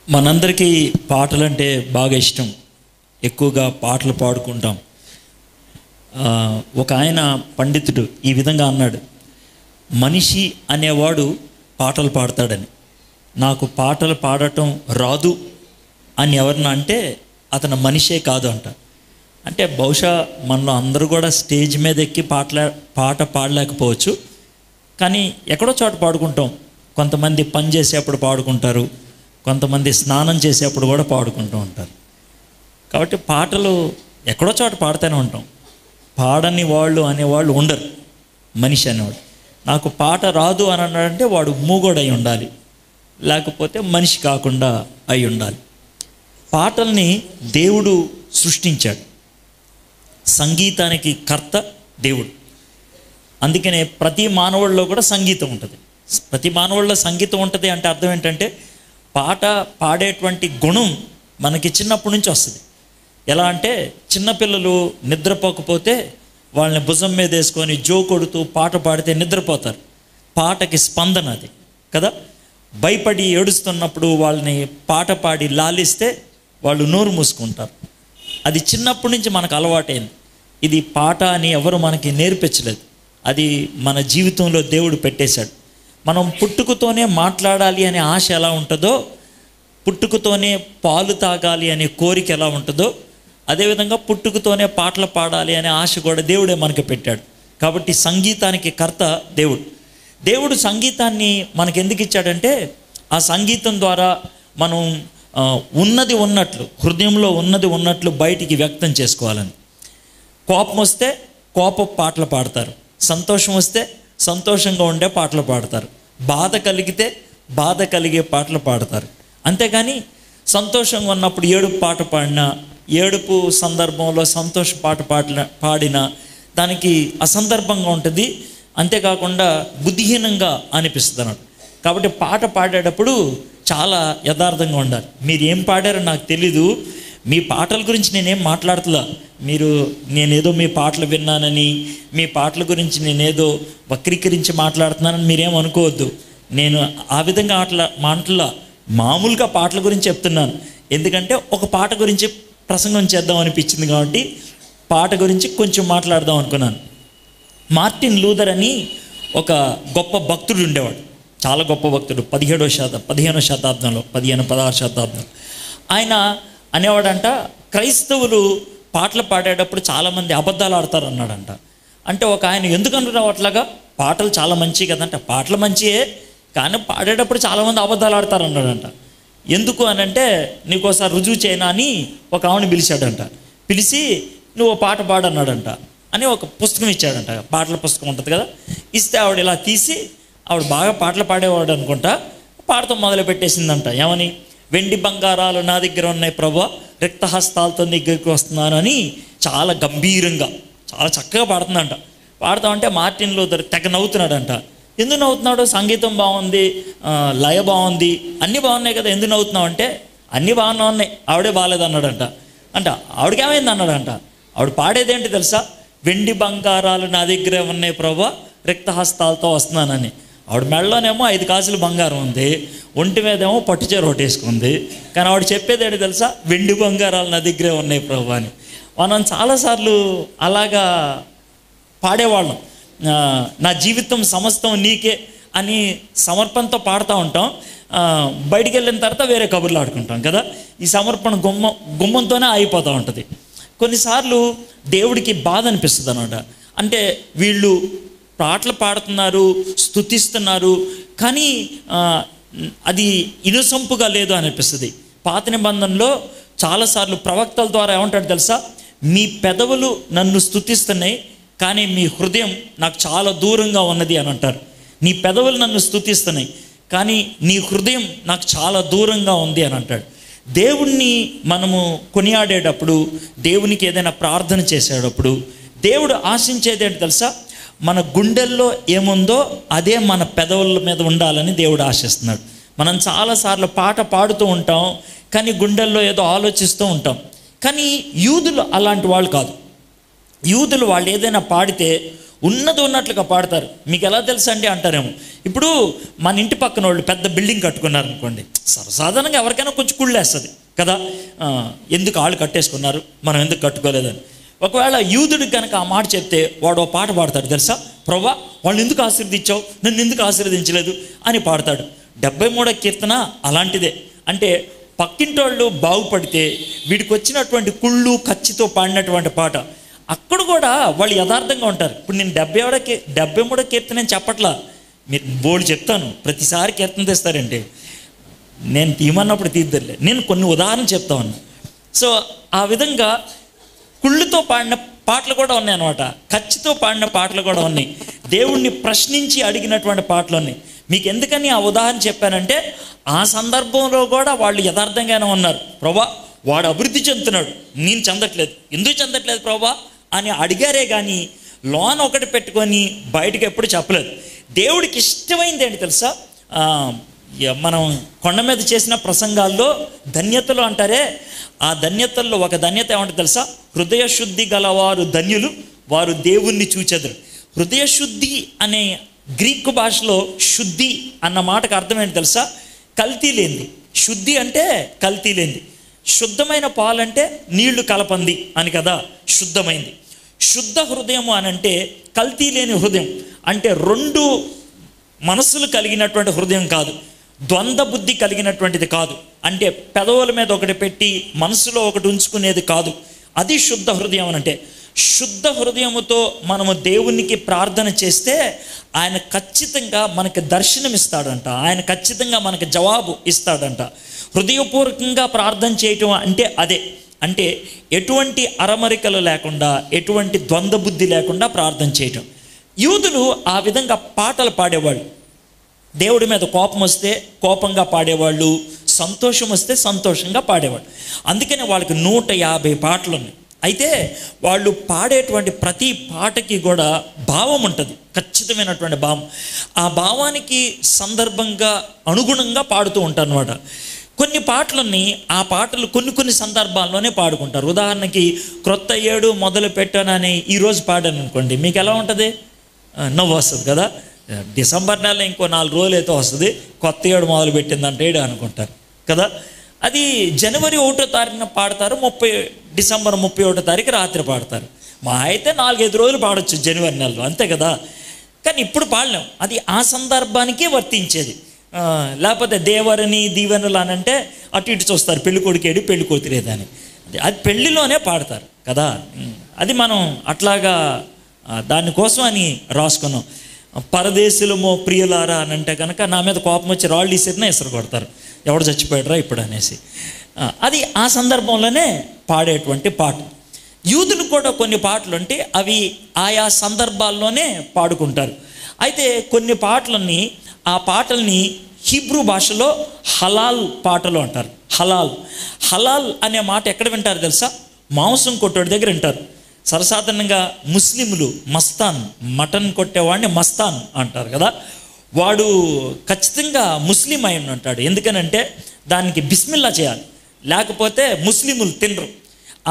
మనందరికీ పాటలంటే బాగా ఇష్టం. ఎక్కువగా పాటలు పాడుకుంటాం. ఒక ఆయన పండితుడు ఈ విధంగా అన్నాడు, మనిషి అనేవాడు పాటలు పాడతాడని. నాకు పాటలు పాడటం రాదు అని ఎవరన్నా అంటే అతను మనిషే కాదు అంట. అంటే బహుశా మనలో అందరూ కూడా స్టేజ్ మీద ఎక్కి పాట పాడలేకపోవచ్చు, కానీ ఎక్కడో చోట పాడుకుంటాం. కొంతమంది పని చేసేప్పుడు పాడుకుంటారు, కొంతమంది స్నానం చేసేప్పుడు కూడా పాడుకుంటూ ఉంటారు. కాబట్టి పాటలు ఎక్కడో చోట పాడుతూనే ఉంటాం. పాడని వాళ్ళు అనేవాళ్ళు ఉండరు. మనిషి అనేవాడు నాకు పాట రాదు అని అన్నాడంటే వాడు మూగోడు అయి ఉండాలి, లేకపోతే మనిషి కాకుండా అయి ఉండాలి. పాటల్ని దేవుడు సృష్టించాడు. సంగీతానికి కర్త దేవుడు. అందుకనే ప్రతి మానవుడిలో కూడా సంగీతం ఉంటుంది. ప్రతి మానవుడిలో సంగీతం ఉంటుంది అంటే అర్థం ఏంటంటే పాట పాడేటువంటి గుణం మనకి చిన్నప్పటి నుంచి వస్తుంది. ఎలా అంటే చిన్నపిల్లలు నిద్రపోకపోతే వాళ్ళని భుజం మీద వేసుకొని జో కొడుతూ పాట పాడితే నిద్రపోతారు. పాటకి స్పందన అది కదా. భయపడి ఏడుస్తున్నప్పుడు వాళ్ళని పాట పాడి లాలిస్తే వాళ్ళు నోరు మూసుకుంటారు. అది చిన్నప్పటి నుంచి మనకు అలవాటైంది. ఇది పాట అని ఎవరు మనకి నేర్పించలేదు, అది మన జీవితంలో దేవుడు పెట్టేశాడు. మనం పుట్టుకతోనే మాట్లాడాలి అనే ఆశ ఎలా ఉంటుందో, పుట్టుకతోనే పాలు తాగాలి అనే కోరిక ఎలా ఉంటుందో, అదేవిధంగా పుట్టుకతోనే పాటలు పాడాలి అనే ఆశ కూడా దేవుడే మనకి పెట్టాడు. కాబట్టి సంగీతానికి కర్త దేవుడు. దేవుడు సంగీతాన్ని మనకు ఎందుకు ఇచ్చాడంటే ఆ సంగీతం ద్వారా మనం ఉన్నది ఉన్నట్లు, హృదయంలో ఉన్నది ఉన్నట్లు బయటికి వ్యక్తం చేసుకోవాలని. కోపం వస్తే కోప పాటలు పాడతారు, సంతోషం వస్తే సంతోషంగా ఉండే పాటలు పాడతారు, బాధ కలిగితే బాధ కలిగే పాటలు పాడతారు. అంతేగాని సంతోషంగా ఉన్నప్పుడు ఏడుపు పాట పాడినా, ఏడుపు సందర్భంలో సంతోష పాట పాడినా దానికి అసందర్భంగా ఉంటుంది. అంతేకాకుండా బుద్ధిహీనంగా అనిపిస్తుంది అన్నట్టు. కాబట్టి పాట పాడేటప్పుడు చాలా యథార్థంగా ఉండాలి. మీరు ఏం పాడారో నాకు తెలీదు, మీ పాటల గురించి నేనేం మాట్లాడుతున్నా. నేనేదో మీ పాటలు విన్నానని, మీ పాటల గురించి నేనేదో వక్రీకరించి మాట్లాడుతున్నానని మీరేం అనుకోవద్దు. నేను ఆ విధంగా మాటలా మామూలుగా పాటల గురించి చెప్తున్నాను. ఎందుకంటే ఒక పాట గురించి ప్రసంగం చేద్దాం అనిపించింది కాబట్టి పాట గురించి కొంచెం మాట్లాడదాం అనుకున్నాను. మార్టిన్ లూథర్ అని ఒక గొప్ప భక్తుడు ఉండేవాడు, చాలా గొప్ప భక్తుడు. 15వ శతాబ్దంలో 16వ శతాబ్దంలో ఆయన అనేవాడంట, క్రైస్తవులు పాటలు పాడేటప్పుడు చాలామంది అబద్ధాలు ఆడతారు అన్నాడంట. అంటే ఒక ఆయన ఎందుకు అంటున్నావు అట్లాగా, పాటలు చాలా మంచివి కదంట. పాటలు మంచియే, కానీ పాడేటప్పుడు చాలామంది అబద్ధాలు ఆడతారు అన్నాడంట. ఎందుకు అని అంటే నీకోసారి రుజువు చేయనా అని ఒక ఆవిడని పిలిచాడంట. పిలిచి నువ్వు పాట పాడన్నాడంట అని ఒక పుస్తకం ఇచ్చాడంట. పాటల పుస్తకం ఉంటుంది కదా. ఇస్తే ఆవిడ ఇలా తీసి, ఆవిడ బాగా పాటలు పాడేవాడు అనుకుంటా, పాడతో మొదలు పెట్టేసిందంట. ఏమని, వెండి బంగారాలు నా దగ్గర ఉన్నాయి ప్రభువా, రిక్తహస్తాలతో దగ్గరికి వస్తున్నాను అని చాలా గంభీరంగా చాలా చక్కగా పాడుతుందంట. పాడుతామంటే మార్టిన్ లూథర్ తెగ నవ్వుతున్నాడంట. ఎందుకు నవ్వుతున్నాడు, సంగీతం బాగుంది, లయ బాగుంది, అన్నీ బాగున్నాయి కదా, ఎందుకు నవ్వుతున్నావు అంటే అన్నీ బాగానే ఉన్నాయి, ఆవిడే బాగాలేదన్నాడంట. ఆవిడకి ఏమైంది అన్నాడంట. ఆవిడ పాడేదేంటి తెలుసా, వెండి బంగారాలు నా దగ్గరే ఉన్నాయి ప్రభువా, రిక్తహస్తాలతో వస్తున్నానని. ఆవిడ మెడలోనేమో 5 కాసులు బంగారం ఉంది, ఒంటి మీదేమో పట్టుచీర ఒకటి వేసుకుంది. కానీ ఆవిడ చెప్పేదేంటి తెలుసా, వెండి బంగారాలు నా దగ్గరే ఉన్నాయి ప్రభు అని. మనం చాలాసార్లు అలాగా పాడేవాళ్ళం. నా జీవితం సమస్తం నీకే అని సమర్పణతో పాడుతూ ఉంటాం. బయటికి వెళ్ళిన తర్వాత వేరే కబుర్లు ఆడుకుంటాం కదా. ఈ సమర్పణ గుమ్మంతోనే అయిపోతూ ఉంటుంది. కొన్నిసార్లు దేవుడికి బాధ అనిపిస్తుంది అన్నమాట. అంటే వీళ్ళు పాటలు పాడుతున్నారు, స్తుతిస్తున్నారు, కానీ అది ఇనుసంపుగా లేదు అనిపిస్తుంది. పాత నిబంధనలో చాలాసార్లు ప్రవక్తల ద్వారా ఏమంటాడు తెలుసా, మీ పెదవులు నన్ను స్తుతిస్తున్నాయి, కానీ మీ హృదయం నాకు చాలా దూరంగా ఉన్నది అని అంటారు. నీ పెదవులు నన్ను స్తుతిస్తున్నాయి, కానీ నీ హృదయం నాకు చాలా దూరంగా ఉంది అని అంటాడు. దేవుణ్ణి మనము కొనియాడేటప్పుడు, దేవునికి ఏదైనా ప్రార్థన చేసేటప్పుడు దేవుడు ఆశించేది ఏంటి తెలుసా, మన గుండెల్లో ఏముందో అదే మన పెదవుల మీద ఉండాలని దేవుడు ఆశిస్తున్నాడు. మనం చాలాసార్లు పాట పాడుతూ ఉంటాం, కానీ గుండెల్లో ఏదో ఆలోచిస్తూ ఉంటాం. కానీ యూదులు అలాంటి వాళ్ళు కాదు. యూదులు వాళ్ళు ఏదైనా పాడితే ఉన్నది ఉన్నట్లుగా పాడతారు. మీకు ఎలా తెలుసు అండి అంటారేమో, ఇప్పుడు మన ఇంటి పక్కన వాళ్ళు పెద్ద బిల్డింగ్ కట్టుకున్నారు అనుకోండి, సర్వసాధారణంగా ఎవరికైనా కొంచెం కుళ్ళేస్తుంది కదా, ఎందుకు వాళ్ళు కట్టేసుకున్నారు మనం ఎందుకు కట్టుకోలేదని. ఒకవేళ యూదుడికి కనుక ఆ మాట చెప్తే వాడు ఓ పాట పాడతాడు తెలుసా, ప్రభువా వాళ్ళు ఎందుకు ఆశీర్వదించావు, నన్ను ఎందుకు ఆశీర్వదించలేదు అని పాడతాడు. 73వ కీర్తన అలాంటిదే. అంటే పక్కింటి వాళ్ళు బాగుపడితే వీడికి వచ్చినటువంటి కుళ్ళు కచ్చితో పాడినటువంటి పాట. అక్కడ కూడా వాళ్ళు యథార్థంగా ఉంటారు. ఇప్పుడు నేను 73వ కీర్తన నేను చెప్పట్లా, మీరు బోర్డు చెప్తాను, ప్రతిసారి కీర్తన తెస్తారంటే నేను తీయమన్నప్పుడు తీద్దరులే, నేను కొన్ని ఉదాహరణలు చెప్తా ఉన్నా. సో ఆ విధంగా కుళ్ళుతో పాడిన పాటలు కూడా ఉన్నాయి అన్నమాట, కచ్చితో పాడిన పాటలు కూడా ఉన్నాయి, దేవుణ్ణి ప్రశ్నించి అడిగినటువంటి పాటలు ఉన్నాయి. మీకు ఎందుకని ఆ ఉదాహరణ చెప్పానంటే ఆ సందర్భంలో కూడా వాళ్ళు యథార్థంగానే ఉన్నారు. ప్రభా వాడు అభివృద్ధి చెందుతున్నాడు, నేను చెందట్లేదు, ఎందుకు చెందట్లేదు ప్రభా అని అడిగారే కానీ లోన్ ఒకటి పెట్టుకొని బయటకు ఎప్పుడు చెప్పలేదు. దేవుడికి ఇష్టమైంది ఏంటి తెలుసా, మనం కొండ మీద చేసిన ప్రసంగాల్లో ధన్యతలు అంటారే, ఆ ధన్యతల్లో ఒక ధన్యత ఏమంటే తెలుసా, హృదయ శుద్ధి గలవారు ధన్యులు, వారు దేవుణ్ణి చూచెదరు. హృదయ శుద్ధి అనే గ్రీకు భాషలో శుద్ధి అన్న మాటకు అర్థం ఏంటి తెలుసా, కల్తీ లేనిది. శుద్ధి అంటే కల్తీ లేనిది. శుద్ధమైన పాలంటే నీళ్లు కలపంది అని కదా శుద్ధమైంది. శుద్ధ హృదయం అని అంటే కల్తీ లేని హృదయం, అంటే రెండు మనస్సులు కలిగినటువంటి హృదయం కాదు, ద్వంద్వ బుద్ధి కలిగినటువంటిది కాదు, అంటే పెదవుల మీద ఒకటి పెట్టి మనసులో ఒకటి ఉంచుకునేది కాదు. అది శుద్ధ హృదయం అని అంటే. శుద్ధ హృదయముతో మనము దేవునికి ప్రార్థన చేస్తే ఆయన ఖచ్చితంగా మనకి దర్శనం ఇస్తాడంట, ఆయన ఖచ్చితంగా మనకి జవాబు ఇస్తాడంట. హృదయపూర్వకంగా ప్రార్థన చేయటం అంటే అదే, అంటే ఎటువంటి అరమరికలు లేకుండా, ఎటువంటి ద్వంద్వ బుద్ధి లేకుండా ప్రార్థన చేయటం. యూదులు ఆ విధంగా పాటలు పాడేవాళ్ళు. దేవుడి మీద కోపం వస్తే కోపంగా పాడేవాళ్ళు, సంతోషం వస్తే సంతోషంగా పాడేవాళ్ళు. అందుకనే వాళ్ళకి 150 పాటలు ఉన్నాయి. అయితే వాళ్ళు పాడేటువంటి ప్రతి పాటకి కూడా భావం ఉంటుంది, ఖచ్చితమైనటువంటి భావం. ఆ భావానికి సందర్భంగా అనుగుణంగా పాడుతూ ఉంటారు అన్నమాట. కొన్ని పాటలని ఆ పాటలు కొన్ని సందర్భాల్లోనే పాడుకుంటారు. ఉదాహరణకి క్రొత్త ఏడు మొదలు పెట్టానని ఈరోజు పాడాను అనుకోండి, మీకు ఎలా ఉంటుంది, నవ్వు వస్తుంది కదా. డిసెంబర్ నెల ఇంకో 4 రోజులు అయితే వస్తుంది, కొత్త ఏడు మొదలు పెట్టిందంటే ఏడు అనుకుంటారు కదా. అది జనవరి 1వ తారీఖున పాడతారు, డిసెంబర్ 31వ తారీఖు రాత్రి పాడతారు. మా అయితే 4-5 రోజులు పాడొచ్చు జనవరి నెలలో, అంతే కదా. కానీ ఇప్పుడు పాడలేం, అది ఆ సందర్భానికే వర్తించేది. లేకపోతే దేవరని దీవెనలు అని అంటే అటు ఇటు చూస్తారు, పెళ్లి కొడుకేడు పెళ్లి కూతురేదని, అది పెళ్లిలోనే పాడతారు కదా. అది మనం అట్లాగా దానికోసం అని రాసుకున్నాం. పరదేశులమో ప్రియులారా అని అంటే కనుక నా మీద కోపం వచ్చి రాళ్ళు ఇసిరినా ఇసురు కొడతారు, ఎవడు చచ్చిపోయాడరా ఇప్పుడు అనేసి. అది ఆ సందర్భంలోనే పాడేటువంటి పాట. యూదులు కూడా కొన్ని పాటలు అంటే అవి ఆయా సందర్భాల్లోనే పాడుకుంటారు. అయితే కొన్ని పాటలని, ఆ పాటల్ని హీబ్రూ భాషలో హలాల్ పాటలు అంటారు. హలాల్ అనే మాట ఎక్కడ వింటారు తెలుసా, మాంసం కొట్టోడి దగ్గర వింటారు. సర్వసాధారణంగా ముస్లింలు మస్తాన్, మటన్ కొట్టేవాడిని మస్తాన్ అంటారు కదా. వాడు ఖచ్చితంగా ముస్లిం అయి ఉంటాడు, ఎందుకనంటే దానికి బిస్మిల్లా చేయాలి, లేకపోతే ముస్లింలు తినరు.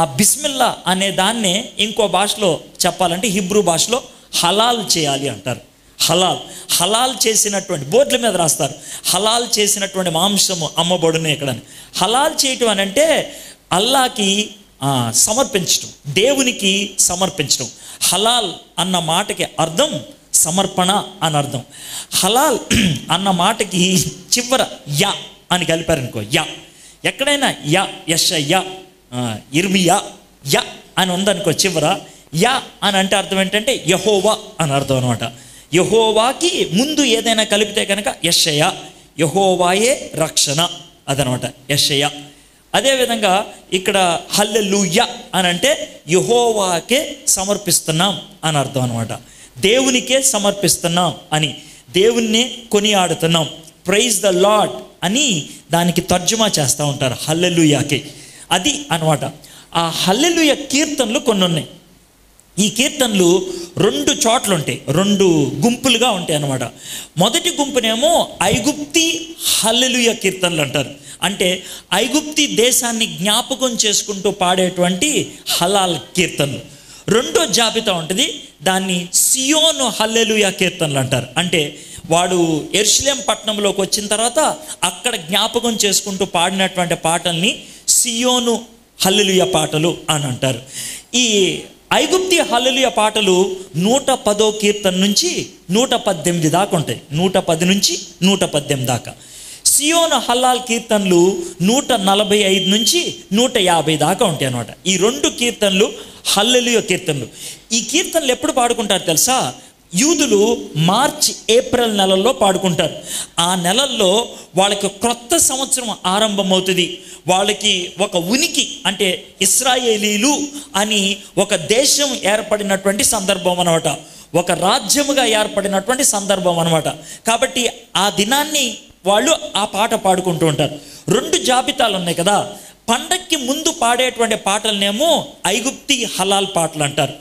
ఆ బిస్మిల్లా అనే దాన్నే ఇంకో భాషలో చెప్పాలంటే హిబ్రూ భాషలో హలాల్ చేయాలి అంటారు. హలాల్ చేసినటువంటి బోర్డుల మీద రాస్తారు, హలాల్ చేసినటువంటి మాంసము అమ్మబడును ఎక్కడని. హలాల్ చేయటం అని అంటే అల్లాకి సమర్పించటం, దేవునికి సమర్పించటం. హలాల్ అన్న మాటకి అర్థం సమర్పణ అని అర్థం. హలాల్ అన్న మాటకి చివర యా అని కలిపారనుకో, యా ఎక్కడైనా యెషయా ఇర్మియా యా అని ఉందనుకో, చివర యా అని అంటే అర్థం ఏంటంటే యెహోవా అని అర్థం అనమాట. యెహోవాకి ముందు ఏదైనా కలిపితే కనుక యెషయా, యెహోవాయే రక్షణ అదనమాట యెషయా. అదేవిధంగా ఇక్కడ హల్లెలూయా అని అంటే యెహోవాకే సమర్పిస్తున్నాం అని అర్థం అనమాట. దేవునికే సమర్పిస్తున్నాం అని, దేవుణ్ణి కొనియాడుతున్నాం, ప్రైజ్ ద లార్డ్ అని దానికి తర్జుమా చేస్తూ ఉంటారు హల్లెలూయాకి. అది అనమాట. ఆ హల్లెలూయా కీర్తనలు కొన్ని ఉన్నాయి. ఈ కీర్తనలు 2 చోట్ల ఉంటాయి, 2 గుంపులుగా ఉంటాయి అన్నమాట. మొదటి గుంపునేమో ఐగుప్తి హల్లెలూయా కీర్తనలు అంటారు. అంటే ఐగుప్తి దేశాన్ని జ్ఞాపకం చేసుకుంటూ పాడేటువంటి హలాల్ కీర్తనలు. రెండో జాబితా ఉంటుంది దాన్ని సియోను హల్లెలూయా కీర్తనలు అంటారు. అంటే వాడు యెరూషలేం పట్టణంలోకి వచ్చిన తర్వాత అక్కడ జ్ఞాపకం చేసుకుంటూ పాడినటువంటి పాటల్ని సియోను హల్లెలూయా పాటలు అని అంటారు. ఈ ఐగుప్తి హల్లెలూయా పాటలు 110వ కీర్తన నుంచి 118 దాకా ఉంటాయి. 110 నుంచి 118 దాకా. సియోను హల్లాల్ కీర్తనలు 145 నుంచి 150 దాకా ఉంటాయి అన్నమాట. ఈ 2 కీర్తనలు హల్లెలూయా కీర్తనలు. ఈ కీర్తనలు ఎప్పుడు పాడుకుంటారు తెలుసా? యూదులు మార్చ్ ఏప్రిల్ నెలల్లో పాడుకుంటారు. ఆ నెలల్లో వాళ్ళకి క్రొత్త సంవత్సరం ఆరంభమవుతుంది. వాళ్ళకి ఒక ఉనికి, అంటే ఇశ్రాయేలీలు అని ఒక దేశం ఏర్పడినటువంటి సందర్భం అనమాట. ఒక రాజ్యముగా ఏర్పడినటువంటి సందర్భం అనమాట. కాబట్టి ఆ దినాన్ని వాళ్ళు ఆ పాట పాడుకుంటూ ఉంటారు. 2 జాబితాలు ఉన్నాయి కదా. పండక్కి ముందు పాడేటువంటి పాటలనేమో ఐగుప్తి హలాల్ పాటలు అంటారు.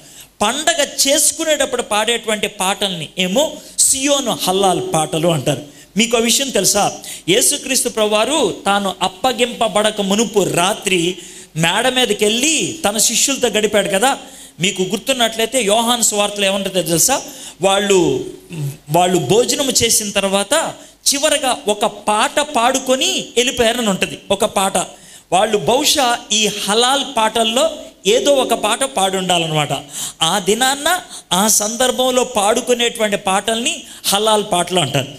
పండగ చేసుకునేటప్పుడు పాడేటువంటి పాటల్ని ఏమో సియోను హల్లాల్ పాటలు అంటారు. మీకు ఆ విషయం తెలుసా? యేసుక్రీస్తు ప్రభువారు తాను అప్పగింపబడక మునుపు రాత్రి మేడ మీదకి వెళ్ళి తన శిష్యులతో గడిపాడు కదా. మీకు గుర్తున్నట్లయితే యోహాను సువార్తలో ఏమంటుందో తెలుసా? వాళ్ళు భోజనం చేసిన తర్వాత చివరగా ఒక పాట పాడుకొని వెళ్ళిపోయారని ఉంటుంది. ఒక పాట వాళ్ళు బహుశా ఈ హలాల్ పాటల్లో ఏదో ఒక పాట పాడి ఉండాలన్నమాట. ఆ దినాన్న ఆ సందర్భంలో పాడుకునేటువంటి పాటల్ని హలాల్ పాటలు అంటారు.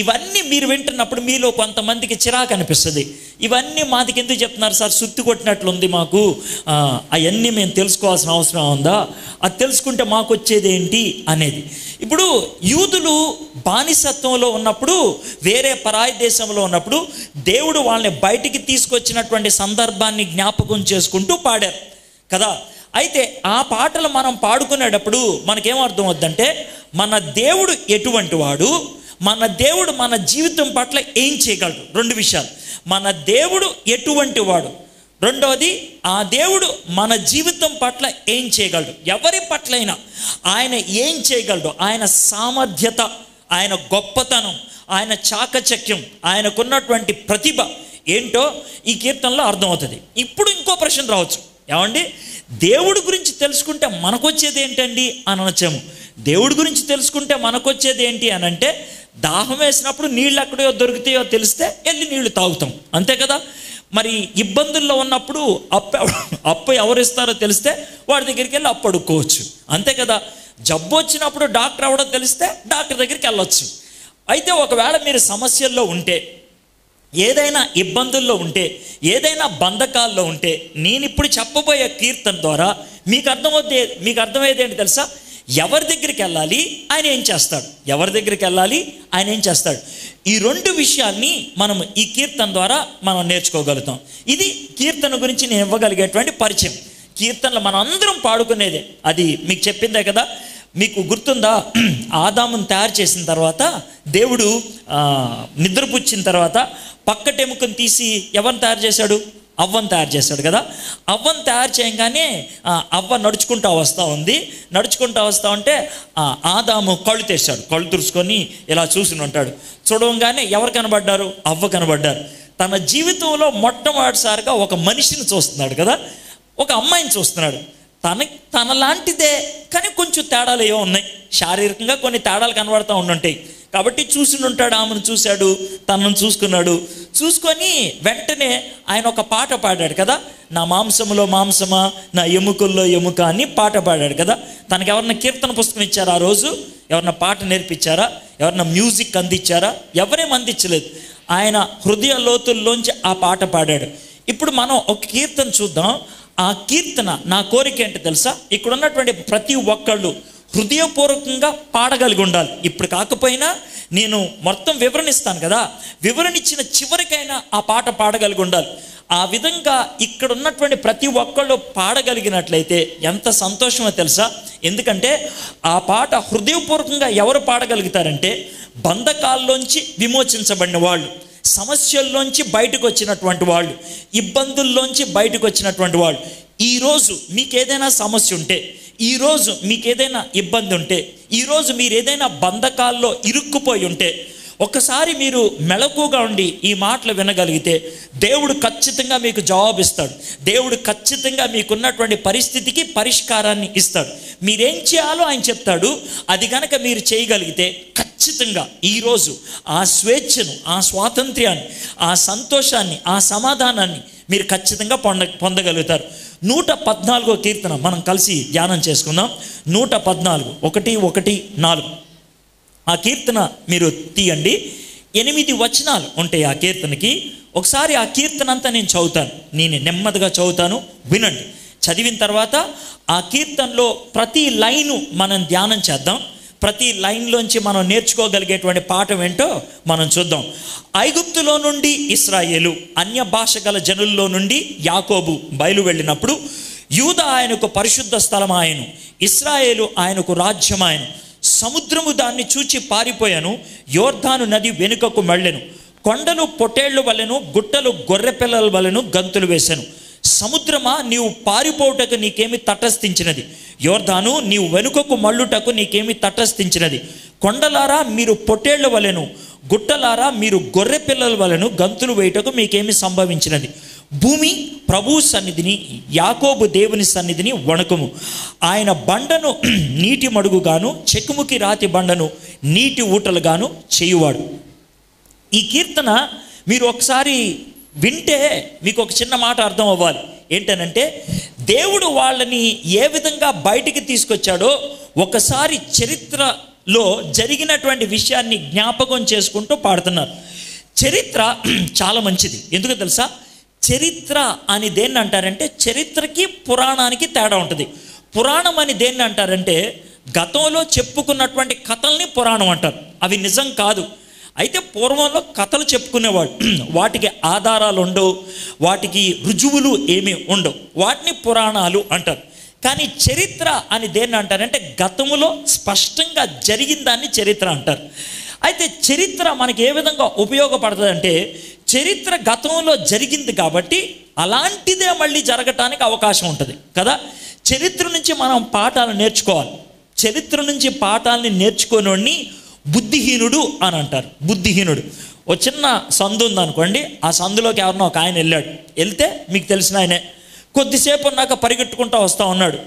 ఇవన్నీ మీరు వింటున్నప్పుడు మీలో కొంతమందికి చిరాకు అనిపిస్తుంది. ఇవన్నీ మాదికి ఎందుకు చెప్తున్నారు సార్? సుత్తి కొట్టినట్లుంది మాకు, అవన్నీ మేము తెలుసుకోవాల్సిన అవసరం ఉందా? అది తెలుసుకుంటే మాకు వచ్చేది ఏంటి అనేది. ఇప్పుడు యూదులు బానిసత్వంలో ఉన్నప్పుడు, వేరే పరాయి దేశంలో ఉన్నప్పుడు దేవుడు వాళ్ళని బయటికి తీసుకొచ్చినటువంటి సందర్భాన్ని జ్ఞాపకం చేసుకుంటూ పాడారు కదా. అయితే ఆ పాటలు మనం పాడుకునేటప్పుడు మనకేమర్థం అవుద్దంటే, మన దేవుడు ఎటువంటి వాడు, మన దేవుడు మన జీవితం పట్ల ఏం చేయగలడు. 2 విషయాలు. మన దేవుడు ఎటువంటి వాడు, రెండవది ఆ దేవుడు మన జీవితం పట్ల ఏం చేయగలడు. ఎవరి పట్లైనా ఆయన ఏం చేయగలడు, ఆయన సామర్థ్యత, ఆయన గొప్పతనం, ఆయన చాకచక్యం, ఆయనకున్నటువంటి ప్రతిభ ఏంటో ఈ కీర్తనలో అర్థమవుతుంది. ఇప్పుడు ఇంకో ప్రశ్న రావచ్చు, ఏమండి దేవుడి గురించి తెలుసుకుంటే మనకొచ్చేది ఏంటండి అని అనొచ్చాము. దేవుడి గురించి తెలుసుకుంటే మనకొచ్చేది ఏంటి అని అంటే, దాహం వేసినప్పుడు నీళ్ళు ఎక్కడో దొరుకుతాయో తెలిస్తే వెళ్ళి నీళ్లు తాగుతాం, అంతే కదా. మరి ఇబ్బందుల్లో ఉన్నప్పుడు అప్పు ఎవరిస్తారో తెలిస్తే వాడి దగ్గరికి వెళ్ళి అప్పు అడుక్కోవచ్చు, అంతే కదా. జబ్బు వచ్చినప్పుడు డాక్టర్ ఎవడో తెలిస్తే డాక్టర్ దగ్గరికి వెళ్ళొచ్చు. అయితే ఒకవేళ మీరు సమస్యల్లో ఉంటే, ఏదైనా ఇబ్బందుల్లో ఉంటే, ఏదైనా బంధకాల్లో ఉంటే, నేను ఇప్పుడు చెప్పబోయే కీర్తన ద్వారా మీకు అర్థమయ్యేది ఏంటి తెలుసా? ఎవరి దగ్గరికి వెళ్ళాలి, ఆయన ఏం చేస్తాడు, ఎవరి దగ్గరికి వెళ్ళాలి, ఆయన ఏం చేస్తాడు. ఈ 2 విషయాల్ని మనం ఈ కీర్తన ద్వారా మనం నేర్చుకోగలుగుతాం. ఇది కీర్తన గురించి నేను ఇవ్వగలిగేటువంటి పరిచయం. కీర్తనలు మనం అందరం పాడుకునేదే. అది మీకు చెప్పిందే కదా. మీకు గుర్తుందా? ఆదామును తయారు చేసిన తర్వాత దేవుడు నిద్రపుచ్చిన తర్వాత పక్కటెముకను తీసి ఎవరిని తయారు చేశాడు? అవ్వను తయారు చేశాడు కదా. అవ్వను తయారు చేయగానే అవ్వ నడుచుకుంటూ వస్తూ ఉంది. నడుచుకుంటూ వస్తూ ఉంటే ఆదాము కళ్ళు తెచ్చాడు. కళ్ళు తుడుచుకొని ఇలా చూసి ఉంటాడు. చూడగానే ఎవరు కనబడ్డారు? అవ్వ కనబడ్డారు. తన జీవితంలో మొట్టమొదటిసారిగా ఒక మనిషిని చూస్తున్నాడు కదా, ఒక అమ్మాయిని చూస్తున్నాడు. తనలాంటిదే కానీ కొంచెం తేడాలు ఏవో ఉన్నాయి. శారీరకంగా కొన్ని తేడాలు కనబడుతూ ఉండుంటాయి. కాబట్టి చూసి ఉంటాడు, ఆమెను చూశాడు, తనను చూసుకున్నాడు. చూసుకొని వెంటనే ఆయన ఒక పాట పాడాడు కదా, నా మాంసములో మాంసమా, నా ఎముకల్లో ఎముక అని పాట పాడాడు కదా. తనకు ఎవరన్నా కీర్తన పుస్తకం ఇచ్చారా ఆ రోజు? ఎవరన్నా పాట నేర్పించారా? ఎవరన్నా మ్యూజిక్ అందించారా? ఎవరేం అందించలేదు. ఆయన హృదయ లోతుల్లోంచి ఆ పాట పాడాడు. ఇప్పుడు మనం ఒక కీర్తన చూద్దాం. ఆ కీర్తన నా కోరిక ఏంటో తెలుసా? ఇక్కడ ఉన్నటువంటి ప్రతి ఒక్కళ్ళు హృదయపూర్వకంగా పాడగలిగి ఉండాలి. ఇప్పుడు కాకపోయినా నేను మొత్తం వివరణిస్తాను కదా, వివరణ ఇచ్చిన చివరికైనా ఆ పాట పాడగలిగి ఉండాలి. ఆ విధంగా ఇక్కడ ఉన్నటువంటి ప్రతి ఒక్కళ్ళు పాడగలిగినట్లయితే ఎంత సంతోషమో తెలుసా. ఎందుకంటే ఆ పాట హృదయపూర్వకంగా ఎవరు పాడగలుగుతారంటే, బంధకాల్లోంచి విమోచించబడిన వాళ్ళు, సమస్యల్లోంచి బయటకు వచ్చినటువంటి వాళ్ళు, ఇబ్బందుల్లోంచి బయటకు వచ్చినటువంటి వాళ్ళు. ఈరోజు మీకు ఏదైనా సమస్య ఉంటే, ఈరోజు మీకు ఏదైనా ఇబ్బంది ఉంటే, ఈరోజు మీరు ఏదైనా బంధకాల్లో ఇరుక్కుపోయి ఉంటే, ఒక్కసారి మీరు మెలకుగా ఉండి ఈ మాటలు వినగలిగితే దేవుడు ఖచ్చితంగా మీకు జవాబు ఇస్తాడు. దేవుడు ఖచ్చితంగా మీకున్నటువంటి పరిస్థితికి పరిష్కారాన్ని ఇస్తాడు. మీరేం చేయాలో ఆయన చెప్తాడు. అది కనుక మీరు చేయగలిగితే ఖచ్చితంగా ఈరోజు ఆ స్వేచ్ఛను, ఆ స్వాతంత్ర్యాన్ని, ఆ సంతోషాన్ని, ఆ సమాధానాన్ని మీరు ఖచ్చితంగా పొందగలుగుతారు. 114వ కీర్తన మనం కలిసి ధ్యానం చేసుకుందాం. 114, 1:1-4 ఆ కీర్తన మీరు తీయండి. 8 వచనాలు ఉంటాయి ఆ కీర్తనకి. ఒకసారి ఆ కీర్తన అంతా నేను చదువుతాను. నేను నెమ్మదిగా చదువుతాను, వినండి. చదివిన తర్వాత ఆ కీర్తనలో ప్రతి లైను మనం ధ్యానం చేద్దాం. ప్రతి లైన్లోంచి మనం నేర్చుకోగలిగేటువంటి పాఠం ఏంటో మనం చూద్దాం. ఐగుప్తులో నుండి ఇశ్రాయేలు, అన్య భాష గల జనుల్లో నుండి యాకోబు బయలు వెళ్ళినప్పుడు యూదా ఆయనకు పరిశుద్ధ స్థలం ఆయను, ఇశ్రాయేలు ఆయనకు రాజ్యం ఆయను. సముద్రము దాన్ని చూచి పారిపోయాను, యోర్దాను నది వెనుకకు మళ్ళెను. కొండలు పొటేళ్లు వలెను, గుట్టలు గొర్రె పిల్లల వలెను గంతులు వేశాను. సముద్రమా, నీవు పారిపోవుటకు నీకేమి తటస్థించినది? యోర్దాను, నీవు వెనుకకు మళ్ళుటకు నీకేమి తటస్థించినది? కొండలారా, మీరు పొటేళ్ల వలెను, గుట్టలారా, మీరు గొర్రె పిల్లల వలెను గంతులు వేయుటకు మీకేమి సంభవించినది? భూమి ప్రభు సన్నిధిని, యాకోబు దేవుని సన్నిధిని వణకుము. ఆయన బండను నీటి మడుగుగాను, చెక్కుముకి రాతి బండను నీటి ఊటలుగాను చేయువాడు. ఈ కీర్తన మీరు ఒకసారి వింటే మీకు ఒక చిన్న మాట అర్థం అవ్వాలి. ఏంటనంటే, దేవుడు వాళ్ళని ఏ విధంగా బయటికి తీసుకొచ్చాడో ఒకసారి చరిత్రలో జరిగినటువంటి విషయాన్ని జ్ఞాపకం చేసుకుంటూ పాడుతున్నారు. చరిత్ర చాలా మంచిది. ఎందుకు తెలుసా? చరిత్ర అని దేన్ని అంటారంటే, చరిత్రకి పురాణానికి తేడా ఉంటుంది. పురాణం అని దేన్ని అంటారంటే, గతంలో చెప్పుకున్నటువంటి కథల్ని పురాణం అంటారు. అవి నిజం కాదు. అయితే పూర్వంలో కథలు చెప్పుకునేవాడు, వాటికి ఆధారాలు ఉండవు, వాటికి రుజువులు ఏమీ ఉండవు, వాటిని పురాణాలు అంటారు. కానీ చరిత్ర అని దేన్ని అంటారంటే, గతములో స్పష్టంగా జరిగిన దాన్ని చరిత్ర అంటారు. అయితే చరిత్ర మనకి ఏ విధంగా ఉపయోగపడుతుంది అంటే, చరిత్ర గతంలో జరిగింది కాబట్టి అలాంటిదే మళ్ళీ జరగటానికి అవకాశం ఉంటుంది కదా. చరిత్ర నుంచి మనం పాఠాలు నేర్చుకోవాలి. చరిత్ర నుంచి పాఠాలని నేర్చుకోనోడిని బుద్ధిహీనుడు అని అంటారు. బుద్ధిహీనుడు. ఓ చిన్న సందు ఉందనుకోండి, ఆ సందులోకి ఎవరినో ఒక ఆయన వెళ్తే మీకు తెలిసిన ఆయనే. కొద్దిసేపు ఉన్నాక పరిగెట్టుకుంటూ వస్తూ ఉన్నాడు.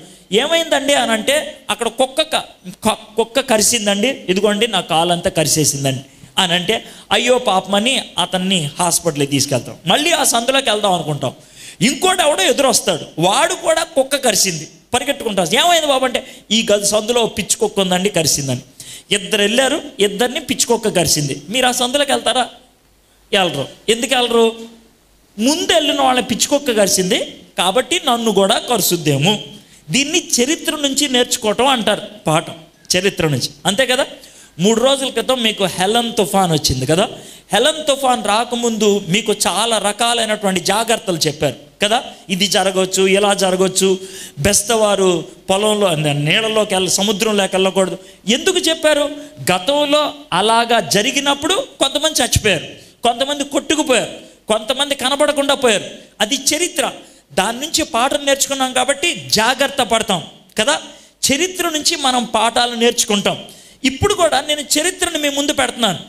ఏమైందండి అని అంటే, అక్కడ కుక్క కరిసిందండి, ఇదిగోండి నా కాలంతా కరిసేసిందండి అని అంటే, అయ్యో పాపమని అతన్ని హాస్పిటల్కి తీసుకెళ్తాం. మళ్ళీ ఆ సందులోకి వెళ్దాం అనుకుంటాం. ఇంకోటి ఎవడో ఎదురొస్తాడు, వాడు కూడా కుక్క కరిసింది, పరిగెట్టుకుంటాం. ఏమైంది బాబు అంటే, ఈ సందులో పిచ్చి కుక్క ఉందండి, కరిసిందని. ఇద్దరు వెళ్ళారు, ఇద్దరిని పిచ్చుకొక్క కరిసింది. మీరు ఆ సందులోకి వెళ్తారా? వెళ్ళరు. ఎందుకు వెళ్ళరు? ముందు వెళ్ళిన వాళ్ళని పిచ్చుకొక్క కరిసింది కాబట్టి నన్ను కూడా కరుసుద్దేమో. దీన్ని చరిత్ర నుంచి నేర్చుకోవటం అంటారు, పాఠం చరిత్ర నుంచి. అంతే కదా. 3 రోజుల క్రితం మీకు హెలన్ తుఫాన్ వచ్చింది కదా. హెలన్ తుఫాన్ రాకముందు మీకు చాలా రకాలైనటువంటి జాగ్రత్తలు చెప్పారు కదా. ఇది జరగవచ్చు, ఇలా జరగవచ్చు, బెస్తవారు పొలంలో నీళ్ళలోకి సముద్రంలోకి వెళ్ళకూడదు. ఎందుకు చెప్పారు? గతంలో అలాగా జరిగినప్పుడు కొంతమంది చచ్చిపోయారు, కొంతమంది కొట్టుకుపోయారు, కొంతమంది కనబడకుండా పోయారు. అది చరిత్ర. దాని నుంచి పాఠం నేర్చుకున్నాం కాబట్టి జాగ్రత్త పడతాం కదా. చరిత్ర నుంచి మనం పాఠాలు నేర్చుకుంటాం. ఇప్పుడు కూడా నేను చరిత్రను మీ ముందు పెడుతున్నాను.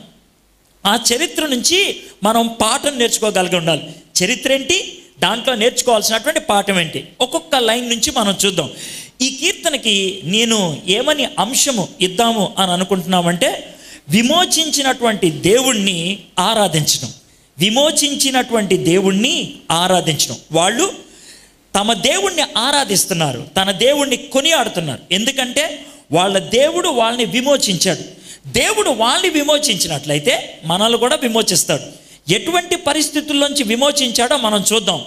ఆ చరిత్ర నుంచి మనం పాఠం నేర్చుకోగలిగి ఉండాలి. చరిత్ర ఏంటి, దాంట్లో నేర్చుకోవాల్సినటువంటి పాఠం ఏంటి, ఒక్కొక్క లైన్ నుంచి మనం చూద్దాం. ఈ కీర్తనకి నేను ఏమని అంశము ఇద్దాము అని అనుకుంటున్నామంటే, విమోచించినటువంటి దేవుణ్ణి ఆరాధించడం. విమోచించినటువంటి దేవుణ్ణి ఆరాధించడం. వాళ్ళు తమ దేవుణ్ణి ఆరాధిస్తున్నారు, తన దేవుణ్ణి కొనియాడుతున్నారు. ఎందుకంటే వాళ్ళ దేవుడు వాళ్ళని విమోచించాడు. దేవుడు వాళ్ళని విమోచించినట్లయితే మనల్ని కూడా విమోచిస్తాడు. ఎటువంటి పరిస్థితుల్లోంచి విమోచించాడో మనం చూద్దాం.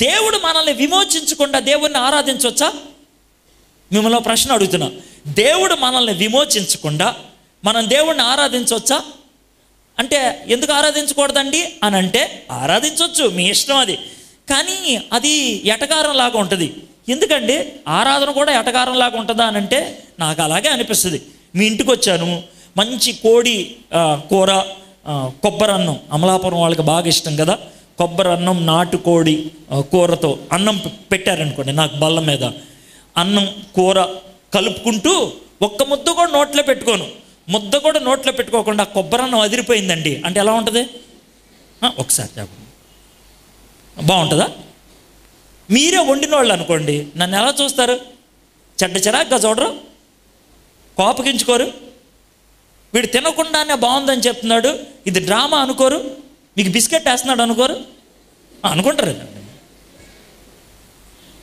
దేవుడు మనల్ని విమోచించకుండా దేవుణ్ణి ఆరాధించవచ్చా? మిమ్మల్ని ప్రశ్న అడుగుతున్నా. దేవుడు మనల్ని విమోచించకుండా మనం దేవుణ్ణి ఆరాధించవచ్చా అంటే, ఎందుకు ఆరాధించకూడదండి అని అంటే, ఆరాధించవచ్చు, మీ ఇష్టం అది. కానీ అది ఎటకారం లాగా ఉంటుంది. ఎందుకండి ఆరాధన కూడా ఎటకారం లాగా ఉంటుందా అని అంటే, నాకు అలాగే అనిపిస్తుంది. మీ ఇంటికి వచ్చాను, మంచి కోడి కూర, కొబ్బరి అన్నం, అమలాపురం వాళ్ళకి బాగా ఇష్టం కదా. కొబ్బరి అన్నం, నాటుకోడి కూరతో అన్నం పెట్టారనుకోండి, నాకు బల్ల మీద అన్నం కూర కలుపుకుంటూ ఒక్క ముద్ద కూడా నోట్లో పెట్టుకోను. ముద్ద కూడా నోట్లో పెట్టుకోకుండా కొబ్బరన్నం అదిరిపోయిందండి అంటే ఎలా ఉంటుంది? ఒకసారి చెప్పండి, బాగుంటుందా? మీరే వండిన వాళ్ళు అనుకోండి, నన్ను ఎలా చూస్తారు? చెడ్డ చిరాగ్గా చూడరు, కోపగించుకోరు. వీడు తినకుండానే బాగుందని చెప్తున్నాడు, ఇది డ్రామా అనుకోరు. మీకు బిస్కెట్ వేస్తున్నాడు అనుకోరు, అనుకుంటారు.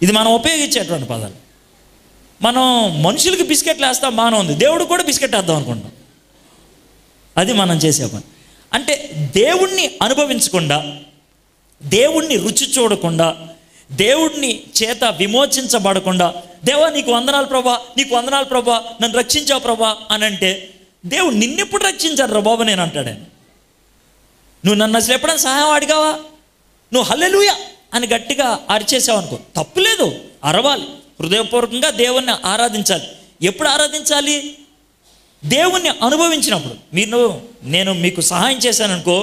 ఇది మనం ఉపయోగించేటువంటి పదాలు. మనం మనుషులకి బిస్కెట్లు వేస్తాం, బాగానే ఉంది. దేవుడు కూడా బిస్కెట్ వేద్దాం అనుకుంటాం. అది మనం చేసే పని. అంటే దేవుణ్ణి అనుభవించకుండా, దేవుణ్ణి రుచి చూడకుండా, దేవుడిని చేత విమోచించబడకుండా, దేవా నీకు వందనాలు ప్రభా, నీకు వందనాలు ప్రభా, నన్ను రక్షించావు ప్రభా అని అంటే, దేవుడు నిన్నెప్పుడు రక్షించాడు రా బాబు నేను అంటాడు. నువ్వు నన్ను అసలు ఎప్పుడైనా సహాయం అడిగావా? నువ్వు హల్లెలూయా అని గట్టిగా అరిచేసావు అనుకో, తప్పులేదు, అరవాలి. హృదయపూర్వకంగా దేవుణ్ణి ఆరాధించాలి. ఎప్పుడు ఆరాధించాలి? దేవుణ్ణి అనుభవించినప్పుడు. నేను మీకు సహాయం చేశాననుకో,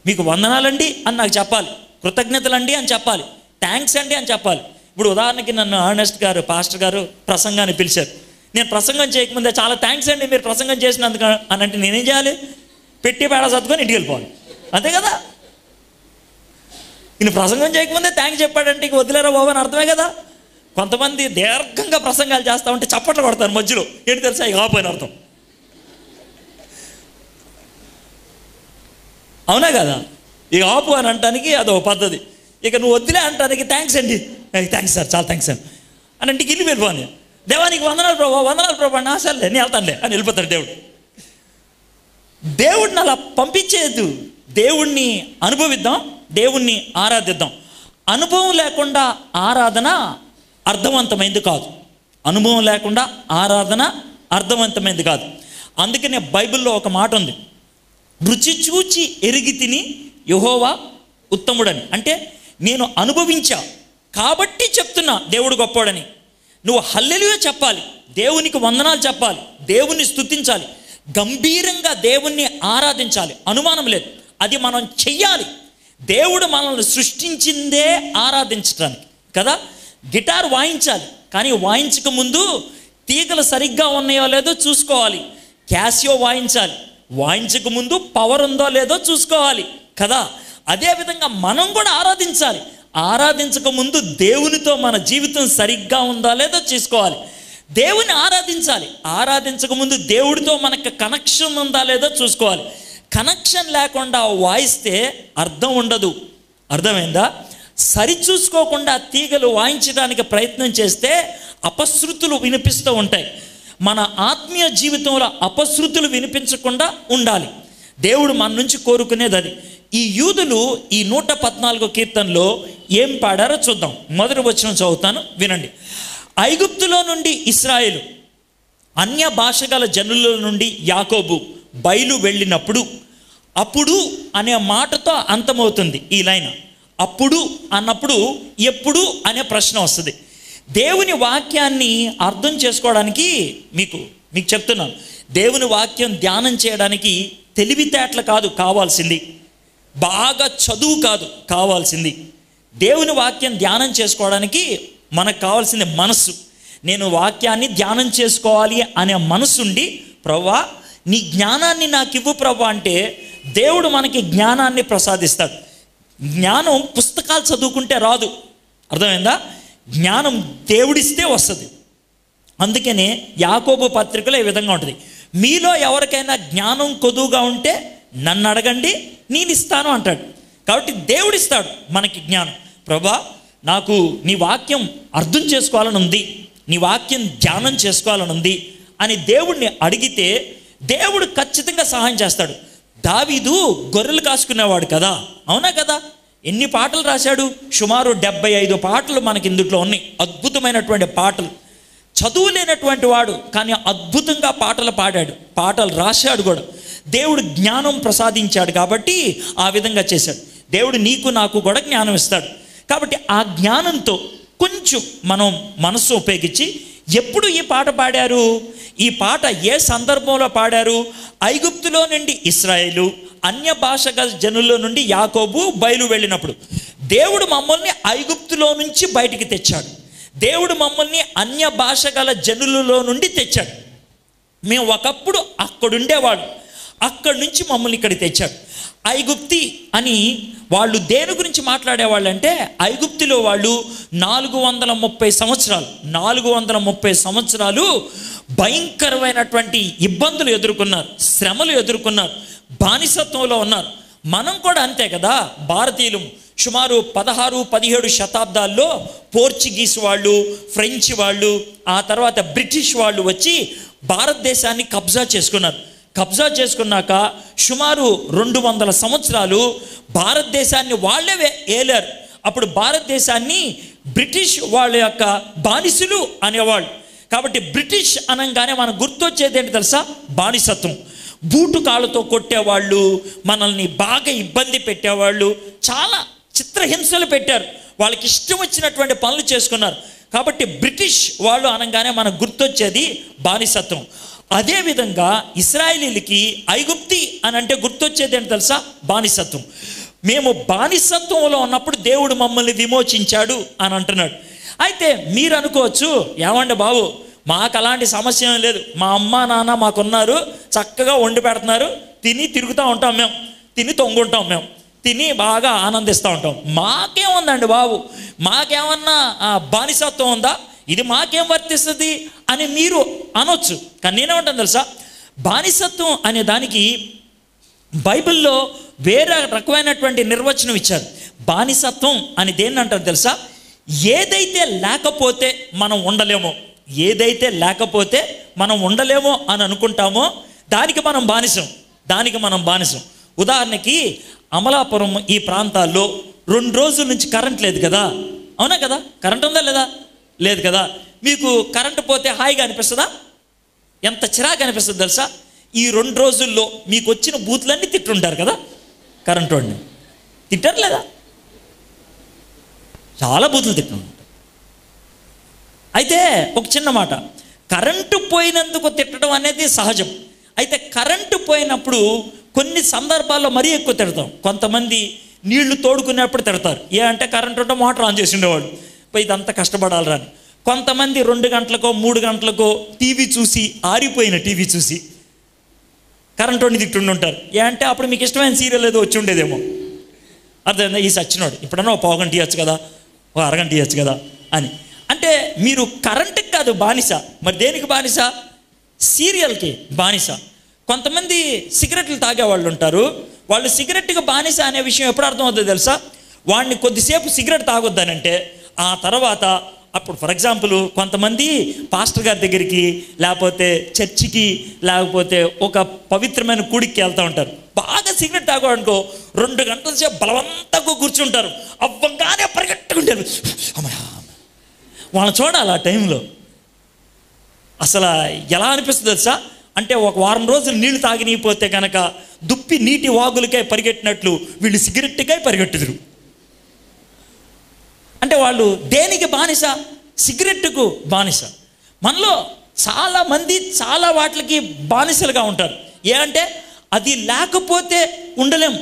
మీకు వందనాలండి అని నాకు చెప్పాలి, కృతజ్ఞతలండి అని చెప్పాలి, థ్యాంక్స్ అండి అని చెప్పాలి. ఇప్పుడు ఉదాహరణకి నన్ను అర్నెస్ట్ గారు, పాస్టర్ గారు ప్రసంగాన్ని పిలిచారు. నేను ప్రసంగం చేయకముందే చాలా థ్యాంక్స్ అండి మీరు ప్రసంగం చేసినందుకు అని అంటే నేనేం చేయాలి? పెట్టి పేడ సర్దుకొని ఇంటికి వెళ్ళిపోవాలి, అంతే కదా? ఈయన ప్రసంగం చేయకముందే థ్యాంక్స్ చెప్పాడంటే ఇక వదిలేరా బాబు అని అర్థమే కదా. కొంతమంది దీర్ఘంగా ప్రసంగాలు చేస్తూ ఉంటే చప్పట్లు కొడతారు మధ్యలో, ఏంటి తెలుసా? ఇక ఆపోయిన అర్థం. అవునా కదా? ఇక ఆపు అని అంటానికి అదో పద్ధతి. ఇక నువ్వు వద్దులే అంటానికి థ్యాంక్స్ అండి, థ్యాంక్స్ సార్, చాలా థ్యాంక్స్ అండి అని అంటే ఇల్లు వెళ్ళిపోని. దేవానికి వందనాలు ప్రభా, వందనాలు ప్రభా, నా సర్లే నేను వెళ్తానులే అని వెళ్ళిపోతాడు దేవుడు. దేవుడిని అలా పంపించేది. దేవుణ్ణి అనుభవిద్దాం, దేవుణ్ణి ఆరాధిద్దాం. అనుభవం లేకుండా ఆరాధన అర్థవంతమైంది కాదు. అనుభవం లేకుండా ఆరాధన అర్థవంతమైంది కాదు. అందుకనే బైబిల్లో ఒక మాట ఉంది, రుచి చూచి ఎరిగి తిని యెహోవా ఉత్తముడని. అంటే నేను అనుభవించా కాబట్టి చెప్తున్నా దేవుడు గొప్పోడని. నువ్వు హల్లెలూయా చెప్పాలి, దేవునికి వందనాలు చెప్పాలి, దేవుణ్ణి స్తుతించాలి, గంభీరంగా దేవుణ్ణి ఆరాధించాలి, అనుమానం లేదు. అది మనం చెయ్యాలి. దేవుడు మనల్ని సృష్టించిందే ఆరాధించడానికి కదా. గిటార్ వాయించాలి, కానీ వాయించక ముందు తీగలు సరిగ్గా ఉన్నాయో లేదో చూసుకోవాలి. క్యాసియో వాయించాలి, వాయించక ముందు పవర్ ఉందో లేదో చూసుకోవాలి కదా. అదేవిధంగా మనం కూడా ఆరాధించాలి. ఆరాధించక ముందు దేవునితో మన జీవితం సరిగ్గా ఉందా లేదో చూసుకోవాలి. దేవుని ఆరాధించాలి, ఆరాధించక ముందు దేవుడితో మనకు కనెక్షన్ ఉందా లేదో చూసుకోవాలి. కనెక్షన్ లేకుండా వాయిస్తే అర్థం ఉండదు. అర్థమైందా? సరిచూసుకోకుండా తీగలు వాయించడానికి ప్రయత్నం చేస్తే అపశృతులు వినిపిస్తూ ఉంటాయి. మన ఆత్మీయ జీవితంలో అపశృతులు వినిపించకుండా ఉండాలి. దేవుడు మన నుంచి కోరుకునేది అది. ఈ యూదులు ఈ 114 కీర్తనలో ఏం పాడారో చూద్దాం. మొదటి వచనం చదువుతాను, వినండి. ఐగుప్తులో నుండి ఇశ్రాయేలు, అన్య భాష గల జనుల నుండి యాకోబు బయలు వెళ్ళినప్పుడు, అప్పుడు అనే మాటతో అంతమవుతుంది ఈ లైన్. అప్పుడు అన్నప్పుడు ఎప్పుడు అనే ప్రశ్న వస్తుంది. దేవుని వాక్యాన్ని అర్థం చేసుకోవడానికి మీకు చెప్తున్నాను, దేవుని వాక్యం ధ్యానం చేయడానికి తెలివితేటలు కాదు కావాల్సింది, బాగా చదువు కాదు కావాల్సింది. దేవుని వాక్యం ధ్యానం చేసుకోవడానికి మనకు కావాల్సింది మనస్సు. నేను వాక్యాన్ని ధ్యానం చేసుకోవాలి అనే మనసుండి, ప్రభువా నీ జ్ఞానాన్ని నాకు ఇవ్వు ప్రభు అంటే దేవుడు మనకి జ్ఞానాన్ని ప్రసాదిస్తాడు. జ్ఞానం పుస్తకాలు చదువుకుంటే రాదు, అర్థమైందా? జ్ఞానం దేవుడిస్తే వస్తుంది. అందుకనే యాకోబు పత్రికలో ఈ విధంగా ఉంటుంది, మీలో ఎవరికైనా జ్ఞానం కొదువుగా ఉంటే నన్ను అడగండి నేను ఇస్తాను అంటాడు. కాబట్టి దేవుడిస్తాడు మనకి జ్ఞానం. ప్రభా నాకు నీ వాక్యం అర్థం చేసుకోవాలని ఉంది, నీ వాక్యం ధ్యానం చేసుకోవాలని ఉంది అని దేవుడిని అడిగితే దేవుడు ఖచ్చితంగా సహాయం చేస్తాడు. దావీదు గొర్రెలు కాసుకునేవాడు కదా, అవునా కదా? ఎన్ని పాటలు రాశాడు? సుమారు 75 పాటలు మనకి ఇందులో ఉన్నాయి. అద్భుతమైనటువంటి పాటలు. చదువు లేనటువంటి వాడు కానీ అద్భుతంగా పాటలు పాడాడు, పాటలు రాశాడు కూడా. దేవుడు జ్ఞానం ప్రసాదించాడు కాబట్టి ఆ విధంగా చేశాడు. దేవుడు నీకు నాకు కూడా జ్ఞానం ఇస్తాడు. కాబట్టి ఆ జ్ఞానంతో కొంచెం మనం మనస్సు ఉపయోగించి, ఎప్పుడు ఈ పాట పాడారు, ఈ పాట ఏ సందర్భంలో పాడారు? ఐగుప్తులో నుండి ఇశ్రాయేలు, అన్య భాష జనుల్లో నుండి యాకోబు బయలు వెళ్ళినప్పుడు. దేవుడు మమ్మల్ని ఐగుప్తులో నుంచి బయటికి తెచ్చాడు. దేవుడు మమ్మల్ని అన్య భాష గల జనులలో నుండి తెచ్చాడు. మేము ఒకప్పుడు అక్కడుండేవాడు, అక్కడి నుంచి మమ్మల్ని ఇక్కడికి తెచ్చాడు. ఐగుప్తి అని వాళ్ళు దేని గురించి మాట్లాడేవాళ్ళు అంటే, ఐగుప్తిలో వాళ్ళు 430 సంవత్సరాలు భయంకరమైనటువంటి ఇబ్బందులు ఎదుర్కొన్నారు, శ్రమలు ఎదుర్కొన్నారు, బానిసత్వంలో ఉన్నారు. మనం కూడా అంతే కదా. భారతీయులు సుమారు 16-17 శతాబ్దాల్లో పోర్చుగీస్ వాళ్ళు, ఫ్రెంచ్ వాళ్ళు, ఆ తర్వాత బ్రిటిష్ వాళ్ళు వచ్చి భారతదేశాన్ని కబ్జా చేసుకున్నారు. కబ్జా చేసుకున్నాక సుమారు 200 సంవత్సరాలు భారతదేశాన్ని వాళ్ళే ఏలారు. అప్పుడు భారతదేశాన్ని బ్రిటిష్ వాళ్ళ యొక్క బానిసలు అనేవాళ్ళు. కాబట్టి బ్రిటిష్ అనగానే మనకు గుర్తొచ్చేది ఏంటి తెలుసా? బానిసత్వం. బూటు కాళ్ళతో కొట్టేవాళ్ళు, మనల్ని బాగా ఇబ్బంది పెట్టేవాళ్ళు, చాలా చిత్రహింసలు పెట్టారు, వాళ్ళకి ఇష్టం వచ్చినటువంటి పనులు చేసుకున్నారు. కాబట్టి బ్రిటిష్ వాళ్ళు అనగానే మనకు గుర్తొచ్చేది బానిసత్వం. అదేవిధంగా ఇశ్రాయేలీలకి ఐగుప్తి అని అంటే గుర్తొచ్చేది ఏంటి తెలుసా? బానిసత్వం. మేము బానిసత్వంలో ఉన్నప్పుడు దేవుడు మమ్మల్ని విమోచించాడు అని అంటున్నాడు. అయితే మీరు అనుకోవచ్చు, ఏమండి బాబు మాకు అలాంటి సమస్య ఏం లేదు, మా అమ్మ నాన్న మాకున్నారు, చక్కగా వండి పెడుతున్నారు, తిని తిరుగుతూ ఉంటాం, మేము తిని తొంగుంటాం, మేము తిని బాగా ఆనందిస్తూ ఉంటాం, మాకేముందండి బాబు, మాకేమన్నా బానిసత్వం ఉందా, ఇది మాకేం వర్తిస్తుంది అని మీరు అనొచ్చు. కానీ నేనేమంటాను తెలుసా, బానిసత్వం అనే దానికి బైబిల్లో వేరే రకమైనటువంటి నిర్వచనం ఇచ్చారు. బానిసత్వం అని దేన్ని అంటారు తెలుసా? ఏదైతే లేకపోతే మనం ఉండలేమో, ఏదైతే లేకపోతే మనం ఉండలేమో అని అనుకుంటామో దానికి మనం బానిసం. ఉదాహరణకి అమలాపురం ఈ ప్రాంతాల్లో 2 రోజుల నుంచి కరెంట్ లేదు కదా, అవునా కదా? కరెంట్ ఉందా లేదా? లేదు కదా. మీకు కరెంటు పోతే హాయిగా అనిపిస్తుందా? ఎంత చిరాకు అనిపిస్తుంది తెలుసా? ఈ 2 రోజుల్లో మీకు వచ్చిన బూతులన్నీ తిట్టుంటారు కదా, కరెంటు వాడిని తిట్టారు లేదా? చాలా బూతులు తిట్టుంటారు. అయితే ఒక చిన్న మాట, కరెంటు పోయినందుకు తిట్టడం అనేది సహజం. అయితే కరెంటు పోయినప్పుడు కొన్ని సందర్భాల్లో మరీ ఎక్కువ తిడతాం. కొంతమంది నీళ్లు తోడుకునేప్పుడు తిడతారు, ఏ అంటే కరెంటు ఉంటే మోటార్ ఆన్ చేసి ఉండేవాడు, ఇదంతా కష్టపడాలి రాని. కొంతమంది 2 గంటలకో 3 గంటలకో టీవీ చూసి, ఆరిపోయిన టీవీ చూసి కరెంటు వాడిని తిట్టుండి ఉంటారు. ఏ అంటే అప్పుడు మీకు ఇష్టమైన సీరియల్ ఏదో వచ్చి ఉండేదేమో, అర్థమైందా? ఈ సచ్చినోడు ఇప్పుడన్నా 1 పావు గంట ఇవ్వచ్చు కదా, 1 అరగంట ఇవ్వచ్చు కదా అని. అంటే మీరు కరెంటుకి కాదు బానిస, మరి దేనికి బానిస? సీరియల్కి బానిస. కొంతమంది సిగరెట్లు తాగేవాళ్ళు ఉంటారు, వాళ్ళు సిగరెట్కి బానిస అనే విషయం ఎప్పుడు అర్థమవుతుందో తెలుసా? వాడిని కొద్దిసేపు సిగరెట్ తాగొద్దానంటే ఆ తర్వాత, అప్పుడు ఫర్ ఎగ్జాంపుల్ కొంతమంది పాస్టర్ గారి దగ్గరికి, లేకపోతే చర్చికి, లేకపోతే ఒక పవిత్రమైన కూడికి వెళ్తూ ఉంటారు. బాగా సిగరెట్ తాగోనుకో 2 గంటల సేపు బలవంతంగా కూర్చుంటారు, అవ్వంగానే పరిగెట్టుకుంటారు. అమ్మా, వాళ్ళని చూడాలి. ఆ టైంలో అసలు ఎలా అనిపిస్తుంది తెలుసా? అంటే 1 వారం రోజులు నీళ్లు తాగినీపోతే కనుక దుప్పి నీటి వాగులకై పరిగెట్టినట్లు వీళ్ళు సిగరెట్కై పరిగెట్టుదురు. అంటే వాళ్ళు దేనికి బానిస? సిగరెట్కు బానిస. మనలో చాలామంది చాలా వాటికి బానిసలుగా ఉంటారు. ఏ అంటే అది లేకపోతే ఉండలేం,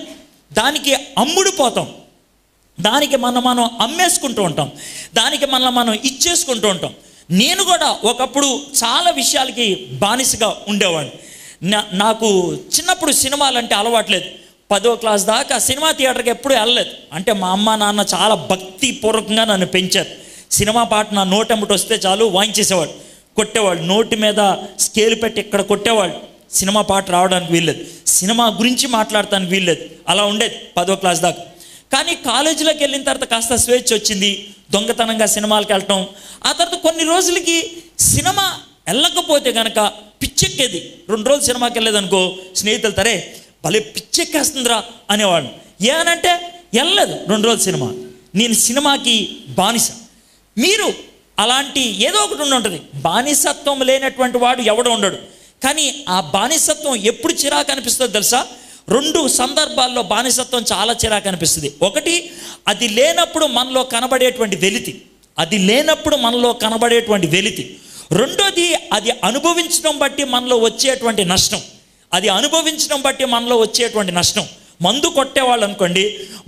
దానికి అమ్ముడుపోతాం, దానికి మనం అమ్మేసుకుంటూ ఉంటాం, దానికి మనం ఇచ్చేసుకుంటూ ఉంటాం. నేను కూడా ఒకప్పుడు చాలా విషయాలకి బానిసగా ఉండేవాడిని. నాకు చిన్నప్పుడు సినిమాలంటే అలవాట్లేదు. 10వ క్లాస్ దాకా సినిమా థియేటర్కి ఎప్పుడు వెళ్ళలేదు. అంటే మా అమ్మ నాన్న చాలా భక్తిపూర్వకంగా నన్ను పెంచారు. సినిమా పాట నా నోటెంబటి వస్తే చాలు వాయించేసేవాడు, కొట్టేవాళ్ళు, నోటి మీద స్కేల్ పెట్టి ఇక్కడ కొట్టేవాళ్ళు. సినిమా పాట రావడానికి వీల్లేదు, సినిమా గురించి మాట్లాడటానికి వీల్లేదు. అలా ఉండేది 10వ క్లాస్ దాకా. కానీ కాలేజీలోకి వెళ్ళిన తర్వాత కాస్త స్వేచ్ఛ వచ్చింది, దొంగతనంగా సినిమాలకు వెళ్ళటం. ఆ తర్వాత కొన్ని రోజులకి సినిమా వెళ్ళకపోతే కనుక పిచ్చెక్కేది. 2 రోజులు సినిమాకి వెళ్ళలేదనుకో స్నేహితులు తరే భలే పిచ్చెక్కేస్తుందిరా అనేవాళ్ళు. ఏమనంటే వెళ్ళలేదు 2 రోజులు సినిమా. నేను సినిమాకి బానిస. మీరు అలాంటి ఏదో ఒకటి ఉంటుంది. బానిసత్వం లేనటువంటి వాడు ఎవడు ఉండడు. కానీ ఆ బానిసత్వం ఎప్పుడు చిరాకు అనిపిస్తుందో తెలుసా? 2 సందర్భాల్లో బానిసత్వం చాలా చిరాకు అనిపిస్తుంది. ఒకటి, అది లేనప్పుడు మనలో కనబడేటువంటి వెలితి. రెండోది, అది అనుభవించడం బట్టి మనలో వచ్చేటువంటి నష్టం. మందు కొట్టేవాళ్ళు అనుకోండి,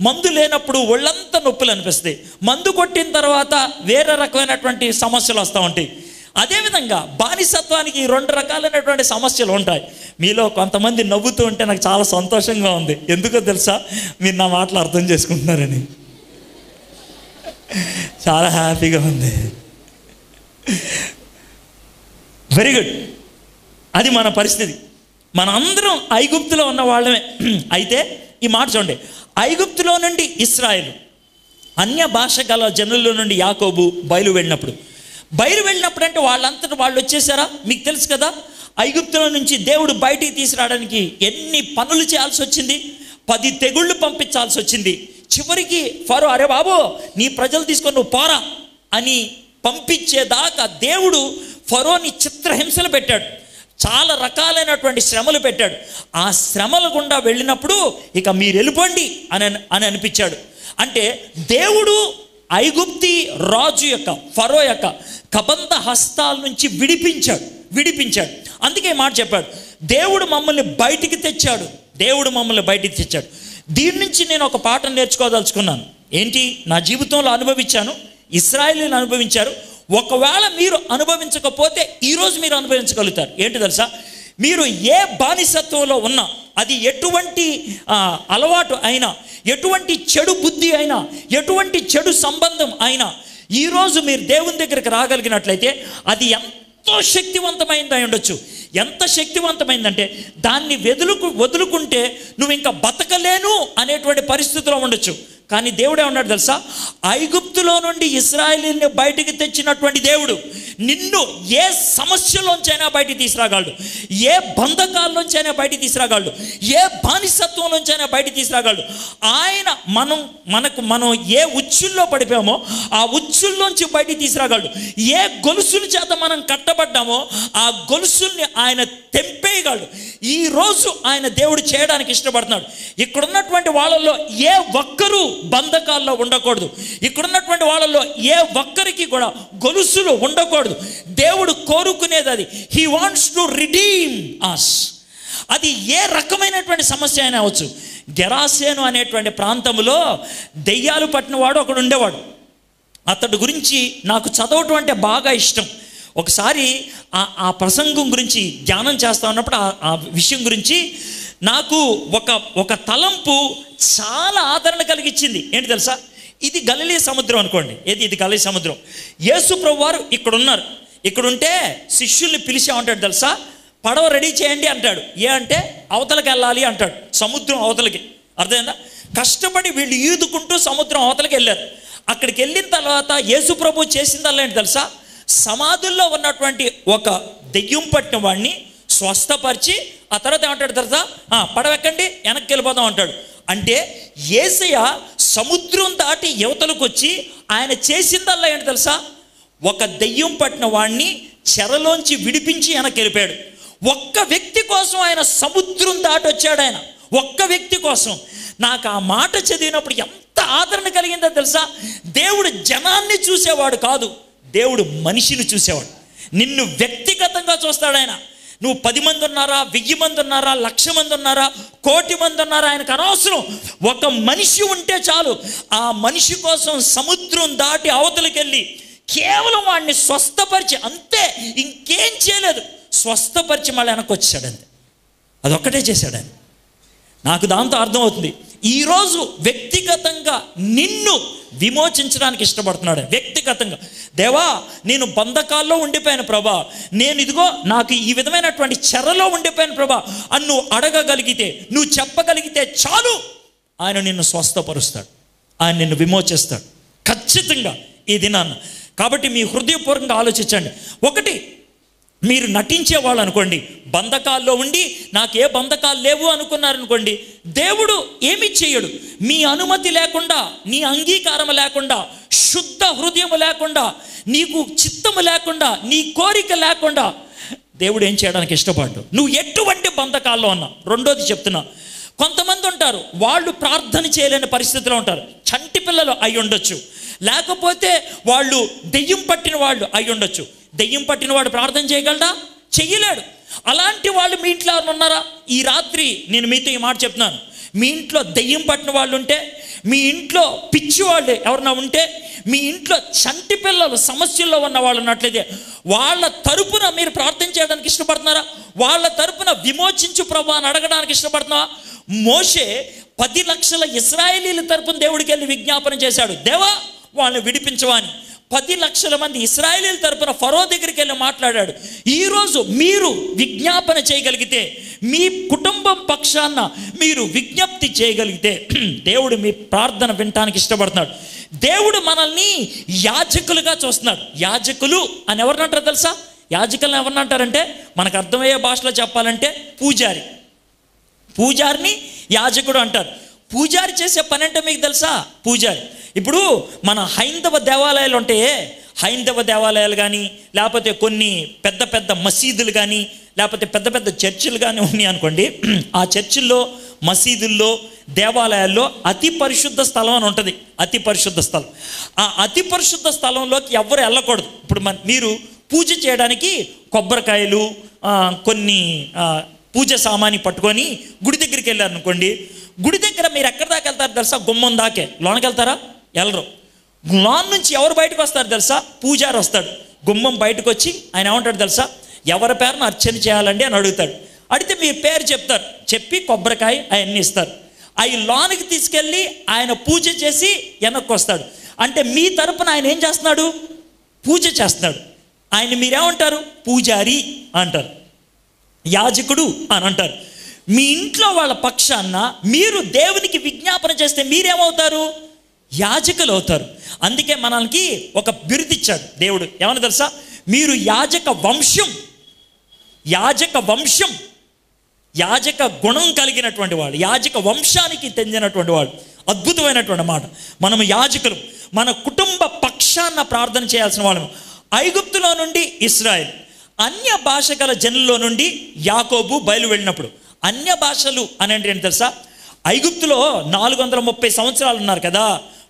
మందు లేనప్పుడు ఒళ్ళంతా నొప్పులు అనిపిస్తాయి. మందు కొట్టిన తర్వాత వేరే రకమైనటువంటి సమస్యలు వస్తూ ఉంటాయి. అదేవిధంగా బానిసత్వానికి ఈ 2 రకాలైనటువంటి సమస్యలు ఉంటాయి. మీలో కొంతమంది నవ్వుతూ ఉంటే నాకు చాలా సంతోషంగా ఉంది. ఎందుకో తెలుసా? మీరు నా మాటలు అర్థం చేసుకుంటున్నారని. చాలా హ్యాపీగా ఉంది. Very good. అది మన పరిస్థితి. మన అందరం ఐగుప్తులో ఉన్న వాళ్ళమే. అయితే ఈ మాట చూడండి, ఐగుప్తులో నుండి ఇశ్రాయేలు, అన్య భాష గల జనుల్లో నుండి యాకోబు బయలు వెళ్ళినప్పుడు అంటే వాళ్ళంతటా వాళ్ళు వచ్చేసారా? మీకు తెలుసు కదా, ఐగుప్తులో నుంచి దేవుడు బయటికి తీసుకురావడానికి ఎన్ని పనులు చేయాల్సి వచ్చింది. 10 తెగుళ్ళు పంపించాల్సి వచ్చింది. చివరికి ఫరో, అరే బాబు నీ ప్రజలు తీసుకొని నువ్వు పోరా అని పంపించేదాకా దేవుడు ఫరోని చిత్రహింసలు పెట్టాడు. చాలా రకాలైనటువంటి శ్రమలు పెట్టాడు. ఆ శ్రమల గుండా వెళ్ళినప్పుడు ఇక మీరు వెళ్ళిపోండి అని అనిపించాడు. అంటే దేవుడు ఐగుప్తి రాజు యొక్క, ఫరో యొక్క కబంధ హస్తాల నుంచి విడిపించాడు. అందుకే మాట చెప్పాడు, దేవుడు మమ్మల్ని బయటికి తెచ్చాడు. దీని నుంచి నేను ఒక పాఠం నేర్చుకోదలుచుకున్నాను. ఏంటి? నా జీవితంలో అనుభవించాను, ఇశ్రాయేలీయులు అనుభవించారు. ఒకవేళ మీరు అనుభవించకపోతే ఈరోజు మీరు అనుభవించగలుగుతారు. ఏంటి తెలుసా? మీరు ఏ బానిసత్వంలో ఉన్నా, అది ఎటువంటి అలవాటు అయినా, ఎటువంటి చెడు బుద్ధి అయినా, ఎటువంటి చెడు సంబంధం అయినా, ఈరోజు మీరు దేవుని దగ్గరికి రాగలిగినట్లయితే అది ఎంతో శక్తివంతమైందై ఉండొచ్చు. ఎంత శక్తివంతమైందంటే దాన్ని వదులుకుంటే నువ్వు ఇంకా బతకలేను అనేటువంటి పరిస్థితిలో ఉండొచ్చు. కానీ దేవుడు ఏమన్నాడు తెలుసా? ఐగుప్తులో నుండి ఇశ్రాయేలీయుల్ని బయటికి తెచ్చినటువంటి దేవుడు నిన్ను ఏ సమస్యలోంచైనా బయటికి తీసుకురాగలడు, ఏ బంధకాల్లోంచైనా బయటికి తీసుకురాగలడు, ఏ బానిసత్వంలోంచైనా బయటికి తీసుకురాగలడు. ఆయన మనం ఏ ఉచ్చుల్లో పడిపోయామో ఆ ఉచ్చుల్లోంచి బయటికి తీసుకురాగలడు. ఏ గొలుసుల చేత మనం కట్టబడ్డామో ఆ గొలుసుల్ని ఆయన తెంపేయగలడు. ఈరోజు ఆయన దేవుడు చేయడానికి ఇష్టపడుతున్నాడు. ఇక్కడున్నటువంటి వాళ్ళల్లో ఏ ఒక్కరూ బంధకాల్లో ఉండకూడదు. ఇక్కడున్నటువంటి వాళ్ళల్లో ఏ ఒక్కరికి కూడా గొలుసులు ఉండకూడదు. దేవుడు కోరుకునేది అది. He wants to redeem us. అది ఏ రకమైనటువంటి సమస్య అయినా అవచ్చు. గెరాసేను అనేటువంటి ప్రాంతంలో దెయ్యాలు పట్టిన వాడు ఒకడు ఉండేవాడు. అతడి గురించి నాకు చదవటం అంటే బాగా ఇష్టం. ఒకసారి ఆ ప్రసంగం గురించి ధ్యానం చేస్తా ఉన్నప్పుడు ఆ విషయం గురించి నాకు ఒక తలంపు చాలా ఆదరణ కలిగించింది. ఏంటి తెలుసా? ఇది గలిలీ సముద్రం అనుకోండి. ఇది గలిలీ సముద్రం. యేసు ప్రభు వారు ఇక్కడ ఉన్నారు. ఇక్కడ ఉంటే శిష్యుల్ని పిలిచి ఏమంటాడు తెలుసా? పడవ రెడీ చేయండి అంటాడు. అంటే అవతలకి వెళ్ళాలి అంటాడు, సముద్రం అవతలకి. అర్థమైందా? కష్టపడి వీళ్ళు ఈదుకుంటూ సముద్రం అవతలకి వెళ్ళారు. అక్కడికి వెళ్ళిన తర్వాత యేసు ప్రభు చేసిందల్లా ఏంటి తెలుసా? సమాధుల్లో ఉన్నటువంటి ఒక దెయ్యం పట్టిన వాడిని స్వస్థపరిచి ఆ తర్వాత ఏమంటాడు తెలుసా? పడవెక్కండి, వెనక్కి వెళ్ళిపోదాం అంటాడు. అంటే యేసయ్య సముద్రం దాటి యువతలకు వచ్చి ఆయన చేసిందల్లా ఏంటి తెలుసా? ఒక దెయ్యం పట్టిన వాడిని చెరలోంచి విడిపించి వెనక్కి వెళ్ళిపోయాడు. ఒక్క వ్యక్తి కోసం ఆయన సముద్రం దాటి వచ్చాడు. ఆయన ఒక్క వ్యక్తి కోసం. నాకు ఆ మాట చదివినప్పుడు ఎంత ఆదరణ కలిగిందో తెలుసా? దేవుడు జనాన్ని చూసేవాడు కాదు, దేవుడు మనిషిని చూసేవాడు. నిన్ను వ్యక్తిగతంగా చూస్తాడు ఆయన. నువ్వు 10 మంది ఉన్నారా, 1000 మంది ఉన్నారా, 1,00,000 మంది ఉన్నారా, 1,00,00,000 మంది ఉన్నారా, ఆయనకు అనవసరం. ఒక మనిషి ఉంటే చాలు. ఆ మనిషి కోసం సముద్రం దాటి అవతలికి వెళ్ళి కేవలం వాడిని స్వస్థపరిచి, అంతే, ఇంకేం చేయలేదు. స్వస్థపరిచి మళ్ళీ వెనక్కి వచ్చాడు. అంతే, అదొక్కటే చేశాడు ఆయన. నాకు దాంతో అర్థమవుతుంది, ఈరోజు వ్యక్తిగతంగా నిన్ను విమోచించడానికి ఇష్టపడుతున్నాడు. వ్యక్తిగతంగా, దేవా నేను బంధకాల్లో ఉండిపోయాను ప్రభా, నేను ఇదిగో నాకు ఈ విధమైనటువంటి చెరలో ఉండిపోయాను ప్రభా అని నువ్వు అడగగలిగితే, నువ్వు చెప్పగలిగితే చాలు, ఆయన నిన్ను స్వస్థపరుస్తాడు, ఆయన నిన్ను విమోచిస్తాడు ఖచ్చితంగా ఈ దినాన్న. కాబట్టి మీ హృదయపూర్వకంగా ఆలోచించండి. ఒకటి, మీరు నటించేవాళ్ళు అనుకోండి, బంధకాల్లో ఉండి నాకు ఏ బంధకాలు లేవు అనుకున్నారనుకోండి, దేవుడు ఏమి చేయడు. మీ అనుమతి లేకుండా, నీ అంగీకారం లేకుండా, శుద్ధ హృదయం లేకుండా, నీకు చిత్తము లేకుండా, నీ కోరిక లేకుండా దేవుడు ఏం చేయడానికి ఇష్టపడ్డు. నువ్వు ఎటువంటి బంధకాల్లో ఉన్నా. రెండోది చెప్తున్నా, కొంతమంది ఉంటారు వాళ్ళు ప్రార్థన చేయలేని పరిస్థితిలో ఉంటారు. చంటి పిల్లలు అయి ఉండొచ్చు, లేకపోతే వాళ్ళు దెయ్యం పట్టిన వాళ్ళు అయి ఉండొచ్చు. దెయ్యం పట్టిన వాడు ప్రార్థన చేయగలడా? చెయ్యలేడు. అలాంటి వాళ్ళు మీ ఇంట్లో ఉన్నారా? ఈ రాత్రి నేను మీతో ఈ మాట చెప్తున్నాను. మీ ఇంట్లో దెయ్యం పట్టిన వాళ్ళు ఉంటే మీ ఇంట్లో పిచ్చివాళ్ళు ఎవరన్నా ఉంటే, మీ ఇంట్లో చంటి పిల్లలు సమస్యల్లో ఉన్న వాళ్ళు ఉన్నట్లయితే వాళ్ళ తరపున మీరు ప్రార్థన చేయడానికి ఇష్టపడుతున్నారా? వాళ్ళ తరపున విమోచించు ప్రభువా అని అడగడానికి ఇష్టపడుతున్నావా? మోషే 10 లక్షల ఇశ్రాయేలీల తరపున దేవుడికి వెళ్ళి విజ్ఞాపన చేశాడు, దేవా వాళ్ళని విడిపించవా అని. 10 లక్షల మంది ఇశ్రాయేలీల తరపున ఫరో దగ్గరికి వెళ్ళి మాట్లాడాడు. ఈరోజు మీరు విజ్ఞాపన చేయగలిగితే, మీ కుటుంబం పక్షాన మీరు విజ్ఞప్తి చేయగలిగితే దేవుడు మీ ప్రార్థన వినటానికి ఇష్టపడుతున్నాడు. దేవుడు మనల్ని యాజకులుగా చూస్తున్నాడు. యాజకులు అని ఎవరినంటారు తెలుసా? యాజకులను ఎవరినంటారంటే, మనకు అర్థమయ్యే భాషలో చెప్పాలంటే పూజారి. పూజారిని యాజకుడు అంటారు. పూజారి చేసే పని అంటే మీకు తెలుసా? పూజారి ఇప్పుడు మన హైందవ దేవాలయాలు ఉంటాయే, హైందవ దేవాలయాలు కానీ, లేకపోతే కొన్ని పెద్ద పెద్ద మసీదులు కానీ, లేకపోతే పెద్ద పెద్ద చర్చిలు కానీ ఉన్నాయి అనుకోండి. ఆ చర్చిల్లో, మసీదుల్లో, దేవాలయాల్లో అతి పరిశుద్ధ స్థలం అని ఉంటుంది. అతి పరిశుద్ధ స్థలం. ఆ అతి పరిశుద్ధ స్థలంలోకి ఎవరు వెళ్ళకూడదు. ఇప్పుడు మీరు పూజ చేయడానికి కొబ్బరికాయలు, కొన్ని పూజ సామాన్ని పట్టుకొని గుడి దగ్గరికి వెళ్ళారు అనుకోండి. గుడి దగ్గర మీరు ఎక్కడి దాకా వెళ్తారు తెలుసా? గుమ్మం దాకే. లోనికి వెళ్తారా? వెళ్ళరు. లోన్ నుంచి ఎవరు బయటకు వస్తారు తెలుసా? పూజారి వస్తాడు. గుమ్మం బయటకు వచ్చి ఆయన ఏమంటాడు తెలుసా? ఎవరి పేరును అర్చన చేయాలండి అని అడుగుతాడు. అడిగితే మీ పేరు చెప్తారు. చెప్పి కొబ్బరికాయ అవన్నీ ఇస్తారు. అవి లోనికి తీసుకెళ్ళి ఆయన పూజ చేసి వెనక్కి వస్తాడు. అంటే మీ తరపున ఆయన ఏం చేస్తున్నాడు? పూజ చేస్తున్నాడు. ఆయన మీరేమంటారు? పూజారి అంటారు, యాజకుడు అని అంటారు. మీ ఇంట్లో వాళ్ళ పక్షాన మీరు దేవునికి విజ్ఞాపన చేస్తే మీరేమవుతారు? యాజకులు అవుతారు. అందుకే మనకి ఒక బిరుదిచ్చాడు దేవుడు. ఏమన్నా తెలుసా? మీరు యాజక వంశం. యాజక వంశం, యాజక గుణం కలిగినటువంటి వాడు, యాజక వంశానికి చెందినటువంటి వాడు. అద్భుతమైనటువంటి మాట. మనము యాజకులు. మన కుటుంబ పక్షాన ప్రార్థన చేయాల్సిన వాళ్ళము. ఐగుప్తులో నుండి ఇశ్రాయేల్, అన్య భాష గల జనుల్లో నుండి యాకోబు బయలు వెళ్ళినప్పుడు. అన్య భాషలు అని అంటే ఏంటి తెలుసా? ఐగుప్తులో 430 సంవత్సరాలు ఉన్నారు కదా.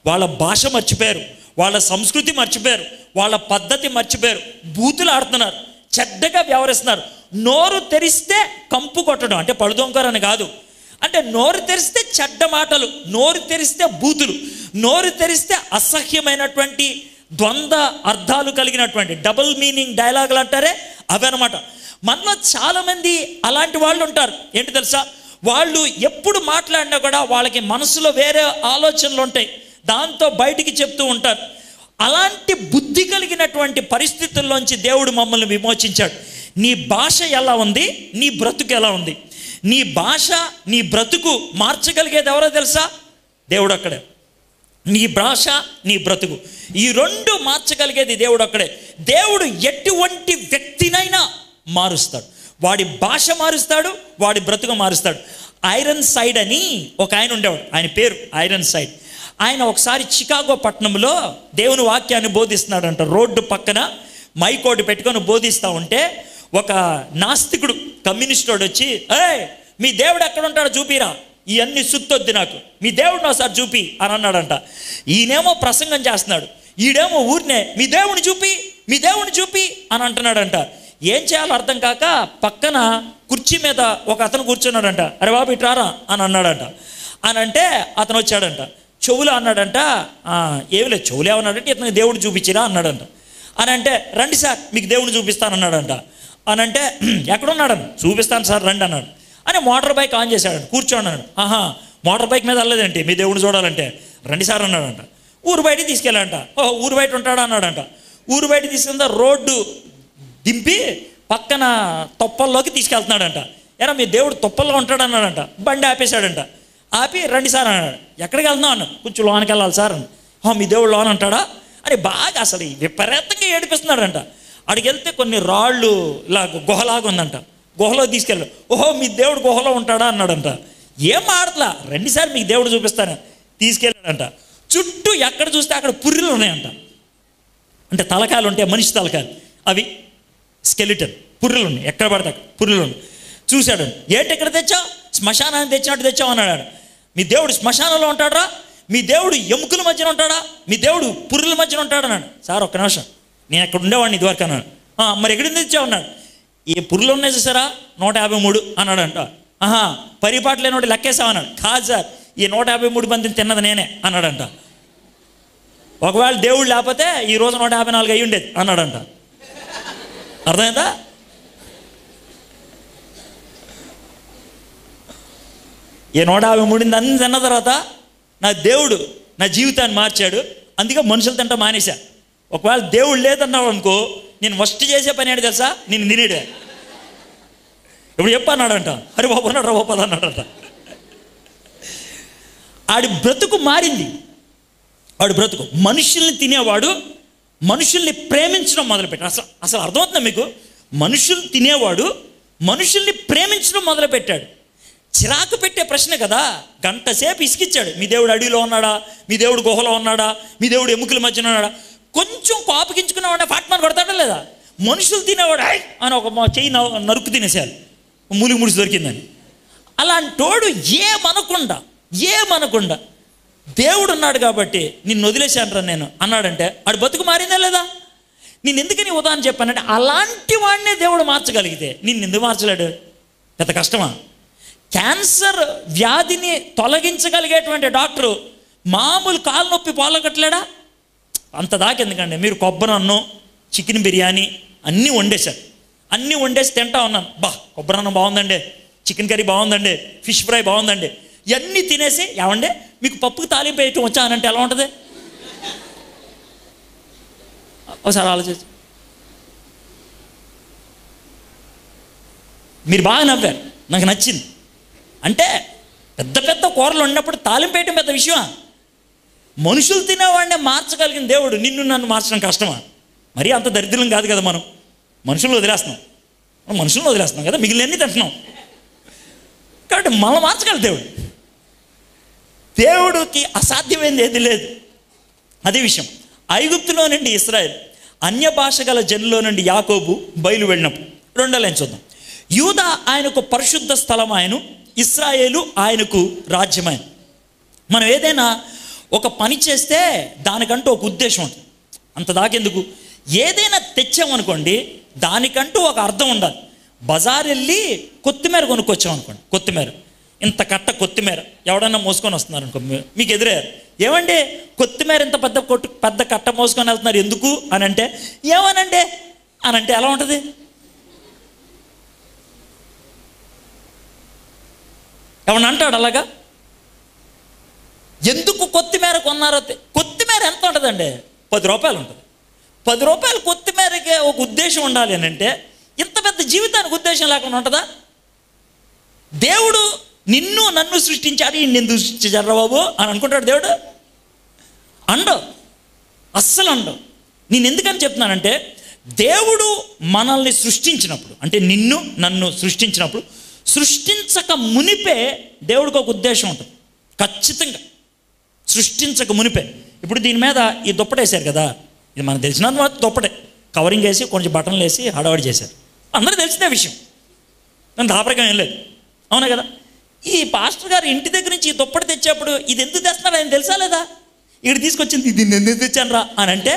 వాళ్ళ భాష మర్చిపోయారు, వాళ్ళ సంస్కృతి మర్చిపోయారు, వాళ్ళ పద్ధతి మర్చిపోయారు. బూతులు ఆడుతున్నారు, చెడ్డగా వ్యవహరిస్తున్నారు. నోరు తెరిస్తే కంపు కొట్టడం, అంటే పழுదొంకరని కాదు. అంటే నోరు తెరిస్తే చెడ్డ మాటలు, నోరు తెరిస్తే బూతులు, నోరు తెరిస్తే అసహ్యమైనటువంటి ద్వంద్వ అర్థాలు కలిగినటువంటి డబుల్ మీనింగ్ డైలాగులు అంటారే అవి అనమాట. మనలో చాలామంది అలాంటి వాళ్ళు ఉంటారు. ఏంటి తెలుసా? వాళ్ళు ఎప్పుడు మాట్లాడినా కూడా వాళ్ళకి మనసులో వేరే ఆలోచనలు ఉంటాయి, దాంతో బయటికి చెప్తూ ఉంటారు. అలాంటి బుద్ధి కలిగినటువంటి పరిస్థితుల్లోంచి దేవుడు మమ్మల్ని విమోచించాడు. నీ భాష ఎలా ఉంది, నీ బ్రతుకు ఎలా ఉంది? నీ భాష, నీ బ్రతుకు మార్చగలిగేది ఎవరో తెలుసా? దేవుడు అక్కడే. నీ భాష, నీ బ్రతుకు, ఈ రెండు మార్చగలిగేది దేవుడు అక్కడే. దేవుడు ఎటువంటి వ్యక్తినైనా మారుస్తాడు. వాడి భాష మారుస్తాడు, వాడి బ్రతుకు మారుస్తాడు. ఐరన్ సైడ్ అని ఒక ఆయన ఉండేవాడు. ఆయన పేరు ఐరన్ సైడ్. ఆయన ఒకసారి చికాగో పట్టణంలో దేవుని వాక్యాన్ని బోధిస్తున్నాడంట. రోడ్డు పక్కన మైకోటి పెట్టుకొని బోధిస్తూ ఉంటే ఒక నాస్తికుడు, కమ్యూనిస్టోడు వచ్చి, మీ దేవుడు ఎక్కడ ఉంటాడో చూపిరా, ఇవన్నీ సుత్తొద్దు నాకు, మీ దేవుడిని ఒకసారి చూపి అని అన్నాడంట. ఈయనేమో ప్రసంగం చేస్తున్నాడు, ఈడేమో ఊరినే మీ దేవుని చూపి, మీ దేవుని చూపి అని అంటున్నాడంట. ఏం చేయాలో అర్థం కాక పక్కన కుర్చీ మీద ఒక అతను కూర్చున్నాడంట. అరే బాబు ఇట్రారా అని అన్నాడంట. అని అంటే అతను వచ్చాడంట. చెవులు అన్నాడంట. ఏమి లేదు, చెవులు ఏమన్నాడంటే ఇతనికి దేవుడు చూపించిరా అన్నాడంట. అని అంటే రండి సార్ మీకు దేవుడిని చూపిస్తానన్నాడంట. అని అంటే ఎక్కడున్నాడని, చూపిస్తాను సార్ రండి అన్నాడు. అని మోటార్ బైక్ ఆన్ చేశాడు, కూర్చోన్నాడు. మోటార్ బైక్ మీద వెళ్ళలేదంటే మీ దేవుడిని చూడాలంటే రండి సార్ అన్నాడంట. ఊరు బయటికి తీసుకెళ్ళాడంట. ఊరు బయట ఉంటాడా అన్నాడంట. ఊరు బయట తీసుకెళ్తా రోడ్డు దింపి పక్కన తొప్పల్లోకి తీసుకెళ్తున్నాడంట. ఎరా మీ దేవుడు తొప్పల్లో ఉంటాడు అన్నాడంట. బండి ఆపేశాడంట. ఆపి రండి సార్ అన్నాడు. ఎక్కడికి వెళ్తున్నావు అన్నాడు. కొంచెం లోనికి వెళ్ళాలి సార్ అని. మీ దేవుడు లోన్ అంటాడా అని బాగా అసలు విపరీతంగా ఏడిపిస్తున్నాడంట. అడిగి వెళ్తే కొన్ని రాళ్ళు ఇలా గుహలాగా ఉందంట. గుహలో తీసుకెళ్ళి మీ దేవుడు గుహలో ఉంటాడా అన్నాడంట. ఏం ఆడట్లా, రండి సార్ మీకు దేవుడు చూపిస్తాను తీసుకెళ్ళాడంట. చుట్టూ ఎక్కడ చూస్తే అక్కడ పుర్రెలు ఉన్నాయంట. అంటే తలకాయలు ఉంటాయి, మనిషి తలకాయలు, అవి స్కెలిటన్ పుర్రెలు ఉన్నాయి. ఎక్కడ పడతా పుర్రెలు ఉన్నాయి. చూశాడు. ఏంటి ఎక్కడ తెచ్చావు? శ్మశానాన్ని తెచ్చినట్టు తెచ్చావు అన్నాడు. మీ దేవుడు శ్మశానంలో ఉంటాడా? మీ దేవుడు ఎముకల మధ్యన ఉంటాడా? మీ దేవుడు పుర్రెల మధ్యన ఉంటాడు అన్నాడు. సార్ ఒక్క నిమిషం, నేను ఎక్కడ ఉండేవాడిని ఇదివరకు అన్నాడు. మరి ఎక్కడి తెచ్చావు అన్నాడు. ఏ పుర్రెలు ఉన్నాయి చూసారా 153 అన్నాడంట. పరిపాటు లేనోటి లెక్కేసావు అన్నాడు. కాదు సార్, ఈ 153 మందిని తిన్నది నేనే అన్నాడంట. ఒకవేళ దేవుడు లేకపోతే ఈరోజు 154 అయ్యి ఉండేది అన్నాడంట. అర్థమైందా? ఈ 153 అన్ని తిన్న తర్వాత నా దేవుడు నా జీవితాన్ని మార్చాడు, అందుకే మనుషులు తింటా మానేశా. ఒకవేళ దేవుడు లేదన్నావు అనుకో, నేను ఫస్ట్ చేసే పని ఏంటి తెలుసా? నేను తినేడే. ఇప్పుడు చెప్పన్నాడంట, అరే బాబు అన్నాడు, రా బాబు అన్నాడంట. ఆడి బ్రతుకు మారింది. వాడు బ్రతుకు మనుషుల్ని తినేవాడు మనుషుల్ని ప్రేమించడం మొదలుపెట్టాడు. అసలు అర్థమవుతుందా మీకు? మనుషులు తినేవాడు మనుషుల్ని ప్రేమించడం మొదలుపెట్టాడు. చిరాకు పెట్టే ప్రశ్న కదా. గంట సేపు ఇసుకిచ్చాడు. మీ దేవుడు అడవిలో ఉన్నాడా? మీ దేవుడు గుహలో ఉన్నాడా? మీ దేవుడు ఎముకల మధ్యన ఉన్నాడా? కొంచెం కోపగించుకున్నావాడే ఫాట్మాన్ కొడతాడా లేదా? మనుషులు తినేవాడు అని ఒక చెయ్యి నరుకు తినేసారు, మూలికి ముడిసి దొరికిందని. అలాంటోడు ఏమనకుండా దేవుడు ఉన్నాడు కాబట్టి నిన్ను వదిలేశాను నేను అన్నాడంటే ఆడు బతుకు మారిందా లేదా? నేను ఎందుకని ఉదాహరణ చెప్పానంటే, అలాంటి వాడినే దేవుడు మార్చగలిగితే నిన్ను ఎందుకు మార్చలేడు? పెద్ద కష్టమా? క్యాన్సర్ వ్యాధిని తొలగించగలిగేటువంటి డాక్టరు మామూలు కాలు నొప్పి పోలగట్లేడా? అంత దాకా ఎందుకండి? మీరు కొబ్బరి అన్నం, చికెన్ బిర్యానీ అన్నీ వండేశారు. అన్నీ వండేసి తింటా ఉన్నాను. కొబ్బరి అన్నం బాగుందండి, చికెన్ కర్రీ బాగుందండి, ఫిష్ ఫ్రై బాగుందండి, ఇవన్నీ తినేసి ఏమండే మీకు పప్పుకి తాలింపు వేయటం వచ్చా అనంటే ఎలా ఉంటుంది? ఒకసారి ఆలోచించి. మీరు బాగా నవ్వారు, నాకు నచ్చింది. అంటే పెద్ద పెద్ద కూరలు ఉన్నప్పుడు తాలింపు వేయటం పెద్ద విషయమా? మనుషులు తినేవాడినే మార్చగలిగిన దేవుడు నిన్ను నన్ను మార్చడం కష్టమా? మరీ అంత దరిద్రం కాదు కదా. మనం మనుషులను వదిలేస్తున్నాం కదా, మిగిలినన్నీ తింటున్నాం. కాబట్టి మనం మార్చగల దేవుడికి అసాధ్యమైంది ఏది లేదు. అదే విషయం. ఐగుప్తులో నుండి ఇశ్రాయేలు, అన్య భాష గల జనులో నుండి యాకోబు బయలు వెళ్ళినప్పుడు 2వ లైన్ చూద్దాం. యూదా ఆయనకు పరిశుద్ధ స్థలం ఆయన, ఇశ్రాయేలు ఆయనకు రాజ్యమైన. మనం ఏదైనా ఒక పని చేస్తే దానికంటూ ఒక ఉద్దేశం ఉంటుంది. అంత దాకెందుకు? ఏదైనా తెచ్చామనుకోండి దానికంటూ ఒక అర్థం ఉండాలి. బజార్ వెళ్ళి కొత్తిమీర కొనుక్కొచ్చామనుకోండి, కొత్తిమీర ఇంత కట్ట కొత్తిమీర ఎవడన్నా మోసుకొని వస్తున్నారు అనుకో, మీకు ఎదురయ్యారు, ఏమండి కొత్తిమీర ఇంత పెద్ద కట్ట మోసుకొని వెళ్తున్నారు ఎందుకు అని అంటే, ఏమనండి అని అంటే ఎలా ఉంటుంది? ఎవడన్నా అంటాడు అలాగా? ఎందుకు కొత్తిమీర కొన్నారో? కొత్తిమీర ఎంత ఉంటుందండి? 10 రూపాయలు ఉంటుంది. 10 రూపాయలు కొత్తిమీరకే ఒక ఉద్దేశం ఉండాలి అని అంటే, ఇంత పెద్ద జీవితానికి ఉద్దేశం లేకుండా ఉంటుందా? దేవుడు నిన్ను నన్ను సృష్టించాడు, ఈ నిన్ను సృష్టించారు బాబు అని అనుకుంటాడు దేవుడు? అస్సలు అండవు. నేను ఎందుకని చెప్తున్నానంటే, దేవుడు మనల్ని సృష్టించినప్పుడు, అంటే నిన్ను నన్ను సృష్టించినప్పుడు, సృష్టించక మునిపే దేవుడికి ఒక ఉద్దేశం ఉంటుంది ఖచ్చితంగా. సృష్టించక మునిపే. ఇప్పుడు దీని మీద ఈ దుప్పటేశారు కదా, ఇది మనకు తెలిసినంత దుప్పటే, కవరింగ్ వేసి కొంచెం బటన్లు వేసి హడావడి చేశారు, అందరూ తెలిసిన విషయం, దాని దాపరికం ఏం లేదు, అవునా కదా? ఈ పాస్టర్ గారు ఇంటి దగ్గర నుంచి ఈ దుప్పటి తెచ్చేప్పుడు ఇది ఎందుకు తెస్తున్నాడు ఆయన తెలుసా లేదా? ఇక్కడ తీసుకొచ్చింది దీన్ని ఎందుకు తెచ్చాను రా అని అంటే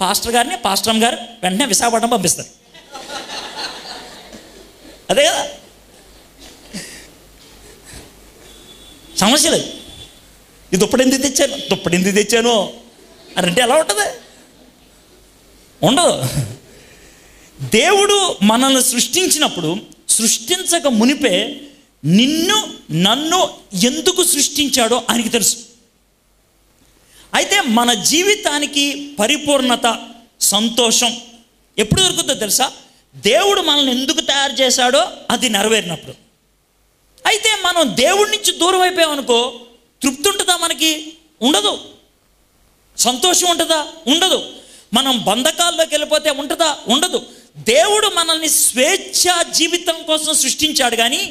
పాస్టర్ గారిని, పాస్టర్ గారు వెంటనే విశాఖపట్నం పంపిస్తారు. అదే కదా సమస్య. లేదు ఈ దుప్పటి ఎందుకు తెచ్చాను అని అంటే ఎలా ఉంటుంది? ఉండదు. దేవుడు మనల్ని సృష్టించినప్పుడు, సృష్టించక మునిపే నిన్ను నన్ను ఎందుకు సృష్టించాడో ఆయనకి తెలుసు. అయితే మన జీవితానికి పరిపూర్ణత, సంతోషం ఎప్పుడు దొరుకుతుందో తెలుసా? దేవుడు మనల్ని ఎందుకు తయారు చేశాడో అది నెరవేరినప్పుడు. అయితే మనం దేవుడి నుంచి దూరం అయిపోయామనుకో, తృప్తి ఉంటుందా? మనకి ఉండదు. సంతోషం ఉంటుందా? ఉండదు. మనం బంధకాల్లోకి వెళ్ళిపోతే ఉంటుందా? ఉండదు. దేవుడు మనల్ని స్వేచ్ఛా జీవితం కోసం సృష్టించాడు కానీ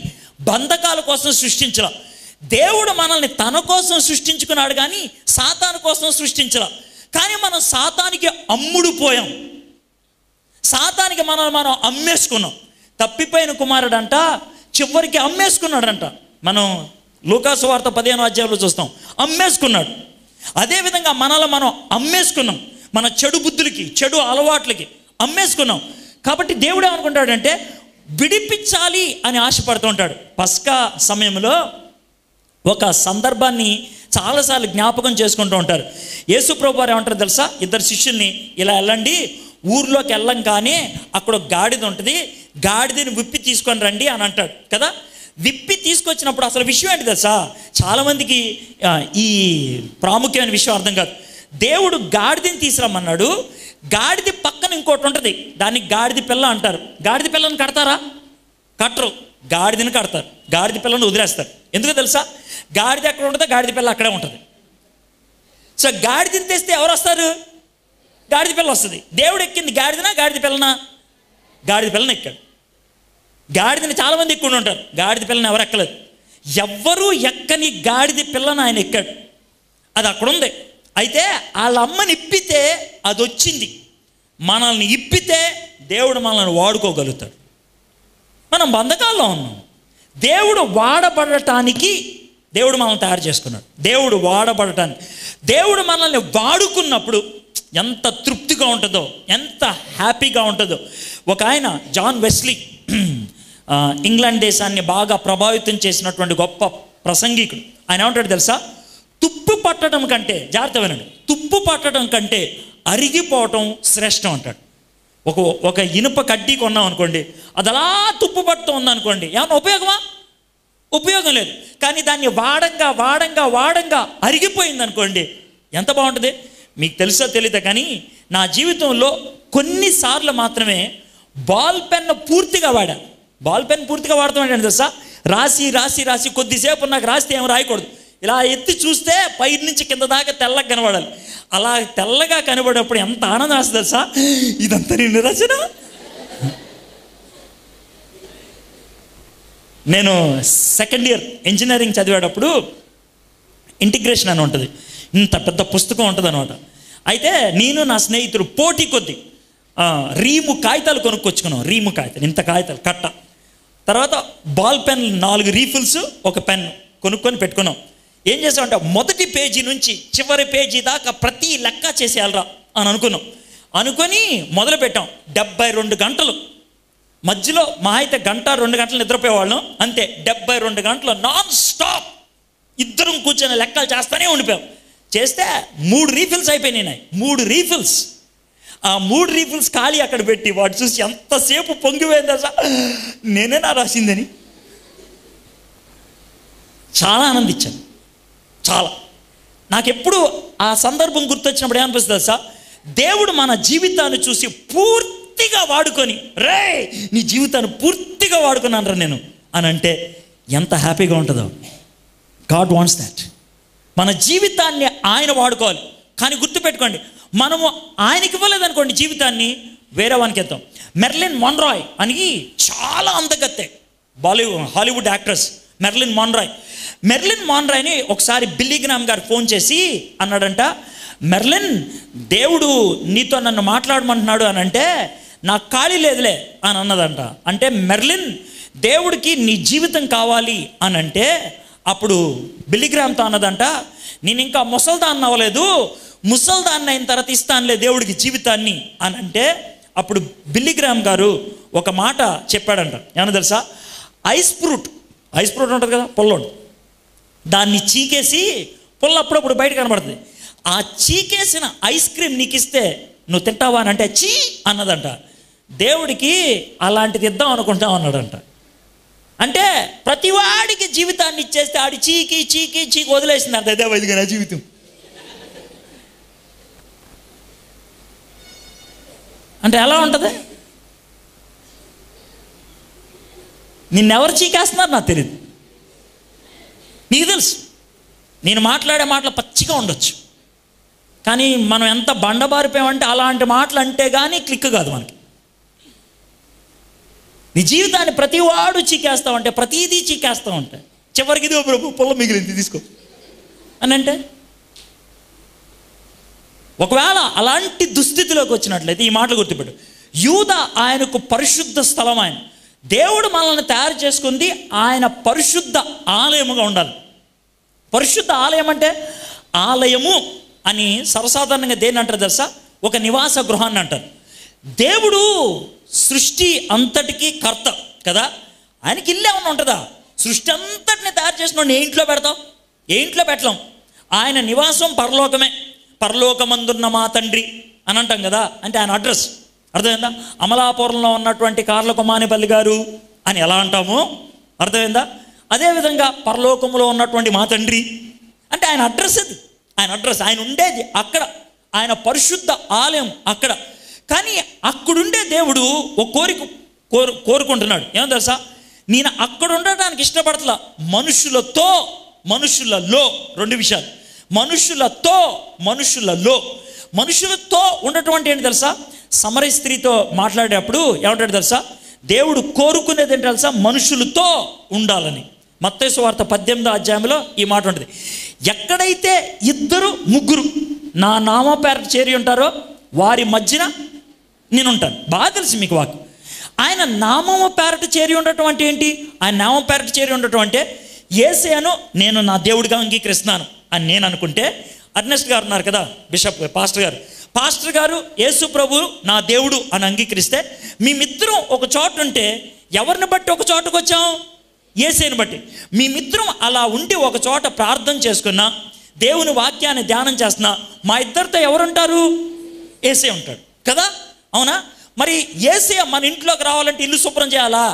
బంధకాల కోసం సృష్టించలా. దేవుడు మనల్ని తన కోసం సృష్టించుకున్నాడు కానీ సాతాను కోసం సృష్టించలా. కానీ మనం సాతానికి అమ్ముడు పోయాం, సాతానికి మనం అమ్మేసుకున్నాం. తప్పిపోయిన కుమారుడంట చివరికి అమ్మేసుకున్నాడంట. మనం లూకాసు వార్త 15వ అధ్యాయంలో చూస్తాం, అమ్మేసుకున్నాడు. అదేవిధంగా మనల్ని మనం అమ్మేసుకున్నాం, మన చెడు బుద్ధులకి, చెడు అలవాట్లకి అమ్మేసుకున్నాం. కాబట్టి దేవుడు ఏమనుకుంటాడంటే విడిపించాలి అని ఆశపడుతూ ఉంటాడు. పస్కా సమయంలో ఒక సందర్భాన్ని చాలాసార్లు జ్ఞాపకం చేసుకుంటూ ఉంటారు. యేసు ప్రభువు వారు ఏమంటారు తెలుసా? ఇద్దరు శిష్యుల్ని, ఇలా వెళ్ళండి, ఊర్లోకి వెళ్ళంగానే అక్కడ ఒక గాడిద ఉంటుంది, గాడిదని విప్పి తీసుకొని రండి అని అంటాడు కదా. విప్పి తీసుకొచ్చినప్పుడు అసలు విషయం ఏంటి తెలుసా? చాలామందికి ఈ ప్రాముఖ్యమైన విషయం అర్థం కాదు. దేవుడు గాడిదని తీసుకురమ్మన్నాడు, గాడిద పక్కన ఇంకోటి ఉంటుంది, దాన్ని గాడిద పిల్ల అంటారు. గాడిద పిల్లని కడతారా? కట్టరు. గాడిదని కడతారు, గాడిద పిల్లని వదిలేస్తారు. ఎందుకు తెలుసా? గాడిద ఎక్కడ ఉంటుందో గాడిద పిల్ల అక్కడే ఉంటుంది. సో గాడిదని తెస్తే ఎవరు వస్తారు? గాడిద పిల్ల వస్తుంది. దేవుడు ఎక్కింది గాడిదనా గాడిద పిల్లనా? గాడిద పిల్లని ఎక్కాడు. గాడిదని చాలామంది ఎక్కువ ఉంటారు, గాడిద పిల్లని ఎవరు ఎక్కలేదు. ఎవ్వరూ ఎక్కని గాడిద పిల్లని ఆయన ఎక్కాడు. అది అక్కడ ఉంది. అయితే వాళ్ళ అమ్మని ఇప్పితే అది వచ్చింది. మనల్ని ఇప్పితే దేవుడు మనల్ని వాడుకోగలుగుతాడు. మనం బంధకాల్లో ఉన్నాం. దేవుడు వాడబడటానికి దేవుడు మనల్ని తయారు చేసుకున్నాడు. దేవుడు వాడబడటానికి, దేవుడు మనల్ని వాడుకున్నప్పుడు ఎంత తృప్తిగా ఉంటుందో, ఎంత హ్యాపీగా ఉంటుందో. ఒక ఆయన జాన్ వెస్లీ, ఇంగ్లాండ్ దేశాన్ని బాగా ప్రభావితం చేసినటువంటి గొప్ప ప్రసంగికుడు. ఆయన ఏమంటాడు తెలుసా? తుప్పు పట్టడం కంటే, జాగ్రత్త వినండి, తుప్పు పట్టడం కంటే అరిగిపోవటం శ్రేష్టం అంటాడు. ఒక ఇనుప కడ్డీ కొన్నాం అనుకోండి, అది అలా తుప్పు పడుతూ ఉందనుకోండి, ఏమన్నా ఉపయోగమా? ఉపయోగం లేదు. కానీ దాన్ని వాడంగా వాడంగా వాడంగా అరిగిపోయింది అనుకోండి, ఎంత బాగుంటుంది. మీకు తెలుసో తెలీదా కానీ నా జీవితంలో కొన్నిసార్లు మాత్రమే బాల్ పెన్ పూర్తిగా వాడాను. బాల్ పెన్ పూర్తిగా వాడతామంటే తెలుసా? రాసి రాసి రాసి కొద్దిసేపు నాకు రాస్తే ఏమి రాయకూడదు, ఇలా ఎత్తి చూస్తే పై నుంచి కింద దాకా తెల్లగా కనబడాలి. అలా తెల్లగా కనబడేప్పుడు ఎంత ఆనందం వస్తుంది తెలుసా? ఇదంతా నేను రచన. నేను సెకండ్ ఇయర్ ఇంజనీరింగ్ చదివేటప్పుడు ఇంటిగ్రేషన్ అని ఉంటుంది, ఇంత పెద్ద పుస్తకం ఉంటుంది అనమాట. అయితే నేను నా స్నేహితుడు పోటీ కొద్ది రీము కాగితాలు కొనుక్కొచ్చుకున్నాం. రీము కాగితాలు, ఇంత కాగితాలు కట్ట. తర్వాత బాల్ పెన్ 4 రీఫిల్స్, ఒక పెన్ కొనుక్కొని పెట్టుకున్నాం. ఏం చేసామంటే మొదటి పేజీ నుంచి చివరి పేజీ దాకా ప్రతి లెక్క చేసేయాలరా అని అనుకొని మొదలు పెట్టాం. 72 గంటలు, మధ్యలో మా అయితే గంట 2 గంటలు నిద్రపోయేవాళ్ళం అంతే. 72 గంటలు నాన్ స్టాప్ ఇద్దరం కూర్చొని లెక్కలు చేస్తూనే ఉండిపోయాం. చేస్తే 3 రీఫిల్స్ అయిపోయినాయి. 3 రీఫిల్స్. ఆ 3 రీఫిల్స్ ఖాళీ అక్కడ పెట్టి వాడు చూసి ఎంతసేపు పొంగిపోయిందా సార్, నేనే నా రాసిందని చాలా ఆనందించాను. చాలా నాకెప్పుడు ఆ సందర్భం గుర్తొచ్చినప్పుడు ఏమనిపిస్తుంది సార్, దేవుడు మన జీవితాన్ని చూసి పూర్తిగా వాడుకొని, రే నీ జీవితాన్ని పూర్తిగా వాడుకున్నాను రా నేను అని అంటే ఎంత హ్యాపీగా ఉంటుందో. God wants that. మన జీవితాన్ని ఆయన వాడుకోవాలి. కానీ గుర్తుపెట్టుకోండి, మనము ఆయనకి ఇవ్వలేదనుకోండి జీవితాన్ని, వేరే వానికి ఇద్దాం. మెర్లిన్ మోన్రాయ్ అని చాలా అందగత్తె, హాలీవుడ్ యాక్ట్రెస్ మెర్లిన్ మోన్రాయ్ని ఒకసారి బిల్లీ గ్రామ్ గారు ఫోన్ చేసి అన్నాడంట, మెర్లిన్ దేవుడు నీతో నన్ను మాట్లాడమంటున్నాడు అని అంటే నాకు ఖాళీ లేదులే అని అన్నదంట. అంటే మెర్లిన్ దేవుడికి నీ జీవితం కావాలి అని అంటే అప్పుడు బిల్లీ గ్రామ్తో అన్నదంట, నేను ఇంకా ముసల్దాన్ని అవ్వలేదు, ముసల్దాన్ని అయిన తర్వాత ఇస్తానులే దేవుడికి జీవితాన్ని అని అంటే అప్పుడు బిల్లీ గ్రామ్ గారు ఒక మాట చెప్పాడంట. ఏమన్నా తెలుసా? ఐస్ ఫ్రూట్ ఉంటుంది కదా, పొల్లోడు, దాన్ని చీకేసి పొల్ల అప్పుడప్పుడు బయట కనబడుతుంది. ఆ చీకేసిన ఐస్ క్రీమ్ నీకు ఇస్తే నువ్వు తింటావా అని అంటే చీ అన్నదంట. దేవుడికి అలాంటిది ఇద్దాం అనుకుంటాం అన్నాడంట. అంటే ప్రతివాడికి జీవితాన్ని ఇచ్చేస్తే ఆడి చీకి చీకి చీకి వదిలేసింది అంత. అదే వైదిగా నా జీవితం. అంటే ఎలా ఉంటుంది? నిన్నెవరు చీకేస్తున్నారు నాకు తెలియదు, నీకు తెలుసు. నేను మాట్లాడే మాటలు పచ్చిగా ఉండొచ్చు, కానీ మనం ఎంత బండబారిపోయామంటే అలాంటి మాటలు అంటే కానీ క్లిక్ కాదు మనకి. నీ జీవితాన్ని ప్రతివాడు చీకేస్తావంటే, ప్రతిదీ చీకేస్తావంటే చివరికి ఇది ప్రభు పొలం మిగిలింది తీసుకో అని అంటే, ఒకవేళ అలాంటి దుస్థితిలోకి వచ్చినట్లయితే ఈ మాటలు గుర్తుపెట్టు. యూదా ఆయనకు పరిశుద్ధ స్థలం. ఆయన దేవుడు మనల్ని తయారు చేసుకుంది ఆయన పరిశుద్ధ ఆలయముగా ఉండాలి. పరిశుద్ధ ఆలయం అంటే, ఆలయము అని సర్వసాధారణంగా దేన్ని అంటారు తెలుసా? ఒక నివాస గృహాన్ని అంటారు. దేవుడు సృష్టి అంతటికీ కర్త కదా, ఆయనకి ఇల్లు ఏమన్నా ఉంటుందా? సృష్టి అంతటిని తయారు చేసిన ఏ ఇంట్లో పెడతాం? ఏ ఇంట్లో పెట్టలేం. ఆయన నివాసం పరలోకమే. పరలోకమందున్న మా తండ్రి అని అంటాం కదా, అంటే ఆయన అడ్రస్ అర్థమైందా? అమలాపురంలో ఉన్నటువంటి కార్లకుమానిపల్లి గారు అని ఎలా అంటామో అర్థమైందా? అదేవిధంగా పరలోకంలో ఉన్నటువంటి మా తండ్రి అంటే ఆయన అడ్రస్. అది ఆయన అడ్రస్. ఆయన ఉండేది అక్కడ, ఆయన పరిశుద్ధ ఆలయం అక్కడ. కానీ అక్కడుండే దేవుడు ఒక కోరుకుంటున్నాడు. ఏమో తెలుసా? నేను అక్కడ ఉండటానికి ఇష్టపడతలా. మనుషులలో రెండు విషయాలు. మనుషులతో ఉండటం అంటే ఏంటి తెలుసా? సమరయ స్త్రీతో మాట్లాడేటప్పుడు ఏమంటాడు తెలుసా? దేవుడు కోరుకునేది ఏంటి తెలుసా? మనుషులతో ఉండాలని. మత్తయి సువార్త 18వ అధ్యాయంలో ఈ మాట ఉంటుంది. ఎక్కడైతే 2, 3 నా నామ పేరట చేరి ఉంటారో వారి మధ్యన నేను ఉంటాను. బాగా తెలుసు మీకు వాక్యం. ఆయన నామము పేరట చేరి ఉండటం అంటే ఏంటి? ఆయన నామం పేరట చేరి ఉండటం అంటే యేసయ్యను నేను నా దేవుడిగా అంగీకరిస్తున్నాను అని నేను అనుకుంటే, అర్నెస్ట్ గారు ఉన్నారు కదా, బిషప్ పాస్టర్ గారు యేసు ప్రభు నా దేవుడు అని అంగీకరిస్తే, మేమిద్దరం ఒక చోట ఉంటే ఎవరిని బట్టి ఒక చోటకు వచ్చాం? యేసయ్యను బట్టి. మేమిద్దరం అలా ఉండి ఒక చోట ప్రార్థన చేసుకున్నా, దేవుని వాక్యాన్ని ధ్యానం చేస్తున్నా, మా ఇద్దరితో ఎవరుంటారు? యేసయ్య ఉంటాడు కదా, అవునా? మరి యేసయ్య మన ఇంట్లోకి రావాలంటే ఇల్లు శుభ్రం చేయాలా?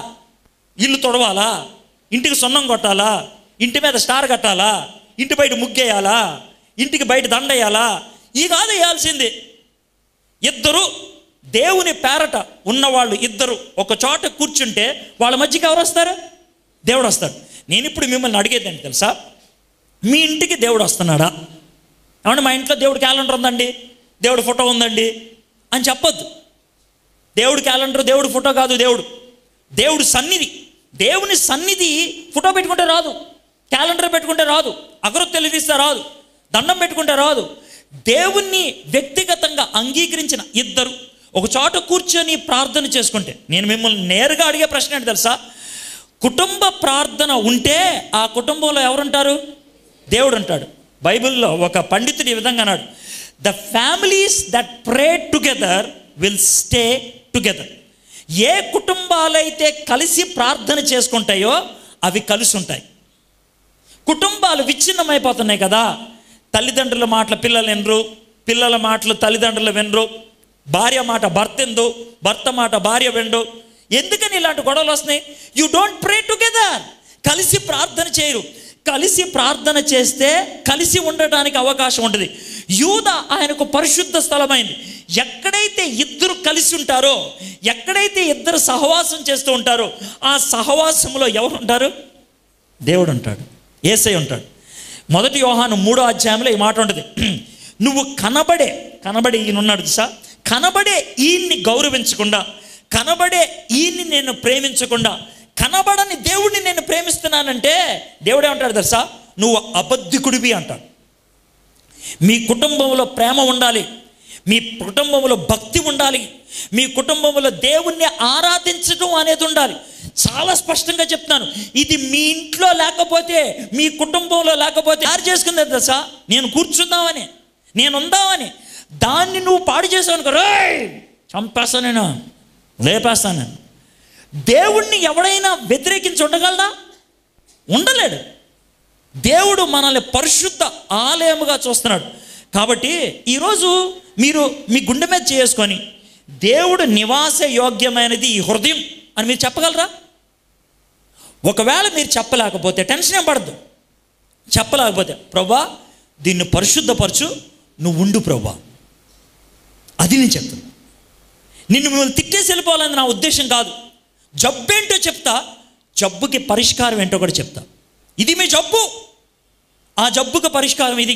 ఇల్లు తొడవాలా? ఇంటికి సున్నం కొట్టాలా? ఇంటి మీద స్టార్ కట్టాలా? ఇంటి బయట ముగ్గేయాలా? ఇంటికి బయట దండేయాలా? ఈ కాదు వేయాల్సింది. 2 దేవుని పేరట ఉన్నవాళ్ళు 2 ఒక చోట కూర్చుంటే వాళ్ళ మధ్యకి ఎవరు వస్తారు? దేవుడు వస్తాడు. నేను ఇప్పుడు మిమ్మల్ని అడిగేదండి తెలుసా, మీ ఇంటికి దేవుడు వస్తున్నాడా? ఏమంటే మా ఇంట్లో దేవుడు క్యాలెండర్ ఉందండి, దేవుడు ఫోటో ఉందండి అని చెప్పొద్దు. దేవుడు క్యాలెండర్, దేవుడు ఫోటో కాదు. దేవుడు సన్నిధి. దేవుని సన్నిధి ఫోటో పెట్టుకుంటే రాదు, క్యాలెండర్ పెట్టుకుంటే రాదు, అగరొత్తెలు తీస్తే రాదు, దండం పెట్టుకుంటే రాదు. దేవుణ్ణి వ్యక్తిగతంగా అంగీకరించిన 2 ఒక చోట కూర్చొని ప్రార్థన చేసుకుంటే, నేను మిమ్మల్ని నేరుగా అడిగే ప్రశ్న ఏంటి తెలుసా? కుటుంబ ప్రార్థన ఉంటే ఆ కుటుంబంలో ఎవరుంటారు? దేవుడు ఉంటాడు. బైబిల్లో ఒక పండితుడు ఈ విధంగా అన్నాడు, the families that pray together will stay together. ఏ కుటుంబాలైతే కలిసి ప్రార్థన చేసుకుంటాయో అవి కలిసి ఉంటాయి. కుటుంబాలు విచ్ఛిన్నమైపోతున్నాయి కదా. తల్లిదండ్రుల మాటలు పిల్లలు వినరు, పిల్లల మాటలు తల్లిదండ్రులు వినరు, భార్య మాట భర్త ఎందు, భర్త మాట భార్య వినరు. ఎందుకని ఇలాంటి గొడవలు వస్తున్నాయి? You don't pray together. కలిసి ప్రార్థన చేయరు. కలిసి ప్రార్థన చేస్తే కలిసి ఉండటానికి అవకాశం ఉంటుంది. యూదా ఆయనకు పరిశుద్ధ స్థలమైంది. ఎక్కడైతే 2 కలిసి ఉంటారో, ఎక్కడైతే 2 సహవాసం చేస్తూ ఉంటారో ఆ సహవాసంలో ఎవరు ఉంటారు? దేవుడు ఉంటాడు, యేసయ్య ఉంటాడు. 1 యోహాను 3వ అధ్యాయంలో ఈ మాట ఉంటుంది, నువ్వు కనబడే ఈయనున్నాడు చూసా, కనబడే ఈయన్ని గౌరవించకుండా, కనబడే ఈయన్ని నేను ప్రేమించకుండా, కనబడని దేవుడిని నేను ప్రేమిస్తున్నానంటే దేవుడే అంటాడు తెలుసా, నువ్వు అబద్ధికుడివి అంటాడు. మీ కుటుంబంలో ప్రేమ ఉండాలి, మీ కుటుంబంలో భక్తి ఉండాలి, మీ కుటుంబంలో దేవుణ్ణి ఆరాధించడం అనేది ఉండాలి. చాలా స్పష్టంగా చెప్తున్నాను, ఇది మీ ఇంట్లో లేకపోతే, మీ కుటుంబంలో లేకపోతే తయారు చేసుకుంది దశ, నేను కూర్చుందామని, నేను ఉందామని, దాన్ని నువ్వు పాడు చేసావు అనుకో, చంపేస్తాను, నేను లేపేస్తాను. నేను దేవుణ్ణి ఎవడైనా వ్యతిరేకించి ఉండగలనా? ఉండలేడు. దేవుడు మనల్ని పరిశుద్ధ ఆలయముగా చూస్తున్నాడు. కాబట్టి ఈరోజు మీరు మీ గుండె మీద చేసుకొని దేవుడు నివాస యోగ్యమైనది ఈ హృదయం అని మీరు చెప్పగలరా? ఒకవేళ మీరు చెప్పలేకపోతే టెన్షన్ ఏం పడద్దు. చెప్పలేకపోతే ప్రభా దీన్ని పరిశుద్ధపరచు, నువ్వు ఉండు ప్రభా, అది నేను చెప్తాను. మిమ్మల్ని తిట్టేసి వెళ్ళిపోవాలని నా ఉద్దేశం కాదు. జబ్బేంటో చెప్తా, జబ్బుకి పరిష్కారం ఏంటో కూడా చెప్తా. ఇది మీ జబ్బు, ఆ జబ్బుకి పరిష్కారం ఇది.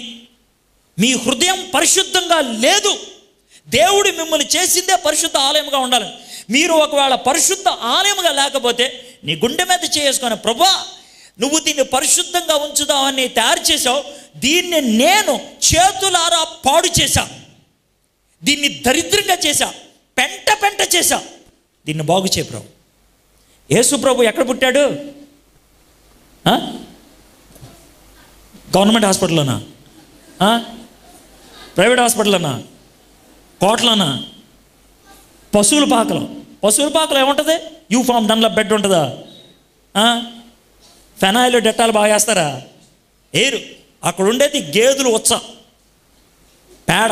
మీ హృదయం పరిశుద్ధంగా లేదు. దేవుడు మిమ్మల్ని చేసిందే పరిశుద్ధ ఆలయంగా ఉండాలి. మీరు ఒకవేళ పరిశుద్ధ ఆలయంగా లేకపోతే నీ గుండె మీద చేసుకొని ప్రభా నువ్వు దీన్ని పరిశుద్ధంగా ఉంచుదామని తయారు చేసావు, దీన్ని నేను చేతులారా పాడు చేశా, దీన్ని దరిద్రంగా చేశా, పెంట చేశా, దీన్ని బాగు చేయ ప్రభు. యేసు ప్రభు ఎక్కడ పుట్టాడు? గవర్నమెంట్ హాస్పిటల్లోనా? ప్రైవేట్ హాస్పిటల్లోనా? కోట్లోనా? పశువుల పాకలో ఏముంటుంది? యూఫామ్ డన్ల బెడ్ ఉంటుందా? ఫెనాయిల్ డెట్టాలు బాగా వేస్తారా? ఏరు. అక్కడ ఉండేది గేదెలు ఉచ్చ పేడ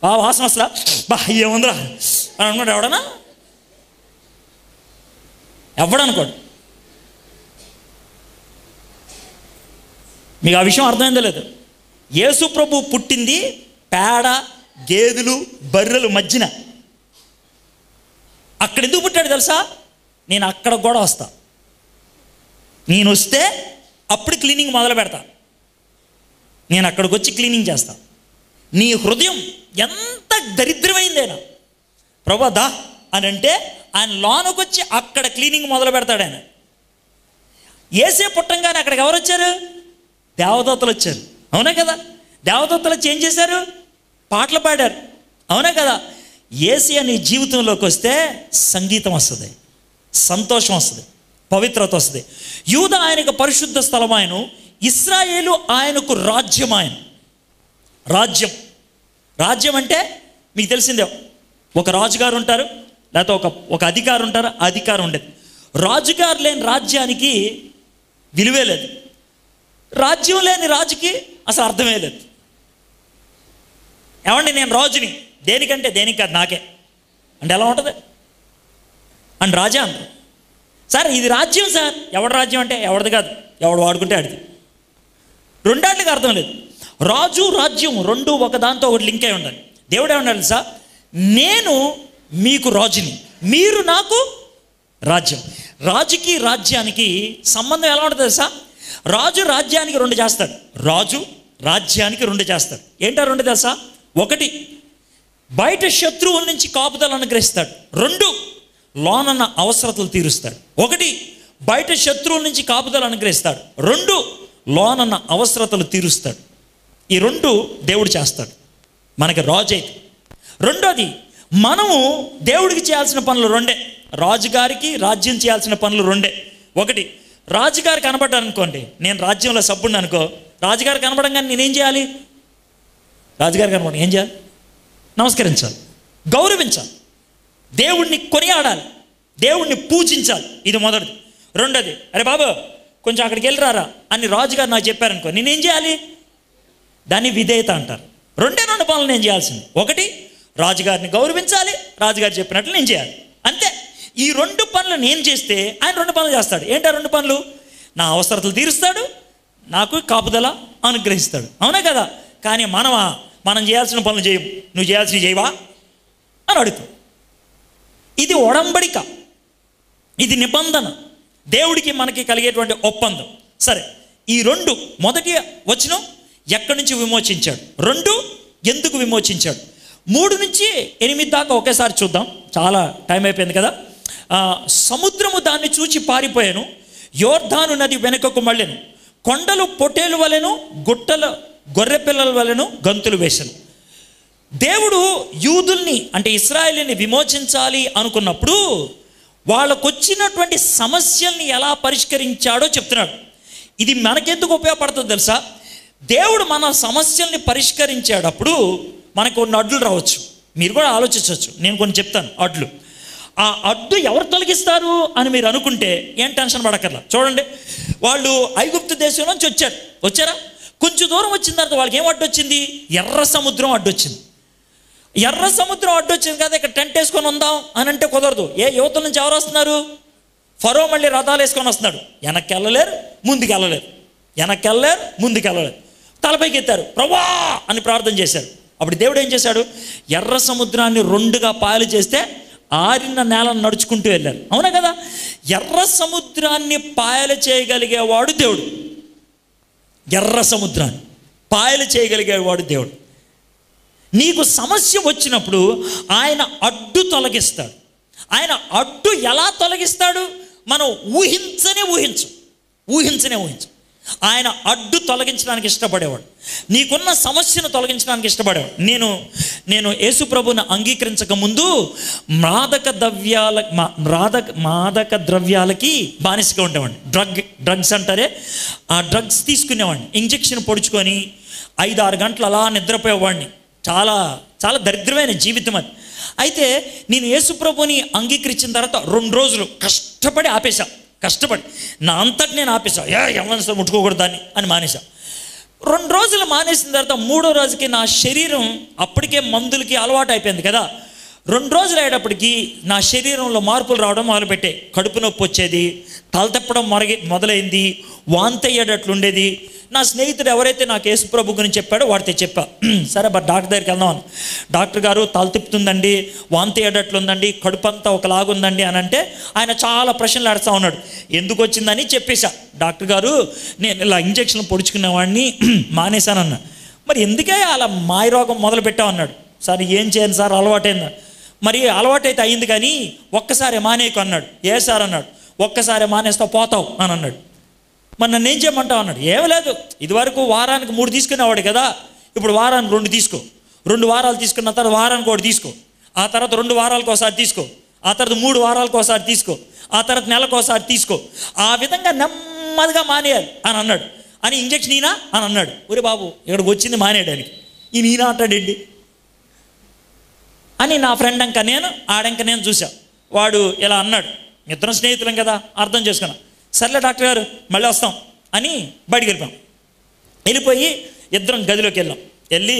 బాగా వాసన వస్తా, బా ఏముందిరా అని అనుకోండి. ఎవడన్నా ఎవడనుకోండి. మీకు ఆ విషయం అర్థమైందో లేదు? యేసు ప్రభు పుట్టింది పేడ గేదెలు బర్రెలు మధ్యన. అక్కడ ఎందుకు పుట్టాడు తెలుసా? నేను అక్కడ కూడా వస్తా, నేను వస్తే అప్పుడు క్లీనింగ్ మొదలు పెడతా, నేను అక్కడికి వచ్చి క్లీనింగ్ చేస్తా. నీ హృదయం ఎంత దరిద్రమైందేనా ప్రభా దా అని అంటే ఆయన లోనకు వచ్చి అక్కడ క్లీనింగ్ మొదలు పెడతాడు ఆయన. ఏసే పుట్టంగానే అక్కడికి ఎవరు వచ్చారు? దేవదూతలు వచ్చారు, అవునా కదా? దేవదూతలు వచ్చి ఏం చేశారు? పాటలు పాడారు, అవునా కదా? ఏసీ నీ జీవితంలోకి వస్తే సంగీతం వస్తుంది, సంతోషం వస్తుంది, పవిత్రత వస్తుంది. యూదా ఆయనకు పరిశుద్ధ స్థలం, ఆయన ఇశ్రాయేలు ఆయనకు రాజ్యం. ఆయన రాజ్యం అంటే మీకు తెలిసిందే, ఒక రాజుగారు ఉంటారు, లేకపోతే ఒక అధికారి ఉంటారు, అధికారం ఉండేది. రాజుగారు లేని రాజ్యానికి విలువే లేదు, రాజ్యం లేని రాజుకి అసలు అర్థమే లేదు. ఏమండి నేను రాజుని, దేనికంటే దేనికి కాదు, నాకే అంటే ఎలా ఉంటుంది అండ్ రాజా అంటారు. సార్ ఇది రాజ్యం సార్, ఎవడి రాజ్యం అంటే ఎవరిది కాదు, ఎవడు వాడుకుంటే ఆడిది. రెండాటికి అర్థం లేదు. రాజు రాజ్యం రెండు ఒకదాంతో ఒకటి లింక్ అయి ఉండాలి. దేవుడు ఏమన్నాడు సార్? నేను మీకు రాజుని, మీరు నాకు రాజ్యం. రాజుకి రాజ్యానికి సంబంధం ఎలా ఉంటుంది సార్? రాజు రాజ్యానికి రెండు చేస్తాడు, రాజు రాజ్యానికి రెండు చేస్తాడు. ఏంటో రెండు తెలుసా? ఒకటి బయట శత్రువుల నుంచి కాపుదలను అనుగ్రహిస్తాడు, రెండు లోనన్న అవసరతలు తీరుస్తాడు. ఒకటి బయట శత్రువుల నుంచి కాపుదలు అనుగ్రహిస్తాడు, రెండు లోనన్న అవసరతలు తీరుస్తాడు. ఈ రెండు దేవుడు చేస్తాడు మనకి రాజు అయితే. రెండోది మనము దేవుడికి చేయాల్సిన పనులు రెండే, రాజుగారికి రాజ్యం చేయాల్సిన పనులు రెండే. ఒకటి రాజుగారు కనబడ్డాను అనుకోండి, నేను రాజ్యంలో సభ్యుడిని అనుకో, రాజుగారు కనబడంగానే నేనేం చేయాలి? రాజుగారు కనబడి ఏం చేయాలి? నమస్కరించాలి, గౌరవించాలి, దేవుణ్ణి కొనియాడాలి, దేవుణ్ణి పూజించాలి. ఇది మొదటిది. రెండోది అరే బాబు కొంచెం అక్కడికి వెళ్ళిరారా అని రాజుగారు నాకు చెప్పారనుకో, నేనేం చేయాలి? దాన్ని విధేయత అంటారు. రెండు పనులు నేను చేయాల్సింది. ఒకటి రాజుగారిని గౌరవించాలి, రాజుగారు చెప్పినట్లు నేను చేయాలి, అంతే. ఈ రెండు పనులు నేను చేస్తే ఆయన రెండు పనులు చేస్తాడు. ఏంటా రెండు పనులు? నా అవసరతలు తీరుస్తాడు, నాకు కాపుదల అనుగ్రహిస్తాడు, అవునా కదా? కానీ మనం చేయాల్సిన పనులు చేయం, నువ్వు చేయాల్సినవి చేయవా అని అడుగుతావు. ఇది ఒడంబడిక, ఇది నిబంధన, దేవుడికి మనకి కలిగేటువంటి ఒప్పందం. సరే, ఈ రెండు, మొదటి వచనం ఎక్కడి నుంచి విమోచించాడు, రెండు ఎందుకు విమోచించాడు, 3 నుంచి 8 దాకా ఒకేసారి చూద్దాం, చాలా టైం అయిపోయింది కదా. సముద్రము దాన్ని చూచి పారిపోయాను, యోర్దాను నది వెనుకకు మళ్ళెను, కొండలు పొట్టేలు వలెను, గుట్టల గొర్రె పిల్లల వలెను గంతులు వేశాను. దేవుడు యూదుల్ని అంటే ఇశ్రాయేలుని విమోచించాలి అనుకున్నప్పుడు వాళ్ళకు వచ్చినటువంటి సమస్యల్ని ఎలా పరిష్కరించాడో చెప్తున్నాడు. ఇది మనకెందుకు ఉపయోగపడుతుందో తెలుసా? దేవుడు మన సమస్యల్ని పరిష్కరించేటప్పుడు మనకు కొన్ని అడ్డులు రావచ్చు. మీరు కూడా ఆలోచించవచ్చు, నేను కొన్ని చెప్తాను అడ్లు. ఆ అడ్డు ఎవరు తొలగిస్తారు అని మీరు అనుకుంటే ఏం టెన్షన్ పడక్కర్లా. చూడండి, వాళ్ళు ఐగుప్తు దేశం నుంచి వచ్చారా? కొంచెం దూరం వచ్చిన తర్వాత వాళ్ళకి ఏం అడ్డు వచ్చింది? ఎర్ర సముద్రం అడ్డొచ్చింది. ఎర్ర సముద్రం అడ్డొచ్చింది కదా, ఇక్కడ టెంట్ వేసుకొని ఉందాం అని అంటే కుదరదు. యువతల నుంచి ఎవరు వస్తున్నారు? ఫరో మళ్ళీ రథాలు వేసుకొని వస్తున్నాడు. వెనక్కి వెళ్ళలేరు, ముందుకు వెళ్ళలేరు, వెనక్కి వెళ్ళలేరు, ముందుకు వెళ్ళలేరు. తలపైకి ఎత్తారు, ప్రభువా అని ప్రార్థన చేశారు. అప్పుడు దేవుడు ఏం చేశాడు? ఎర్ర సముద్రాన్ని 2గా పాయలు చేస్తే ఆరిన నేలను నడుచుకుంటూ వెళ్ళారు, అవునా కదా? ఎర్ర సముద్రాన్ని పాయలు చేయగలిగేవాడు దేవుడు. ఎర్ర సముద్రాన్ని పాయలు చేయగలిగేవాడు దేవుడు. నీకు సమస్య వచ్చినప్పుడు ఆయన అడ్డు తొలగిస్తాడు. ఆయన అడ్డు ఎలా తొలగిస్తాడు? మనం ఊహించనే ఊహించు. ఆయన అడ్డు తొలగించడానికి ఇష్టపడేవాడు, నీకున్న సమస్యను తొలగించడానికి ఇష్టపడేవాడు. నేను యేసు ప్రభువుని అంగీకరించక ముందు మాదక ద్రవ్యాలకి బానిసగా ఉండేవాడిని. డ్రగ్స్ అంటారే, ఆ డ్రగ్స్ తీసుకునేవాడిని. ఇంజెక్షన్ పొడుచుకొని 5-6 గంటలు అలా నిద్రపోయేవాడిని. చాలా చాలా దరిద్రమైన జీవితం అది. అయితే నేను యేసు ప్రభువుని అంగీకరించిన తర్వాత 2 రోజులు కష్టపడి ఆపేశా. కష్టపడి నా అంతటి నేను ఆపేసా, ఎవరిని ముట్టుకోకూడదు దాన్ని అని మానేసా. 2 రోజులు మానేసిన తర్వాత 3వ రోజుకి నా శరీరం అప్పటికే మందులకి అలవాటు అయిపోయింది కదా. 2 రోజులు అయ్యేటప్పటికి నా శరీరంలో మార్పులు రావడం మొదలుపెట్టాయి. కడుపు నొప్పి వచ్చేది, తల తిప్పడం మొదలైంది, వాంతి అయ్యేటట్లుండేది. నా స్నేహితుడు ఎవరైతే నాకు యేసుప్రభు గురించి చెప్పాడో వాడితే చెప్పా, సరే బట్ డాక్టర్ దగ్గరికి వెళ్దాం. డాక్టర్ గారు తల తిప్పుతుందండి, వాంతి అయ్యేటట్లుందండి, కడుపు అంతా ఒకలాగుందండి అని అంటే ఆయన చాలా ప్రశ్నలు అడుస్తూ ఉన్నాడు. ఎందుకు వచ్చిందని చెప్పేశా. డాక్టర్ గారు నేను ఇలా ఇంజక్షన్లు పొడుచుకునేవాడిని మానేశానన్నా. మరి ఎందుకే అలా మాయరోగం మొదలు పెట్టామన్నాడు. సార్ ఏం చేయను సార్, అలవాటైందా. మరి అలవాటైతే అయింది కానీ ఒక్కసారి మానేయకు అన్నాడు. ఏ సార్ అన్నాడు. ఒక్కసారి మానేస్తావు పోతావు అని అన్నాడు. మరి నన్ను ఏం చేయమంటావు అన్నాడు. ఏం లేదు, ఇదివరకు వారానికి 3 తీసుకునేవాడు కదా, ఇప్పుడు వారానికి 2 తీసుకో. 2 వారాలు తీసుకున్న తర్వాత వారానికి 1 తీసుకో, ఆ తర్వాత 2 వారాలకు ఒకసారి తీసుకో, ఆ తర్వాత 3 వారాలకు ఒకసారి తీసుకో, ఆ తర్వాత నెలకు ఒకసారి తీసుకో. ఆ విధంగా నెమ్మదిగా మానేయాలి అని అన్నాడు. అని ఇంజక్షన్ ఈనా అని అన్నాడు. ఒరే బాబు ఇక్కడికి వచ్చింది మానేయడానికి, ఈ ఈనా అంటాడేంటి అని నా ఫ్రెండ్ అంక నేను ఆడంక నేను చూసా. వాడు ఇలా అన్నాడు. ఇద్దరం స్నేహితులం కదా, అర్థం చేసుకున్నాం. సర్లే డాక్టర్ గారు మళ్ళీ వస్తాం అని బయటికి వెళ్ళిపోయి ఇద్దరం గదిలోకి వెళ్ళి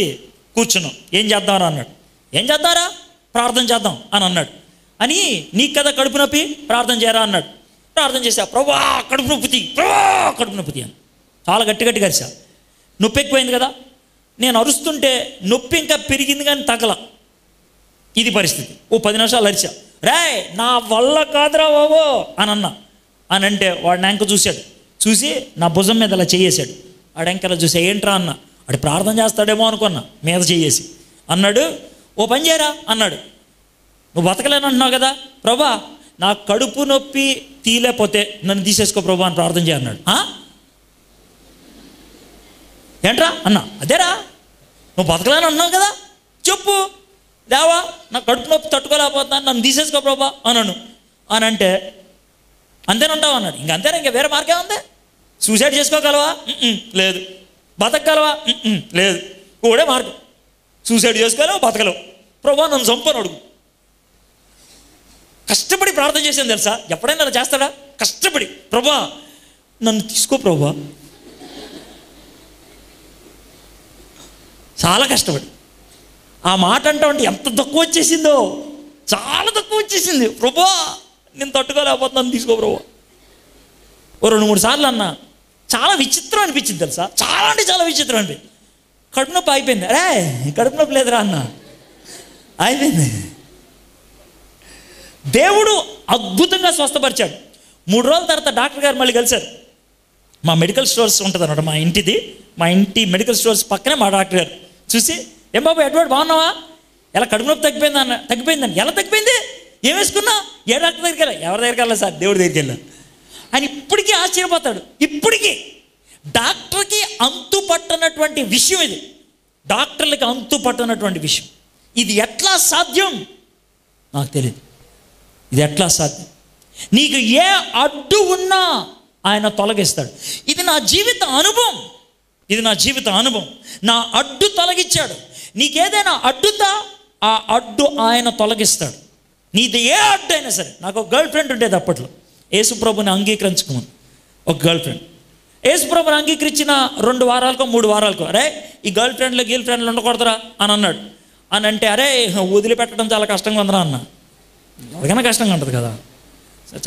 కూర్చున్నాం. ఏం చేద్దామరా అన్నాడు. ఏం చేద్దారా, ప్రార్థన చేద్దాం అని అన్నాడు. అని నీకు కదా కడుపు నొప్పి, ప్రార్థన చేయరా అన్నాడు. ప్రార్థన చేశా. ప్రభా కడుపు నొప్పి అని చాలా గట్టి అరిసా. నొప్పి ఎక్కువైంది కదా. నేను అరుస్తుంటే నొప్పి ఇంకా పెరిగింది కానీ తగల. ఇది పరిస్థితి. ఓ 10 నిమిషాలు అరిచా. రే నా వల్ల కాదురా బాబో అని అన్నా. అని అంటే వాడు నా ఎంక చూశాడు. చూసి నా భుజం మీద అలా చేయేశాడు. వాడు ఎంకలా చూసా. ఏంట్రా అన్న. వాడు ప్రార్థన చేస్తాడేమో అనుకున్నా. మీద చేయేసి అన్నాడు, ఓ పని చేయరా అన్నాడు. నువ్వు బతకలేనంటున్నావు కదా, ప్రభా నా కడుపు నొప్పి తీలేకపోతే నన్ను తీసేసుకో ప్రభా అని ప్రార్థన చేయన్నాడు. ఏంట్రా అన్నా. అదేరా నువ్వు బతకలేనంటున్నావు కదా, చెప్పు దేవా నా కడుపు నొప్పి తట్టుకోలేకపోతున్నాను, నన్ను తీసేసుకో ప్రభా అన్నాను. అని అంటే అంతేనంటావు అన్నాడు. ఇంకంతేనా, ఇంకా వేరే మార్గం ఉంది. సూసైడ్ చేసుకోగలవా, లేదు. బతకగలవా, లేదు. కూడా మార్గం. సూసైడ్ చేసుకోలేవు, బతకలేవు. ప్రభా నన్ను చంపని అడుగు. కష్టపడి ప్రార్థన చేసాను తెలుసా. ఎప్పుడైనా అలా చేస్తాడా. కష్టపడి ప్రభా నన్ను తీసుకో ప్రభా, చాలా కష్టపడి ఆ మాట అంటే ఎంత తక్కువ వచ్చేసిందో, చాలా తక్కువ వచ్చేసింది. ప్రభా నేను తట్టుకోలేకపోతే నన్ను తీసుకో ప్రభా. ఓ 2-3 సార్లు అన్నా. చాలా విచిత్రం అనిపించింది తెలుసా. చాలా అంటే చాలా విచిత్రం అనిపించింది. కడుపు నొప్పి అయిపోయింది. అరే కడుపు నొప్పి లేదురా అన్న, అయిపోయింది. దేవుడు అద్భుతంగా స్వస్థపరిచాడు. 3 రోజుల తర్వాత డాక్టర్ గారు మళ్ళీ కలిశారు. మా మెడికల్ స్టోర్స్ ఉంటుంది అన్నమాట, మా ఇంటి మెడికల్ స్టోర్స్ పక్కనే మా డాక్టర్ గారు చూసి, ఏం బాబు ఎడ్వర్డ్ బాగున్నావా, ఎలా కడుపు నొప్పి తగ్గిపోయిందని. ఎలా తగ్గిపోయింది, ఏం వేసుకున్నా, ఏ డాక్టర్ దగ్గరికి వెళ్ళా. ఎవరి దగ్గరికి వెళ్ళా సార్, దేవుడి దగ్గరికి వెళ్ళా. ఆయన ఇప్పటికీ ఆశ్చర్యపోతాడు. ఇప్పటికీ డాక్టర్కి అంతు పట్టనటువంటి విషయం ఇది. డాక్టర్లకి అంతు పట్టనటువంటి విషయం. ఇది ఎట్లా సాధ్యం నాకు తెలియదు. ఇది ఎట్లా సాధ్యం. నీకు ఏ అడ్డు ఉన్నా ఆయన తొలగిస్తాడు. ఇది నా జీవిత అనుభవం. నా అడ్డు తొలగించాడు. నీకేదైనా అడ్డుతా, ఆ అడ్డు ఆయన తొలగిస్తాడు. నీది ఏ అడ్డు అయినా సరే. నాకు ఒక గర్ల్ ఫ్రెండ్ ఉండేది అప్పట్లో. యేసుప్రభుని అంగీకరించుకున్నాను. ఒక గర్ల్ ఫ్రెండ్. యేసుప్రభుని అంగీకరించిన 2 వారాలకో 3 వారాలకో, అరే ఈ గర్ల్ ఫ్రెండ్లు ఉండకూడదురా అని అన్నాడు. అని అంటే, అరే వదిలిపెట్టడం చాలా కష్టంగా ఉందిరా అన్న. ఎవరికైనా కష్టంగా ఉంటుంది కదా.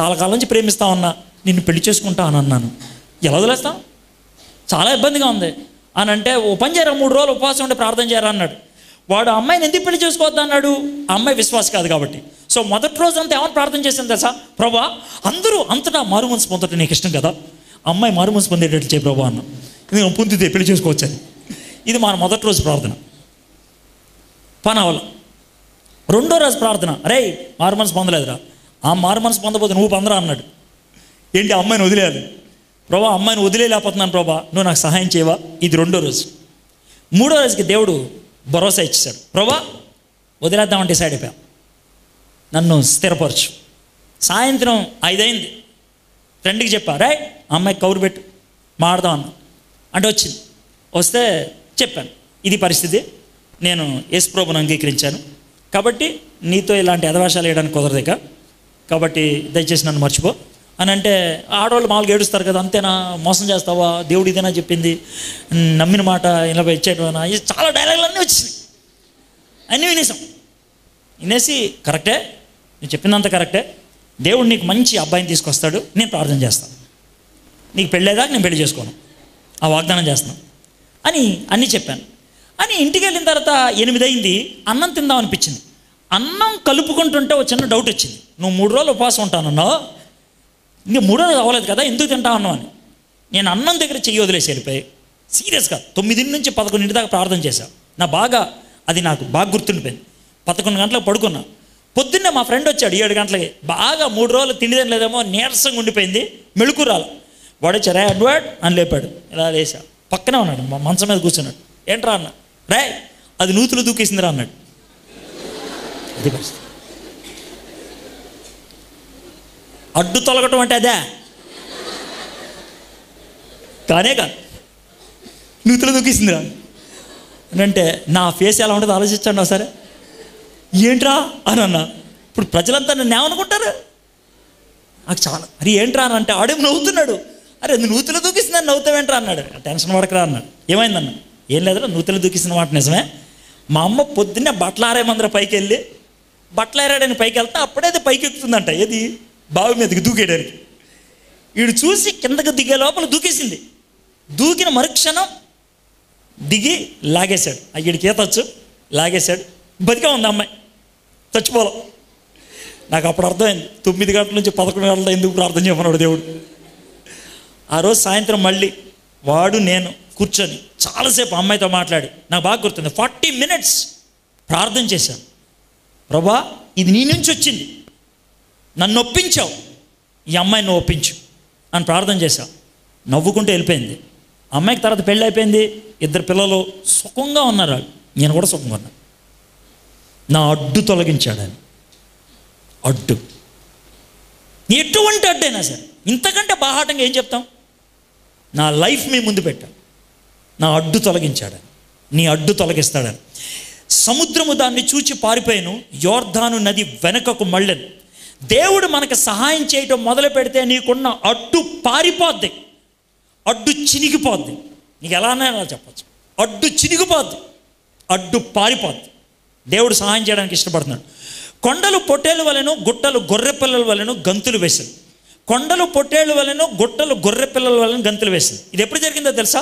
చాలా కాలం నుంచి ప్రేమిస్తా ఉన్నా, నిన్ను పెళ్లి చేసుకుంటా అని అన్నాను. ఎలా వదిలేస్తాం, చాలా ఇబ్బందిగా ఉంది అని అంటే, ఓ పని చేయరా 3 రోజులు ఉపవాసం ఉండి ప్రార్థన చేయరా అన్నాడు. వాడు అమ్మాయిని ఎందుకు పెళ్లి చేసుకోవద్దు అన్నాడు. ఆ అమ్మాయి విశ్వాసం కాదు కాబట్టి. సో మొదటి రోజు అంతా ఏమని ప్రార్థన చేశాను తెలుసా, ప్రభా అందరూ అంతటా మారు మనసు పొందటం నీకు ఇష్టం కదా, అమ్మాయి మారు మనసు పొందేటట్లు చేయి ప్రభా అన్న. ఇది పొందితే పెళ్లి చేసుకోవచ్చని. ఇది మన మొదటి రోజు ప్రార్థన. పనవల 2వ రోజు ప్రార్థన, అరే మారు మనసు పొందలేదురా, ఆ మారు మనసు పొందబోతే నువ్వు పొందరా అన్నాడు. ఏంటి అమ్మాయిని వదిలేయాలి ప్రభా, అమ్మాయిని వదిలేకపోతున్నాను ప్రభా, నువ్వు నాకు సహాయం చేయవా. ఇది 2వ రోజు. 3వ రోజుకి దేవుడు భరోసా ఇచ్చేశాడు. ప్రభా వదిలేద్దామంటే డిసైడ్ అయిపోయా, నన్ను స్థిరపరచు. సాయంత్రం 5 అయింది. ఫ్రెండ్కి చెప్పా, రే అమ్మాయికి కౌరు పెట్టు మాడదాం అన్న. అంటే వచ్చింది. వస్తే చెప్పాను, ఇది పరిస్థితి, నేను యేసుప్రభుని అంగీకరించాను కాబట్టి నీతో ఇలాంటి అధవేషాలు వేయడానికి కుదరదు ఇక, కాబట్టి దయచేసి నన్ను మర్చిపో. అని అంటే ఆడవాళ్ళు మామూలుగా ఏడుస్తారు కదా, అంతేనా, మోసం చేస్తావా, దేవుడు ఇదేనా చెప్పింది, నమ్మిన మాట ఇలా ఇచ్చేటనా, ఇది చాలా డైలాగులు అన్నీ వచ్చినాయి. అన్నీ వినేసి కరెక్టే, నేను చెప్పిందంత కరెక్టే, దేవుడు నీకు మంచి అబ్బాయిని తీసుకొస్తాడు, నేను ప్రార్థన చేస్తాను, నీకు పెళ్ళేదాకా నేను పెళ్లి చేసుకోను, ఆ వాగ్దానం చేస్తున్నాను అని అన్నీ చెప్పాను. అని ఇంటికి వెళ్ళిన తర్వాత 8 అయింది, అన్నం తిందాం అనిపించింది. అన్నం కలుపుకుంటుంటే ఒక చిన్న డౌట్ వచ్చింది. నువ్వు 3 రోజులు ఉపవాసం ఉంటానన్నావు, ఇంక 3 రోజులు అవ్వలేదు కదా, ఎందుకు తింటావు అన్నావు అని. నేను అన్నం దగ్గర చెయ్యి వదిలేసి వెళ్ళిపోయి సీరియస్గా 9 నుంచి 11 దాకా ప్రార్థన చేశాను. నాకు బాగా గుర్తుండిపోయింది. 11 గంటలకు పడుకున్నా. పొద్దున్నే మా ఫ్రెండ్ వచ్చాడు 7 గంటలకి. బాగా 3 రోజులు తిండి తినలేదేమో, నీరసంగా ఉండిపోయింది, మెళుకు రాలి. వాడు వచ్చా, రే అడ్వాడ్ అని లేపాడు. ఇలా లేసా, పక్కనే ఉన్నాడు, మా మంచం మీద కూర్చున్నాడు. ఏంట్రా అన్న, రే అది నూతులు దూకేసిందిరా అన్నాడు. అది పరిస్థితి. అడ్డు తొలగటం అంటే అదే, కానే కాదు, నూతులు దూకేసిందిరా అని అంటే నా ఫేస్ ఎలా ఉంటుందో ఆలోచించండి ఒకసారి. ఏంట్రా అని అన్నా. ఇప్పుడు ప్రజలంతా నన్ను ఏమనుకుంటారు, నాకు చాలా అరే ఏంట్రా అని అంటే ఆడేం నవ్వుతున్నాడు. అరే నూతులు దూకిస్తుందని నవ్వుతావేంట్రా అన్నాడు. టెన్షన్ పడకరా అన్నాడు. ఏమైందన్న, ఏం లేదురా, నూతులు దూకిస్తున్న మాట నిజమే. మా అమ్మ పొద్దున్నే బట్టలు ఆరేమందరూ పైకి వెళ్ళి బట్టలు ఆరాడని పైకి వెళ్తే అప్పుడే అది పైకి ఎక్కుతుందంట, ఏది బావి మీదకి దూకేయడానికి. వీడు చూసి కిందకి దిగే లోపల దూకేసింది. దూకిన మరుక్షణం దిగి లాగేశాడు. వీడికి ఈతొచ్చు, లాగేశాడు. బతికే ఉంది అమ్మాయి, చచ్చిపోలే. నాకు అప్పుడు అర్థమైంది 9 గంటల నుంచి 11 గంటల ఎందుకు ప్రార్థన చేయమన్నాడు దేవుడు. ఆ రోజు సాయంత్రం మళ్ళీ వాడు నేను కూర్చొని చాలాసేపు అమ్మాయితో మాట్లాడి, నాకు బాగా గుర్తుంది, 40 minutes ప్రార్థన చేశాను. ప్రభా ఇది నీ నుంచి వచ్చింది, నన్ను ఒప్పించావు, ఈ అమ్మాయిని నువ్వు ఒప్పించు అని ప్రార్థన చేశావు. నవ్వుకుంటూ వెళ్ళిపోయింది. అమ్మాయికి తర్వాత పెళ్ళి అయిపోయింది, 2 పిల్లలు సుఖంగా ఉన్నారు. వాళ్ళు, నేను కూడా సుఖంగా ఉన్నాను. నా అడ్డు తొలగించాడని. అడ్డు ఎటువంటి అడ్డైనా సరే, ఇంతకంటే బాహాటంగా ఏం చెప్తాం, నా లైఫ్ మీ ముందు పెట్టాను, నా అడ్డు తొలగించాడని, నీ అడ్డు తొలగిస్తాడని. సముద్రము దాన్ని చూచి పారిపోయాను, యోర్దాను నది వెనకకు మళ్ళను. దేవుడు మనకు సహాయం చేయటం మొదలు పెడితే నీకున్న అడ్డు పారిపోద్ది, అడ్డు చినిగిపోద్ది. నీకు ఎలానే అలా చెప్పచ్చు, అడ్డు చినిగిపోద్ది, అడ్డు పారిపోద్ది. దేవుడు సహాయం చేయడానికి ఇష్టపడుతున్నాడు. కొండలు పొట్టేలు వలెను, గుట్టలు గొర్రె పిల్లల వలెను గంతులు వేసింది. కొండలు పొట్టేళ్ళు వలెను, గుట్టలు గొర్రె పిల్లల వలెను గంతులు వేసింది. ఇది ఎప్పుడు జరిగిందో తెలుసా?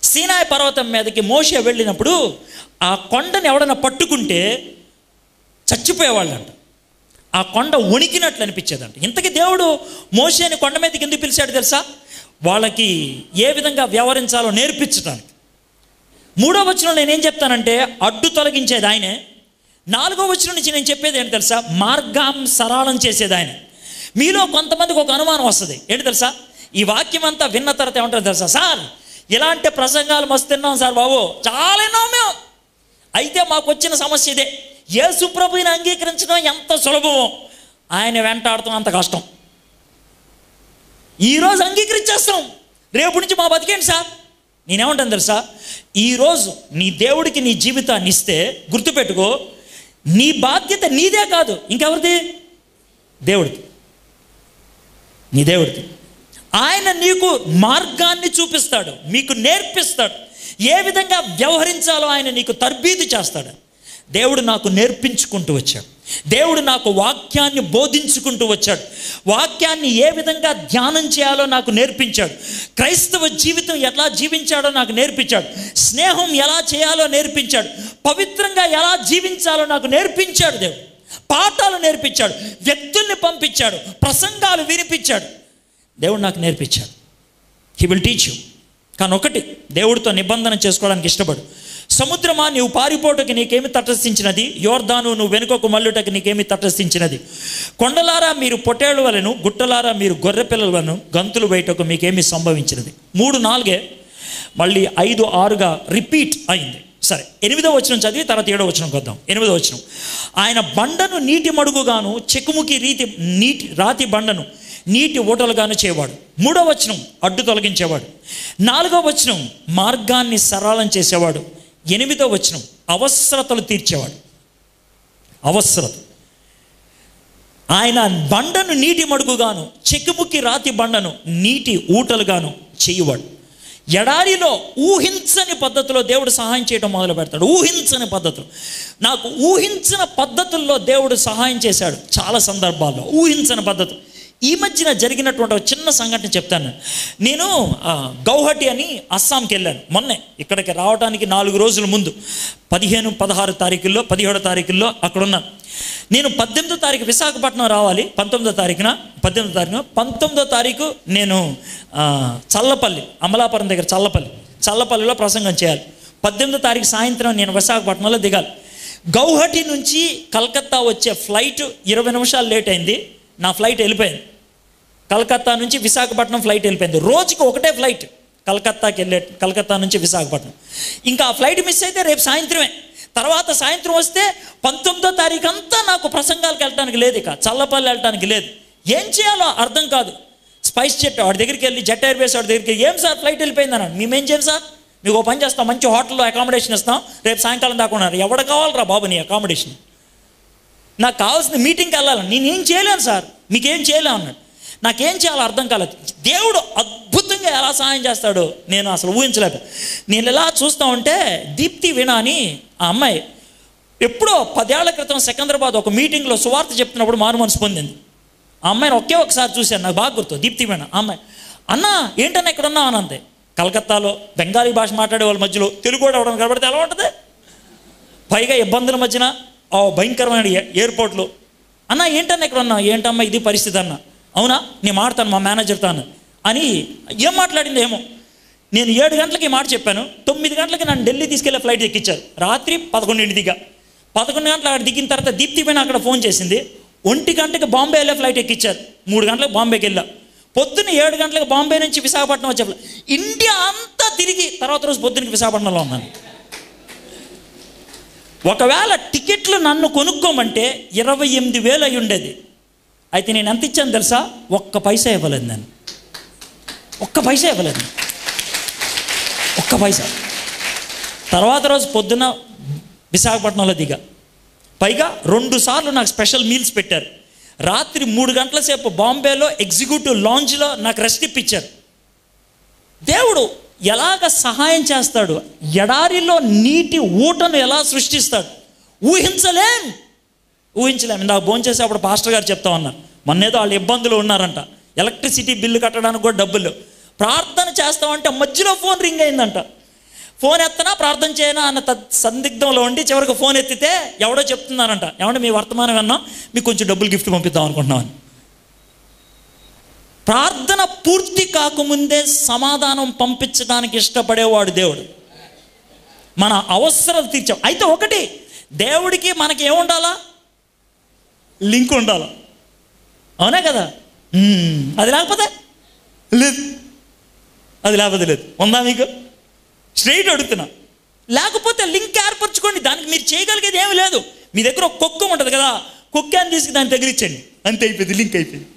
సీనాయి పర్వతం మీదకి మోషే వెళ్ళినప్పుడు ఆ కొండని ఎవడన్నా పట్టుకుంటే చచ్చిపోయేవాళ్ళంట. ఆ కొండ వణికినట్లు అనిపించేదంట. ఇంతకీ దేవుడు మోషేని కొండ మీదకి ఎందుకు పిలిచాడు తెలుసా? వాళ్ళకి ఏ విధంగా వ్యవహరించాలో నేర్పించడానికి. 3వ వచనంలో నేనేం చెప్తానంటే అడ్డు తొలగించేది ఆయనే. 4వ వచనం నుంచి నేను చెప్పేది ఏంటి తెలుసా? మార్గం సరళం చేసేది ఆయన. మీలో కొంతమందికి ఒక అనుమానం వస్తుంది, ఏంటి తెలుసా? ఈ వాక్యం అంతా విన్న తర్వాత ఏమంటారు తెలుసా? సార్ ఇలాంటి ప్రసంగాలు మస్తు తిన్నాం సార్ బాబు, చాలా విన్నాం మేము, అయితే మాకు వచ్చిన సమస్య ఇదే, యేసు ప్రభువుని అంగీకరించడం ఎంత సులభమో ఆయన వెంటాడటం అంత కష్టం. ఈరోజు అంగీకరించేస్తాం, రేపు నుంచి మా బతికేంటి సార్. నేనేమంటాను తెలుసా? ఈరోజు నీ దేవుడికి నీ జీవితాన్ని ఇస్తే గుర్తుపెట్టుకో, నీ బాధ్యత నీదే కాదు, ఇంకెవరిది? దేవుడిది, నీ దేవుడిది. ఆయన నీకు మార్గాన్ని చూపిస్తాడు, మీకు నేర్పిస్తాడు, ఏ విధంగా వ్యవహరించాలో ఆయన నీకు తర్బీదు చేస్తాడు. దేవుడు నాకు నేర్పించుకుంటూ వచ్చాడు, దేవుడు నాకు వాక్యాన్ని బోధించుకుంటూ వచ్చాడు, వాక్యాన్ని ఏ విధంగా ధ్యానం చేయాలో నాకు నేర్పించాడు, క్రైస్తవ జీవితం ఎలా జీవించాడో నాకు నేర్పించాడు, స్నేహం ఎలా చేయాలో నేర్పించాడు, పవిత్రంగా ఎలా జీవించాలో నాకు నేర్పించాడు. దేవుడు పాఠాలు నేర్పించాడు, వ్యక్తుల్ని పంపించాడు, ప్రసంగాలు వినిపించాడు. దేవుడు నాకు నేర్పించాడు. He will teach you. కానీ ఒకటి, దేవుడితో నిబంధన చేసుకోవడానికి ఇష్టపడు. సముద్రమా నీవు పారిపోటకి నీకేమి తటస్థించినది? యోర్దాను నువ్వు వెనుకకు మల్లుటకి నీకేమి తటస్థించినది? కొండలారా మీరు పొట్టేళ్ళ వలెను, గుట్టలారా మీరు గొర్రె పిల్లల వలెను గంతులు వేయటకు మీకేమి సంభవించినది? 3, 4 మళ్ళీ 5, 6గా రిపీట్ అయింది. సరే, 8వ వచనం చదివి తర్వాత 7వ వచనంకి వద్దాం. 8వ వచనం, ఆయన బండను నీటి మడుగుగాను, చెకుముకి రాతి బండను నీటి ఓటలుగాను చేయవాడు. 3వ వచనం అడ్డు తొలగించేవాడు. 4వ వచనం మార్గాన్ని సరళం చేసేవాడు. 8వ వచనం అవసరతలు తీర్చేవాడు. అవసరత ఆయన బండను నీటి మడుగుగాను, చెక్కుముక్కి రాతి బండను నీటి ఊటలుగాను చేయువాడు. ఎడారిలో ఊహించని పద్ధతిలో దేవుడు సహాయం చేయడం మొదలు పెడతాడు. ఊహించని పద్ధతులు, నాకు ఊహించిన పద్ధతుల్లో దేవుడు సహాయం చేశాడు చాలా సందర్భాల్లో. ఊహించని పద్ధతులు. ఈ మధ్యన జరిగినటువంటి ఒక చిన్న సంఘటన చెప్తాను. నేను గౌహటి అని అస్సాంకి వెళ్ళాను మొన్నే. ఇక్కడికి రావడానికి 4 రోజుల ముందు 15, 16 తారీఖుల్లో, 17 తారీఖుల్లో అక్కడ ఉన్నాను. నేను 18వ తారీఖు విశాఖపట్నం రావాలి. 19వ తారీఖు నేను చల్లపల్లి, అమలాపురం దగ్గర చల్లపల్లిలో ప్రసంగం చేయాలి. 18వ తారీఖు సాయంత్రం నేను విశాఖపట్నంలో దిగాలి. గౌహటి నుంచి కలకత్తా వచ్చే ఫ్లైట్ 20 నిమిషాలు లేట్ అయింది. నా ఫ్లైట్ వెళ్ళిపోయింది. కలకత్తా నుంచి విశాఖపట్నం ఫ్లైట్ వెళ్ళిపోయింది. రోజుకి ఒకటే ఫ్లైట్ కలకత్తా నుంచి విశాఖపట్నం. ఇంకా ఆ ఫ్లైట్ మిస్ అయితే రేపు సాయంత్రమే. తర్వాత సాయంత్రం వస్తే 19వ తారీఖు అంతా నాకు ప్రసంగాలకు వెళ్ళడానికి లేదు, ఇక చల్లపల్లి వెళ్ళడానికి లేదు. ఏం చేయాలో అర్థం కాదు. స్పైస్ జెట్ వాడి దగ్గరికి వెళ్ళి, జెట్ ఎయిర్వేస్ వాడి దగ్గరికి, ఏం సార్ ఫ్లైట్ వెళ్ళిపోయింది అన్నాడు. మేమేం చేయం సార్, మీకు పని చేస్తాం, మంచి హోటల్లో అకామిడేషన్ ఇస్తాం, రేపు సాయంకాలం దాకా ఉన్నారు. ఎవడ కావాలరా బాబు నీ అకామిడేషన్? నాకు కావాల్సిన మీటింగ్కి వెళ్ళాలని. నేనేం చేయలేను సార్, మీకేం చేయలేను అన్నాడు. నాకేం చేయాలో అర్థం కాలేదు. దేవుడు అద్భుతంగా ఎలా సహాయం చేస్తాడో నేను అసలు ఊహించలేదు. నేను ఎలా చూస్తూ ఉంటే దీప్తి వీణ అని ఆ అమ్మాయి ఎప్పుడో 10 ఏళ్ల క్రితం సికింద్రాబాద్ ఒక మీటింగ్లో సువార్త చెప్తున్నప్పుడు మారు మనసు పొందింది. ఆ అమ్మాయిని ఒకసారి చూశాను, నాకు బాగా గుర్తు. దీప్తి వీణ ఆ అమ్మాయి. అన్నా ఏంటన్నా ఇక్కడ ఉన్నావు అని అంతే. కలకత్తాలో బెంగాలీ భాష మాట్లాడే వాళ్ళ మధ్యలో తెలుగు కూడా అవడం కనబడితే ఎలా ఉంటుంది? పైగా ఇబ్బందుల మధ్యన భయంకరమైన ఎయిర్పోర్ట్లో. అన్న ఏంటన్నా ఇక్కడ ఉన్నా? ఏంటమ్మా ఇది పరిస్థితి అన్న. అవునా, నేను మాట్లాడతాను మా మేనేజర్తో అని ఏం మాట్లాడింది ఏమో. నేను 7 గంటలకి మాట చెప్పాను. 9 గంటలకి నన్ను ఢిల్లీ తీసుకెళ్ళే ఫ్లైట్ ఎక్కించారు. రాత్రి 11 దిగా. 11 గంటలు అక్కడ దిగిన తర్వాత దీప్తి పైన అక్కడ ఫోన్ చేసింది. 1 గంటకి బాంబే వెళ్ళే ఫ్లైట్ ఎక్కించారు. 3 గంటలకు బాంబేకి వెళ్ళా. పొద్దున్న 7 గంటలకు బాంబే నుంచి విశాఖపట్నం వచ్చే ఫ్లైట్. ఇండియా అంతా తిరిగి తర్వాత రోజు పొద్దున్నకి విశాఖపట్నంలో ఉన్నాను. ఒకవేళ టికెట్లు నన్ను కొనుక్కోమంటే 28,000 అయి ఉండేది. అయితే నేను ఎంత ఇచ్చాను తెలుసా? 1 పైసా ఇవ్వలేదు. నేను 1 పైసా ఇవ్వలేదు. 1 పైసా. తర్వాత రోజు పొద్దున్న విశాఖపట్నంలో దిగా. పైగా 2 సార్లు నాకు స్పెషల్ మీల్స్ పెట్టారు. రాత్రి 3 గంటల సేపు బాంబేలో ఎగ్జిక్యూటివ్ లాంజ్లో నాకు రెస్ట్ ఇప్పించారు. దేవుడు ఎలాగ సహాయం చేస్తాడు, ఎడారిలో నీటి ఊటను ఎలా సృష్టిస్తాడు ఊహించలేం. ఇందాక భోంచేసి అప్పుడు పాస్టర్ గారు చెప్తా ఉన్నారు, మొన్నేదో వాళ్ళు ఇబ్బందులు ఉన్నారంట, ఎలక్ట్రిసిటీ బిల్లు కట్టడానికి కూడా డబ్బులు. ప్రార్థన చేస్తామంటే మధ్యలో ఫోన్ రింగ్ అయిందంట. ఫోన్ ఎత్తనా ప్రార్థన చేయనా అన్న సందిగ్ధంలో ఉండి చివరికి ఫోన్ ఎత్తితే ఎవడో చెప్తున్నారంట, ఏమంటే మీ వర్తమానం విన్నాం, మీకు కొంచెం డబ్బులు గిఫ్ట్ పంపిద్దాం అనుకుంటున్నామని. ప్రార్థన పూర్తి కాకముందే సమాధానం పంపించడానికి ఇష్టపడేవాడు దేవుడు. మన అవసరాలు తీర్చాం. అయితే ఒకటి, దేవుడికి మనకి ఏముండాలా? లింక్ ఉండాలా, అవునా కదా? అది లేకపోతే లేదు, లేదు. ఉందా మీకు? స్ట్రైట్ అడుగుతున్నా. లేకపోతే లింక్ ఏర్పరచుకోండి. దానికి మీరు చేయగలిగేది ఏమి లేదు. మీ దగ్గర ఒక కుక్క ఉంటుంది కదా, కుక్కని తీసుకు దాన్ని తగిలించండి, అంతే, అయిపోయింది, లింక్ అయిపోయింది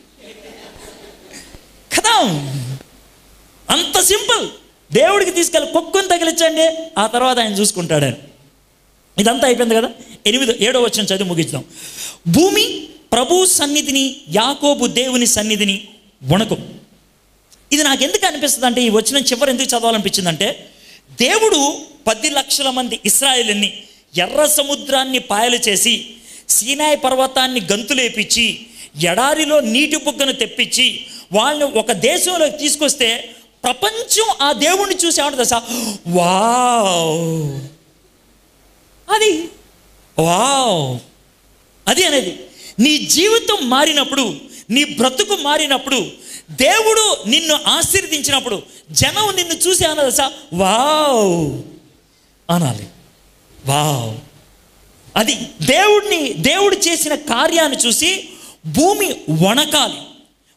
కదా. అంత సింపుల్. దేవుడికి తీసుకెళ్ళి కుక్కను తగిలించండి, ఆ తర్వాత ఆయన చూసుకుంటాడని. ఇదంతా అయిపోయింది కదా. 7వ వచనం చదివి ముగిద్దాం. భూమి ప్రభు సన్నిధిని, యాకోబు దేవుని సన్నిధిని వణకు. ఇది నాకు ఎందుకు అనిపిస్తుంది అంటే, ఈ వచనం చివరి ఎందుకు చదవాలనిపించిందంటే, దేవుడు 10 లక్షల మంది ఇశ్రాయేలుని ఎర్ర సముద్రాన్ని పాయలు చేసి, సీనాయి పర్వతాన్ని గంతులేపించి, ఎడారిలో నీటి బుగ్గను తెప్పించి వాళ్ళని ఒక దేశంలోకి తీసుకొస్తే ప్రపంచం ఆ దేవుణ్ణి చూసి ఏమంటుంది తెలుసా? వావ్, అది వావ్, అది అనేది. నీ జీవితం మారినప్పుడు, నీ బ్రతుకు మారినప్పుడు, దేవుడు నిన్ను ఆశీర్వదించినప్పుడు జనం నిన్ను చూసి అన్నది తెలుసా? వావ్ అనాలి. వావ్, అది దేవుడు చేసిన కార్యాన్ని చూసి భూమి వణకాలి,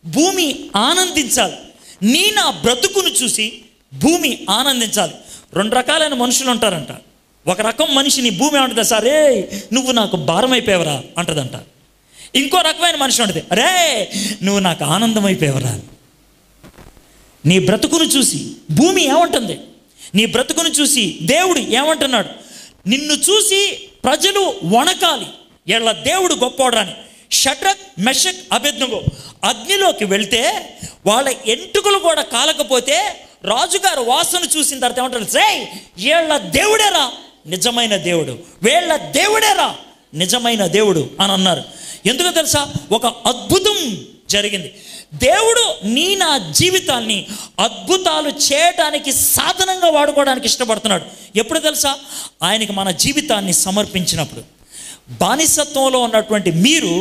భూమి ఆనందించాలి. నా బ్రతుకును చూసి భూమి ఆనందించాలి. 2 రకాలైన మనుషులు ఉంటారంట. ఒక రకం మనిషిని భూమి ఏమంటుంది? సరే నువ్వు నాకు భారం అయిపోయావరా అంటదంట. ఇంకో రకమైన మనిషి ఉంటుంది, అరే నువ్వు నాకు ఆనందం అయిపోయావరా. నీ బ్రతుకును చూసి భూమి ఏమంటుంది? నీ బ్రతుకును చూసి దేవుడు ఏమంటున్నాడు? నిన్ను చూసి ప్రజలు వణకాలి, ఎళ్ళ దేవుడు గొప్పోడని. షడ్రక్, మెషక్, అబేద్నెగో అగ్నిలోకి వెళ్తే వాళ్ళ ఎంటుకలు కూడా కాలకపోతే రాజుగారు వాసన చూసిన తర్వాత ఏమంటారు, వీళ్ళ దేవుడేరా నిజమైన దేవుడు, వీళ్ళ దేవుడేరా నిజమైన దేవుడు అని అన్నారు. ఎందుకో తెలుసా? ఒక అద్భుతం జరిగింది. దేవుడు నా జీవితాన్ని అద్భుతాలు చేయడానికి సాధనంగా వాడుకోవడానికి ఇష్టపడుతున్నాడు. ఎప్పుడు తెలుసా? ఆయనకి మన జీవితాన్ని సమర్పించినప్పుడు. బానిసత్వంలో ఉన్నటువంటి మీరు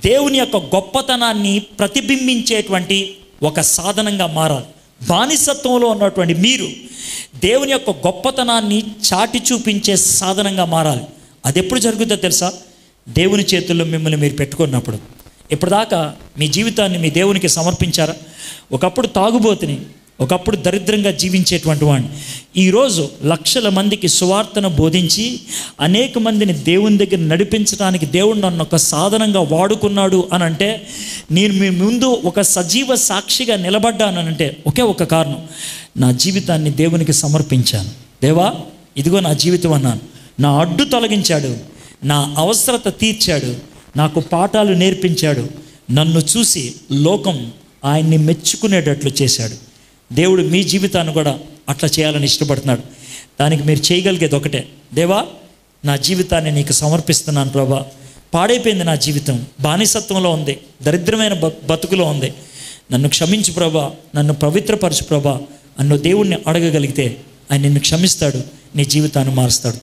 దేవుని యొక్క గొప్పతనాన్ని ప్రతిబింబించేటువంటి ఒక సాధనంగా మారాలి. బానిసత్వంలో ఉన్నటువంటి మీరు దేవుని యొక్క గొప్పతనాన్ని చాటి చూపించే సాధనంగా మారాలి. అది ఎప్పుడు జరుగుతుందో తెలుసా? దేవుని చేతుల్లో మిమ్మల్ని మీరు పెట్టుకున్నప్పుడు. ఇప్పటిదాకా మీ జీవితాన్ని మీ దేవునికి సమర్పించారా? ఒకప్పుడు తాగుబోతుని, ఒకప్పుడు దరిద్రంగా జీవించేటువంటి వాడిని, ఈరోజు లక్షల మందికి సువార్తను బోధించి అనేక మందిని దేవుని దగ్గర నడిపించడానికి దేవుడు నన్ను ఒక సాధనంగా వాడుకున్నాడు అని అంటే, నేను మీ ముందు ఒక సజీవ సాక్షిగా నిలబడ్డానంటే ఒకే ఒక కారణం, నా జీవితాన్ని దేవునికి సమర్పించాను. దేవా, ఇదిగో నా జీవితం అన్నాను. నా అడ్డు తొలగించాడు, నా అవసరత తీర్చాడు, నాకు పాఠాలు నేర్పించాడు, నన్ను చూసి లోకం ఆయన్ని మెచ్చుకునేటట్లు చేశాడు. దేవుడు మీ జీవితాన్ని కూడా అట్లా చేయాలని ఇష్టపడుతున్నాడు. దానికి మీరు చేయగలిగేది ఒకటే, దేవా, నా జీవితాన్ని నీకు సమర్పిస్తున్నాను ప్రభా. పాడైపోయింది నా జీవితం, బానిసత్వంలో ఉంది, దరిద్రమైన బతుకులో ఉంది, నన్ను క్షమించు ప్రభా, నన్ను పవిత్రపరచు ప్రభా అన్న దేవుణ్ణి అడగగలిగితే ఆయన నిన్ను క్షమిస్తాడు, నీ జీవితాన్ని మారుస్తాడు.